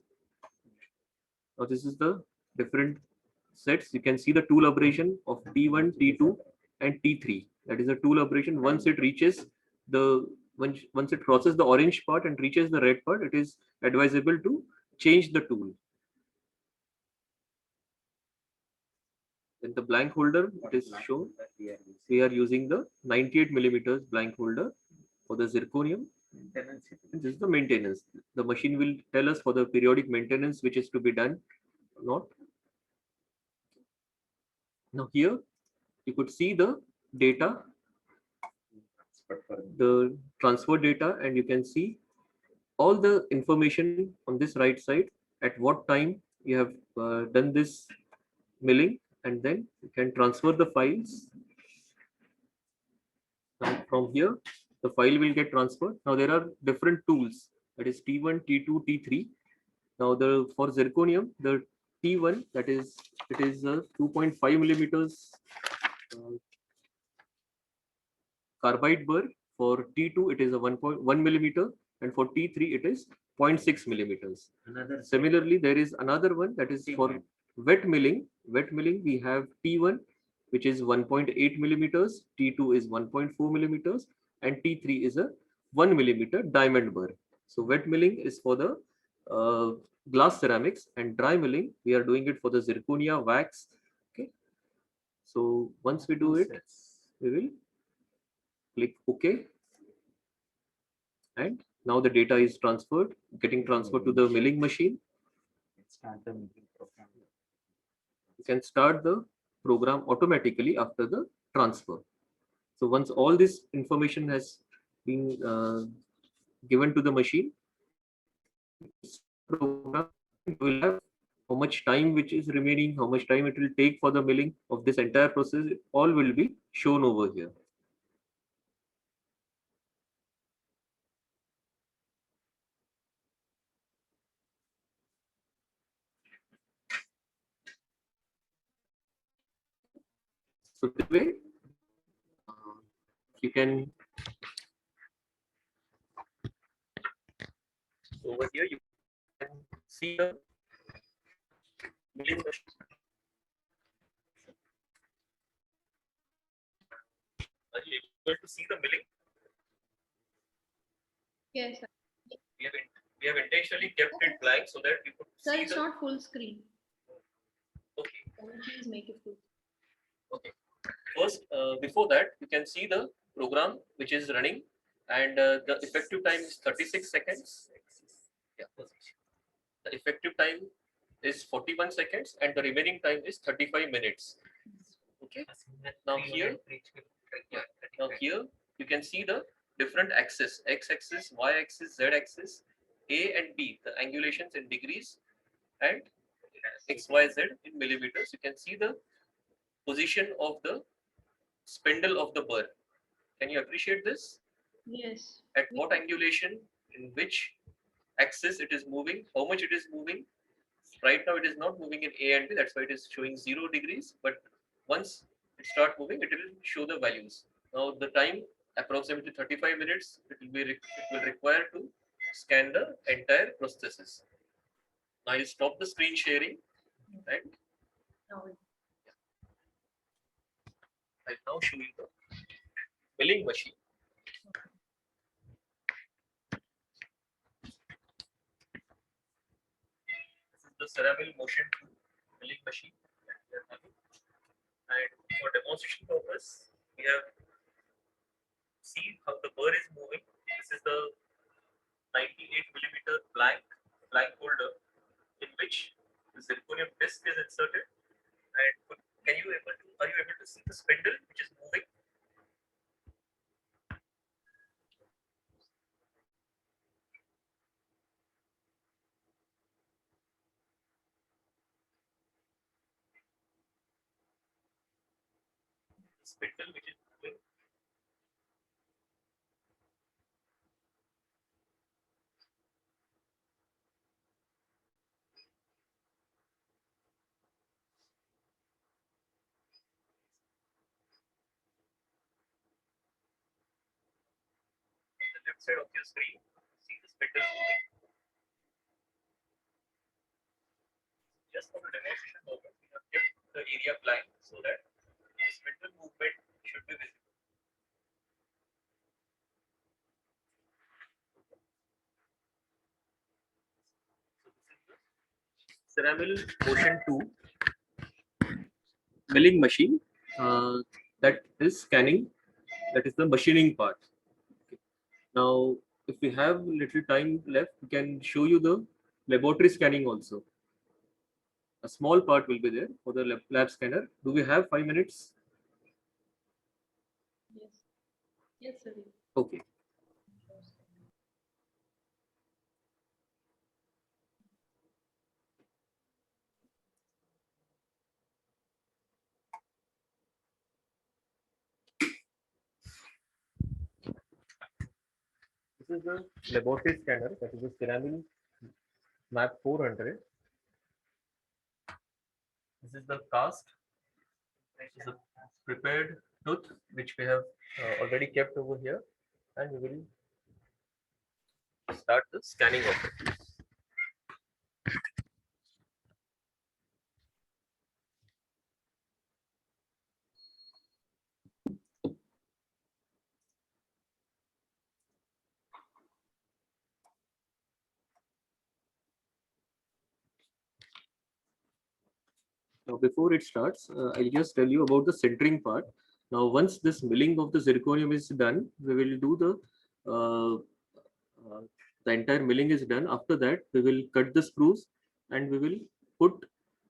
[SPEAKER 5] Now this is the different sets. You can see the tool abrasion of T1, T2, and T3. That is the tool abrasion. Once it reaches the once it crosses the orange part and reaches the red part, it is advisable to change the tool. In the blank holder, it is shown we are using the 98 millimeters blank holder for the zirconium. This is the maintenance. The machine will tell us for the periodic maintenance which is to be done or not. Now here you could see the data, the transfer data, and you can see all the information on this right side, at what time you have done this milling, and then you can transfer the files. Now from here, the file will get transferred. Now there are different tools, that is T1, T2, T3. Now for zirconium, the T1, that is, it is a 2.5 millimeters carbide burr. For T2, it is a 1.1 millimeter, and for T3, it is 0.6 millimeters. Similarly, there is another one that is for wet milling. Wet milling, we have T1, which is 1.8 millimeters, T2 is 1.4 millimeters, and T3 is a 1 millimeter diamond burr. So wet milling is for the glass ceramics, and dry milling, we are doing it for the zirconia wax. Okay. So once we do it, we will click OK. And now the data is transferred, getting transferred to the milling machine. You can start the program automatically after the transfer. So once all this information has been given to the machine, program will have how much time which is remaining, how much time it will take for the milling of this entire process, all will be shown over here. So this way, you can, over here you can see the milling machine. Are you able to see the milling?
[SPEAKER 1] Yes, sir.
[SPEAKER 5] We have intentionally kept it blank so that we could
[SPEAKER 1] Sir,
[SPEAKER 5] see
[SPEAKER 1] it's not full screen.
[SPEAKER 5] Okay.
[SPEAKER 1] Can you please make it full?
[SPEAKER 5] Okay. First, before that, you can see the program which is running, and the effective time is 36 seconds. Yeah. The effective time is 41 seconds, and the remaining time is 35 minutes. Okay. Now here, now here you can see the different axes: x-axis, y-axis, z-axis, A and B, the angulations in degrees, and x, y, z in millimeters. You can see the position of the spindle of the burr. Can you appreciate this?
[SPEAKER 1] Yes.
[SPEAKER 5] At what angulation, in which axis it is moving, how much it is moving. Right now it is not moving in A and B, that's why it is showing 0 degrees, but once it starts moving, it will show the values. Now the time, approximately 35 minutes, it will require to scan the entire prosthesis. Now I'll stop the screen sharing, and I'll now show you the milling machine. This is the Ceramil motion milling machine that we are having. And for demonstration purpose, we have seen how the burr is moving. This is the 98 millimeter blank holder in which the zirconium disc is inserted. And are you able to see the spindle which is moving? The spindle which is moving. The left side of your screen, see the spindle moving. Just for the demonstration purpose, we have kept the area blank so that the spindle movement should be visible. Ceramil Motion 2 milling machine that is scanning, that is the machining part. Okay. Now, if we have little time left, we can show you the laboratory scanning also. A small part will be there for the lab scanner. Do we have 5 minutes?
[SPEAKER 1] Yes. Yes, sir.
[SPEAKER 5] Okay. This is the laboratory scanner, that is the Ceramil MAP 400. This is the cast. This is a prepared tooth which we have already kept over here, and we will start the scanning of it. Now, before it starts, I'll just tell you about the centering part. Now, once this milling of the zirconium is done, we will do the entire milling is done. After that, we will cut the screws and we will put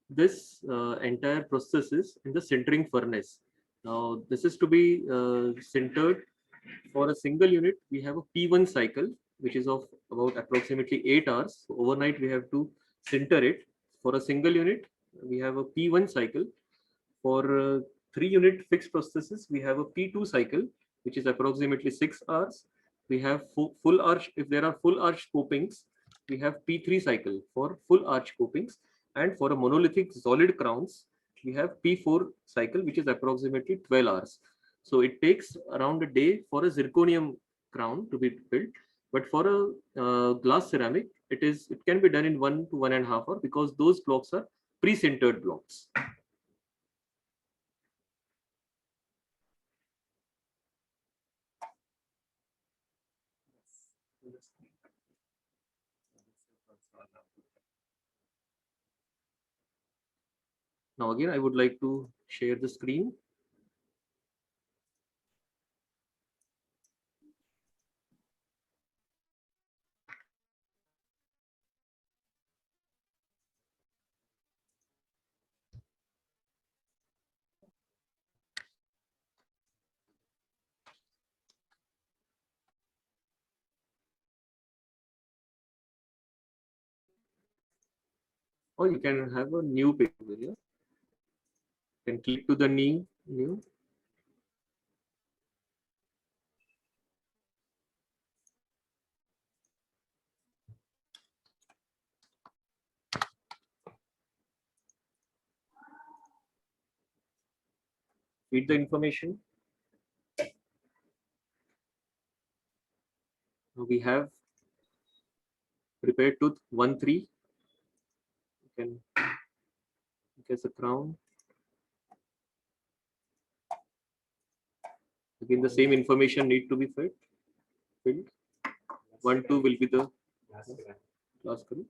[SPEAKER 5] this entire processes in the centering furnace. Now, this is to be centered for a single unit. We have a P1 cycle, which is of about approximately 8 hours. So overnight, we have to center it. For a single unit, we have a P1 cycle. For 3-unit fixed processes, we have a P2 cycle, which is approximately 6 hours. We have full arch. If there are full arch copings, we have P3 cycle for full arch copings. And for a monolithic solid crowns, we have P4 cycle, which is approximately 12 hours. So it takes around a day for a zirconium crown to be built. But for a glass ceramic, it can be done in 1 to 1.5 hours because those blocks are pre-sintered blocks. Now again, I would like to share the screen. Or you can have a new page over here. You can click to the new. Feed the information. Now we have prepared tooth 1-3. You can guess a crown. Again, the same information need to be filled. 1-2 will be the glass screw.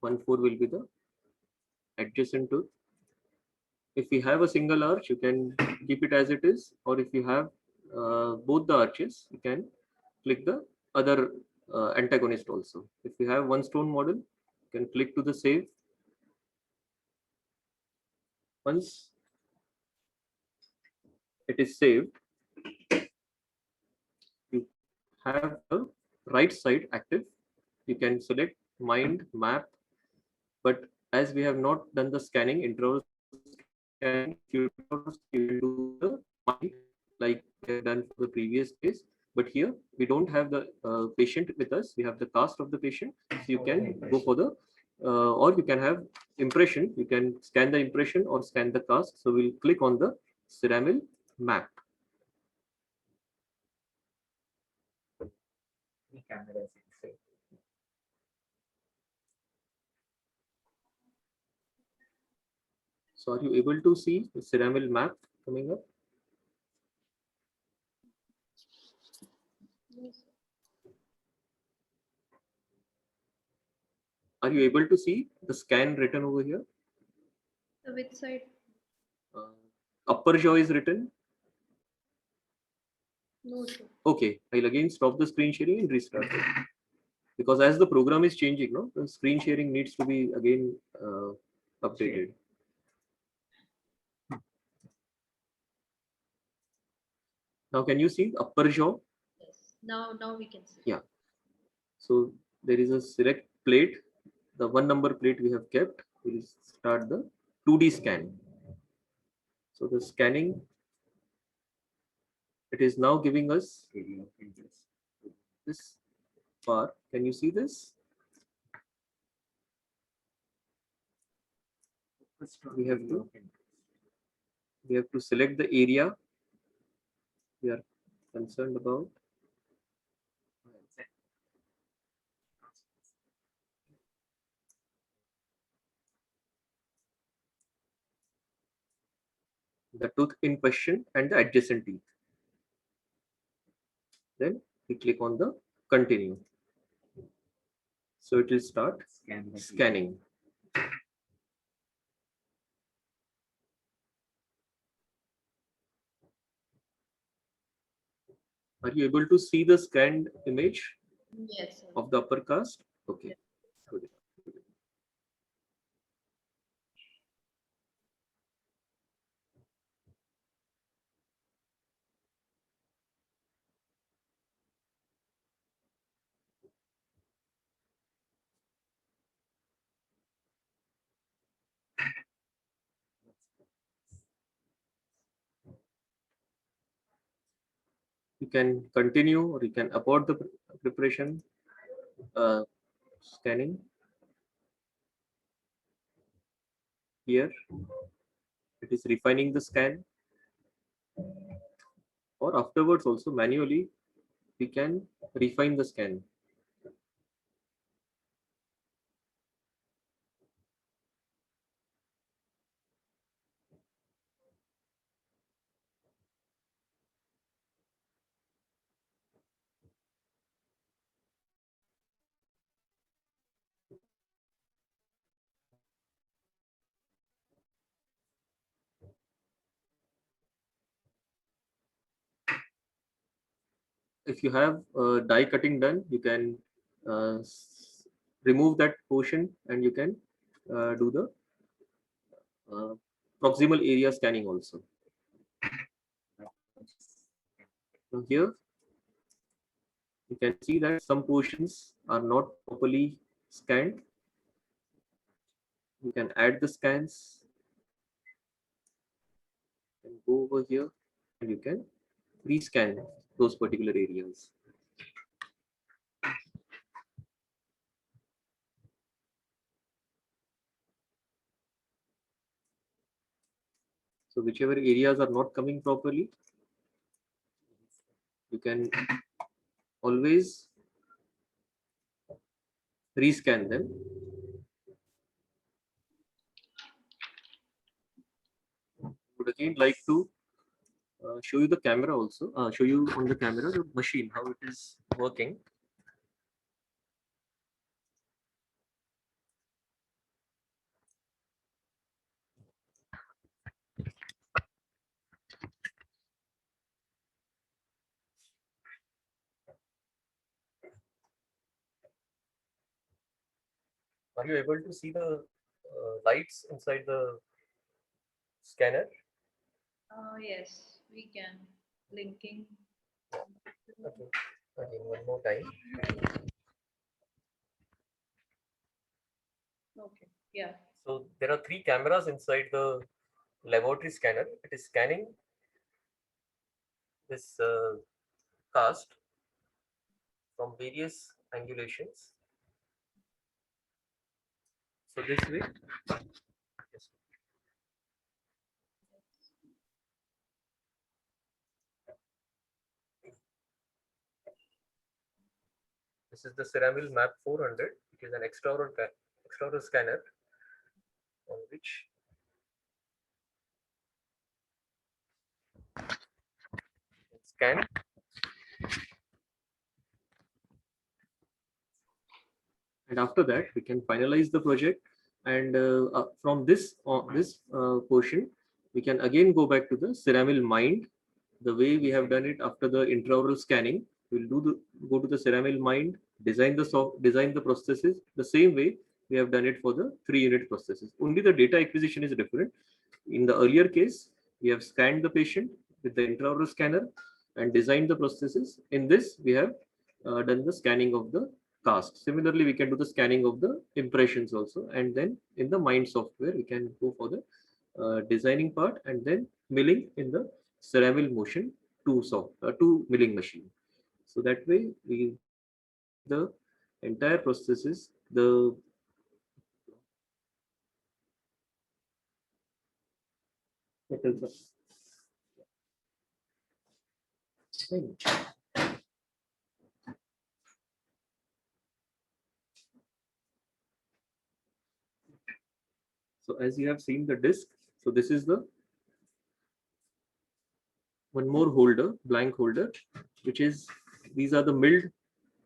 [SPEAKER 5] 1-4 will be the adjacent tooth. If we have a single arch, you can keep it as it is, or if you have both the arches, you can click the other antagonist also. If you have one stone model, you can click to the save. Once it is saved, you have the right side active. You can select mind map, but as we have not done the scanning, intraoral scanning, you will do the mind like we have done for the previous case. But here we don't have the patient with us. We have the cast of the patient. So you can go for the or you can have impression. You can scan the impression or scan the cast. So we'll click on the Ceramil map. So are you able to see the Ceramil map coming up? Are you able to see the scan written over here?
[SPEAKER 1] The which side?
[SPEAKER 5] Upper jaw is written.
[SPEAKER 1] No, sir.
[SPEAKER 5] Okay, I'll again stop the screen sharing and restart it. Because as the program is changing, no, the screen sharing needs to be again updated. Now, can you see upper jaw?
[SPEAKER 1] Yes. Now we can see.
[SPEAKER 5] Yeah. So there is a select plate. The 1 number plate we have kept. We'll start the 2D scan. So the scanning, it is now giving us this bar. Can you see this? We have to select the area we are concerned about. The tooth in question and the adjacent teeth. Then we click on the continue. So it will start scanning. Are you able to see the scanned image
[SPEAKER 1] Yes, sir.
[SPEAKER 5] of the upper cast? Okay. Good. You can continue or you can abort the preparation scanning. Here it is refining the scan, or afterwards also manually we can refine the scan. If you have die cutting done, you can remove that portion and you can do the proximal area scanning also. Now here you can see that some portions are not properly scanned. You can add the scans and go over here and you can rescan those particular areas. So whichever areas are not coming properly, you can always rescan them. Would again like to show you the camera also, show you on the camera the machine, how it is working. Are you able to see the lights inside the scanner?
[SPEAKER 1] Yes, we can. Linking.
[SPEAKER 5] Okay. Again, one more time.
[SPEAKER 1] Okay. Yeah.
[SPEAKER 5] So there are 3 cameras inside the laboratory scanner. It is scanning this cast from various angulations. So this way, yes. This is the Ceramil Map 400, which is an extraoral scanner on which scan And after that, we can finalize the project. And from this portion, we can again go back to the ceramil mind, the way we have done it after the intraoral scanning. We'll go to the ceramil mind, design the processes the same way we have done it for the 3-unit processes. Only the data acquisition is different. In the earlier case, we have scanned the patient with the intraoral scanner and designed the processes. In this, we have done the scanning of the cast. Similarly, we can do the scanning of the impressions also. And then in the mind software, we can go for the designing part and then milling in the ceramil motion 2 milling machine. So that way, the entire processes, the so as you have seen the disk, so this is the one more holder, blank holder, which is, these are the milled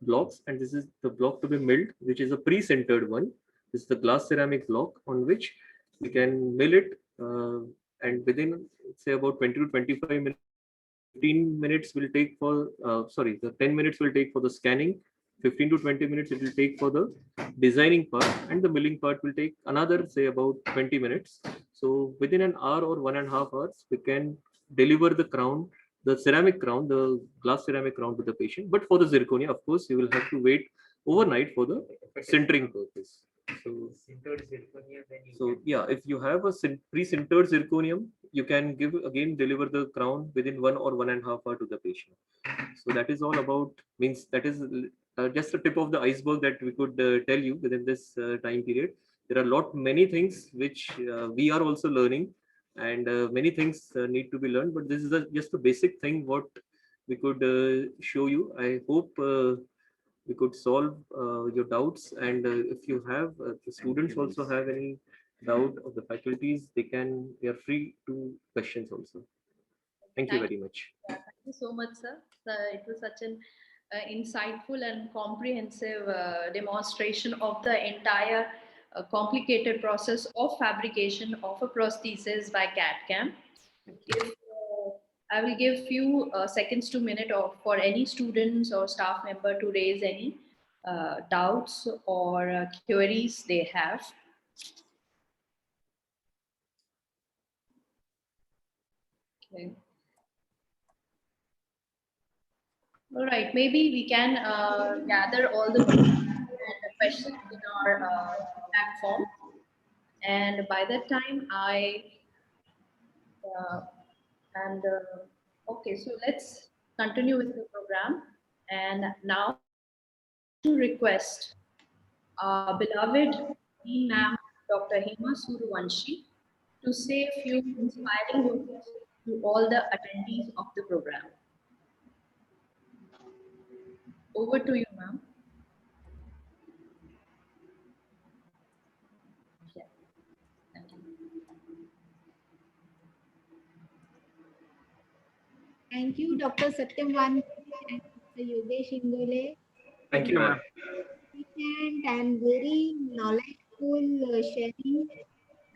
[SPEAKER 5] blocks, and this is the block to be milled, which is a pre-centered one. This is the glass ceramic block on which we can mill it, and within say about 20 to 25 minutes, 15 minutes will take for the 10 minutes will take for the scanning, 15 to 20 minutes it will take for the designing part, and the milling part will take another say about 20 minutes. So within an hour or 1.5 hours, we can deliver the crown, the ceramic crown, the glass ceramic crown to the patient. But for the zirconia, of course, you will have to wait overnight for the sintering purpose. So yeah, if you have a pre-sintered zirconium, you can deliver the crown within 1 or 1.5 hour to the patient. So that is all about, means that is just the tip of the iceberg that we could tell you within this time period. There are many things which we are also learning, and many things need to be learned, but this is just a basic thing what we could show you. I hope we could solve your doubts, and if you have the students also have any doubt of the faculties, they are free to questions also. Thank you very much.
[SPEAKER 1] Yeah, thank you so much, sir. It was such an insightful and comprehensive demonstration of the entire complicated process of fabrication of a prosthesis by CAD/CAM. If I will give few seconds to minute for any students or staff member to raise any doubts or queries they have. Okay. All right, maybe we can gather all the questions in our platform. And by that time, okay, so let's continue with the program. And now to request our beloved Dean Ma'am, Dr. Hema Suruvanshi, to say a few inspiring words to all the attendees of the program. Over to you, ma'am. Yeah. Thank you.
[SPEAKER 4] Thank you, Dr. Sattyam Wankhade and Dr. Yogesh Ingole.
[SPEAKER 5] Thank you, ma'am.
[SPEAKER 4] And very knowledgeful sharing,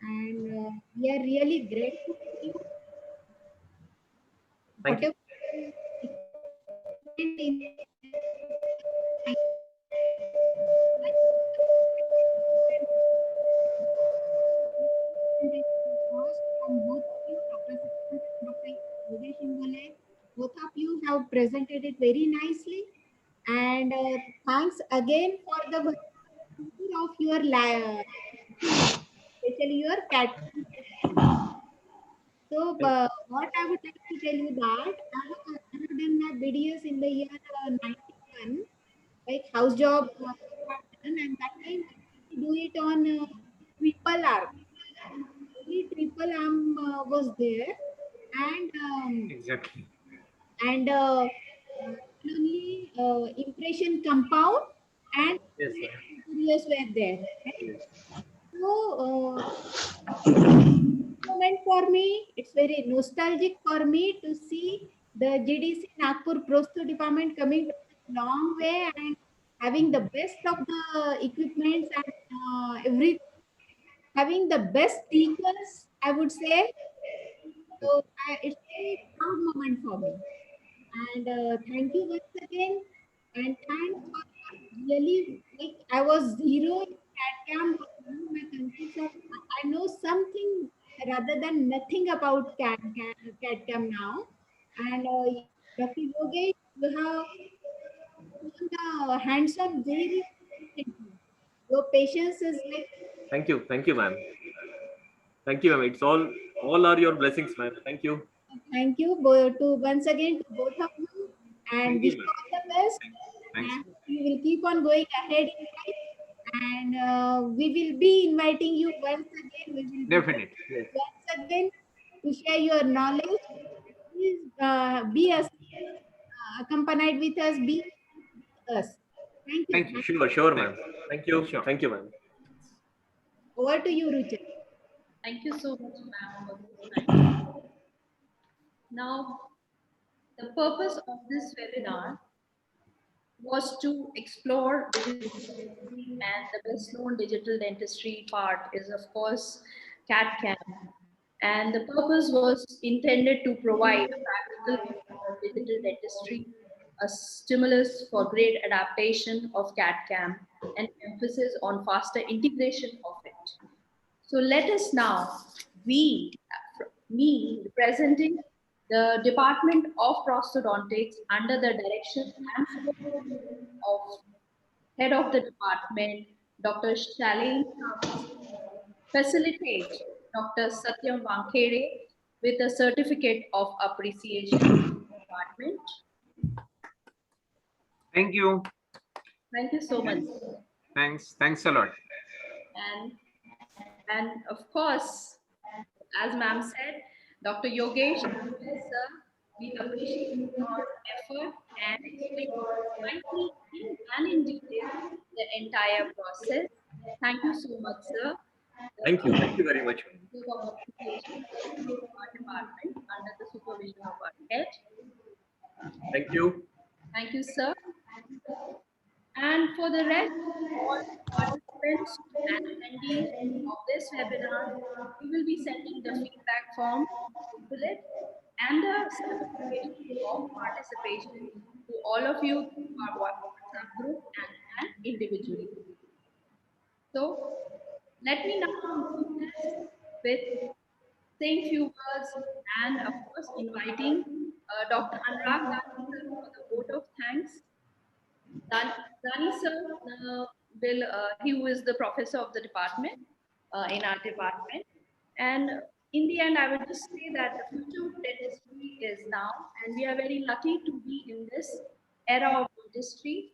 [SPEAKER 4] and we are really grateful to you.
[SPEAKER 5] Thank you.
[SPEAKER 4] From both of you, Dr. Sattyam and Dr. Yogesh Ingole, both of you have presented it very nicely, and thanks again for the of your lab, especially your CAD. So, what I would like to tell you that I have done my BDS in the year 91, like house job, and that time I do it on triple arm. Only triple arm was there, and
[SPEAKER 5] Exactly.
[SPEAKER 4] and only impression compound and
[SPEAKER 5] Yes, sir.
[SPEAKER 4] materials were there. Right?
[SPEAKER 5] Yes.
[SPEAKER 4] So, moment for me, it's very nostalgic for me to see the GDC Nagpur Prostho department coming to a long way and having the best of the equipments and having the best teachers, I would say. So it's a very proud moment for me. And thank you once again. And thanks for really, like, I was zero in CAD but now my concepts of, I know something rather than nothing about CAD now. And Dr. Yogesh, you have shown the hands-on very recently. Your patience is like,
[SPEAKER 5] Thank you, ma'am. Thank you, ma'am. It's all are your blessings, ma'am. Thank you.
[SPEAKER 4] thank you to once again to both of you and
[SPEAKER 5] Thank
[SPEAKER 4] wish
[SPEAKER 5] you,
[SPEAKER 4] you
[SPEAKER 5] ma'am.
[SPEAKER 4] all the best.
[SPEAKER 5] Thanks.
[SPEAKER 4] And you will keep on going ahead in life. And we will be inviting you once again. We will be
[SPEAKER 6] Definitely.
[SPEAKER 5] Yes.
[SPEAKER 4] once again to share your knowledge. Please be us, accompanied with us, be with us. Thank you.
[SPEAKER 6] Thank you.
[SPEAKER 5] Sure, ma'am. Thank you.
[SPEAKER 6] Sure.
[SPEAKER 5] Thank you, ma'am.
[SPEAKER 4] Over to you, Rucha.
[SPEAKER 1] Thank you so much, ma'am, for this nice. Now, the purpose of this webinar was to explore digital dentistry, and the best known digital dentistry part is, of course, CAD/CAM. And the purpose was intended to provide a practical view of digital dentistry, a stimulus for great adaptation of CAD/CAM, and emphasis on faster integration of it. So let us now, we, me representing the Department of Prosthodontics under the direction and supervision of Head of the Department, Dr. Shalin, facilitate Dr. Satyam Wankhade with a certificate of appreciation from the department.
[SPEAKER 6] Thank you.
[SPEAKER 1] Thank you so much.
[SPEAKER 6] Thanks. Thanks a lot.
[SPEAKER 1] And of course, as ma'am said, Dr. Yogesh Ingole, sir, we appreciate your effort and explaining slightly and in detail the entire process. Thank you so much, sir.
[SPEAKER 5] Thank you. Thank you very much.
[SPEAKER 1] The of appreciation to our department under the supervision of our head.
[SPEAKER 5] Thank you.
[SPEAKER 1] Thank you, sir. And for the rest, all participants and attendees of this webinar, we will be sending the feedback form, booklet, and the certification of participation to all of you through our WhatsApp group and individually. So let me now conclude this with saying few words and of course inviting Dr. Anurag Gandhi sir for the vote of thanks. Dani sir he was the professor of the department in our department. And in the end, I would just say that the future of dentistry is now, and we are very lucky to be in this era of dentistry.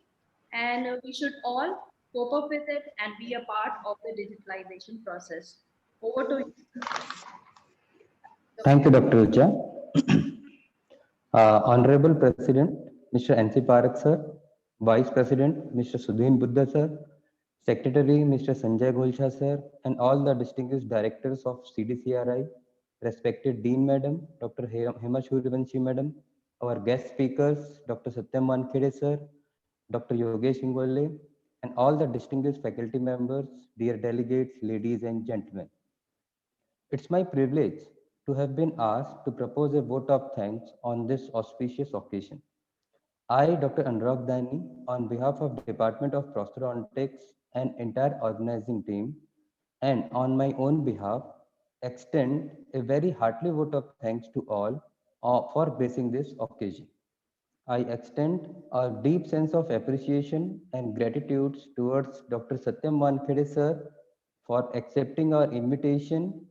[SPEAKER 1] And we should all cope up with it and be a part of the digitalization process. Over to you, sir.
[SPEAKER 7] Thank you, Dr. Ucha. Honorable President, Mr. N.C. Parak sir, Vice President, Mr. Sudhin Buddha sir, Secretary, Mr. Sanjay Golsha sir, and all the distinguished directors of CDCRI, respected Dean Madam, Dr. Hema Shurivanshi Madam, our guest speakers, Dr. Satyam Wankhade sir, Dr. Yogesh Ingole, and all the distinguished faculty members, dear delegates, ladies and gentlemen. It's my privilege to have been asked to propose a vote of thanks on this auspicious occasion. I, Dr. Anurag Dani, on behalf of Department of Prosthodontics and entire organizing team, and on my own behalf, extend a very heartily vote of thanks to all for gracing this occasion. I extend a deep sense of appreciation and gratitude towards Dr. Satyam Wankhade sir for accepting our invitation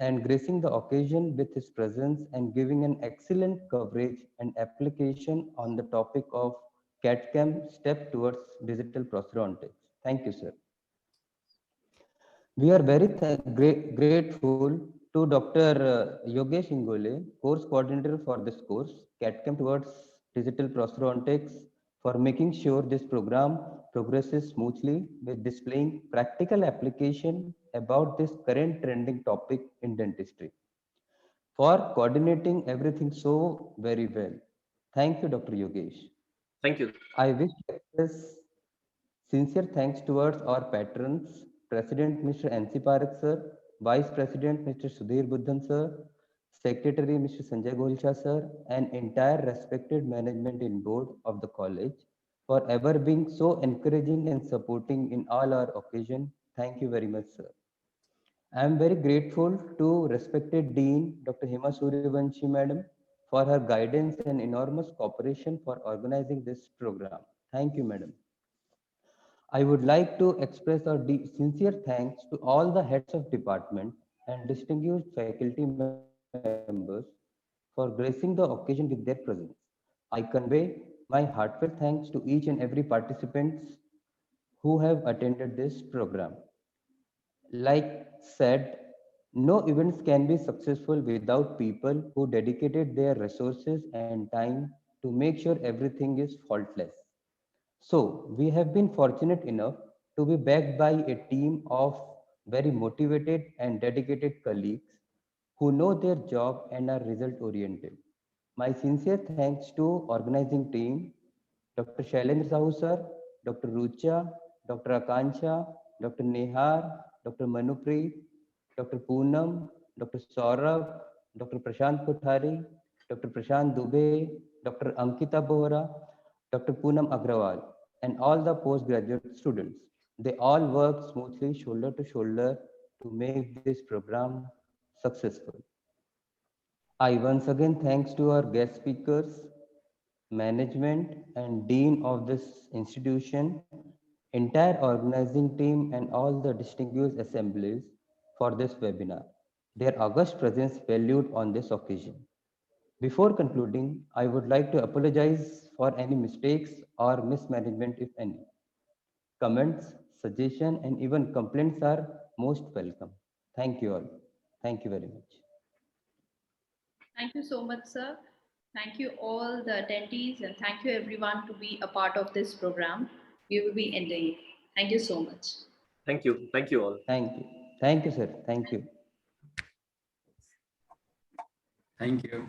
[SPEAKER 7] and gracing the occasion with his presence and giving an excellent coverage and application on the topic of CAD/CAM step towards digital prosthodontics. Thank you, sir. We are very grateful to Dr. Yogesh Ingole, course coordinator for this course, CAD/CAM towards digital prosthodontics, for making sure this program progresses smoothly with displaying practical application about this current trending topic in dentistry. For coordinating everything so very well. Thank you, Dr. Yogesh.
[SPEAKER 5] Thank you.
[SPEAKER 7] I wish to express Sincere thanks towards our patrons, President Mr. N.C. Parakh sir, Vice President Mr. Sudhir Buddhan sir, Secretary Mr. Sanjay Golcha sir, and entire respected management in board of the college for ever being so encouraging and supporting in all our occasion. Thank you very much, sir. I am very grateful to respected Dean Dr. Hima Suryavanshi Madam for her guidance and enormous cooperation for organizing this program. Thank you, Madam. I would like to express our sincere thanks to all the heads of department and distinguished faculty members for gracing the occasion with their presence. I convey my heartfelt thanks to each and every participants who have attended this program. Like said, no events can be successful without people who dedicated their resources and time to make sure everything is faultless. So, we have been fortunate enough to be backed by a team of very motivated and dedicated colleagues who know their job and are result oriented. My sincere thanks to organizing team, Dr. Shailendra Sahu sir, Dr. Rucha, Dr. Akansha, Dr. Nehar, Dr. Manupreet, Dr. Poonam, Dr. Saurabh, Dr. Prashant Kothari, Dr. Prashant Dubey, Dr. Ankita Bohra, Dr. Poonam Agrawal, and all the postgraduate students. They all work smoothly shoulder to shoulder to make this program successful. I once again thanks to our guest speakers, management and dean of this institution, entire organizing team and all the distinguished assemblies for this webinar. Their august presence valued on this occasion. Before concluding, I would like to apologize for any mistakes or mismanagement if any. Comments, suggestions and even complaints are most welcome. Thank you all. Thank you very much.
[SPEAKER 1] Thank you so much, sir. Thank you all the attendees and thank you everyone to be a part of this program. We will be ending. Thank you so much.
[SPEAKER 5] Thank you. Thank you all.
[SPEAKER 7] Thank you. Thank you, sir. Thank you.
[SPEAKER 3] Thank you.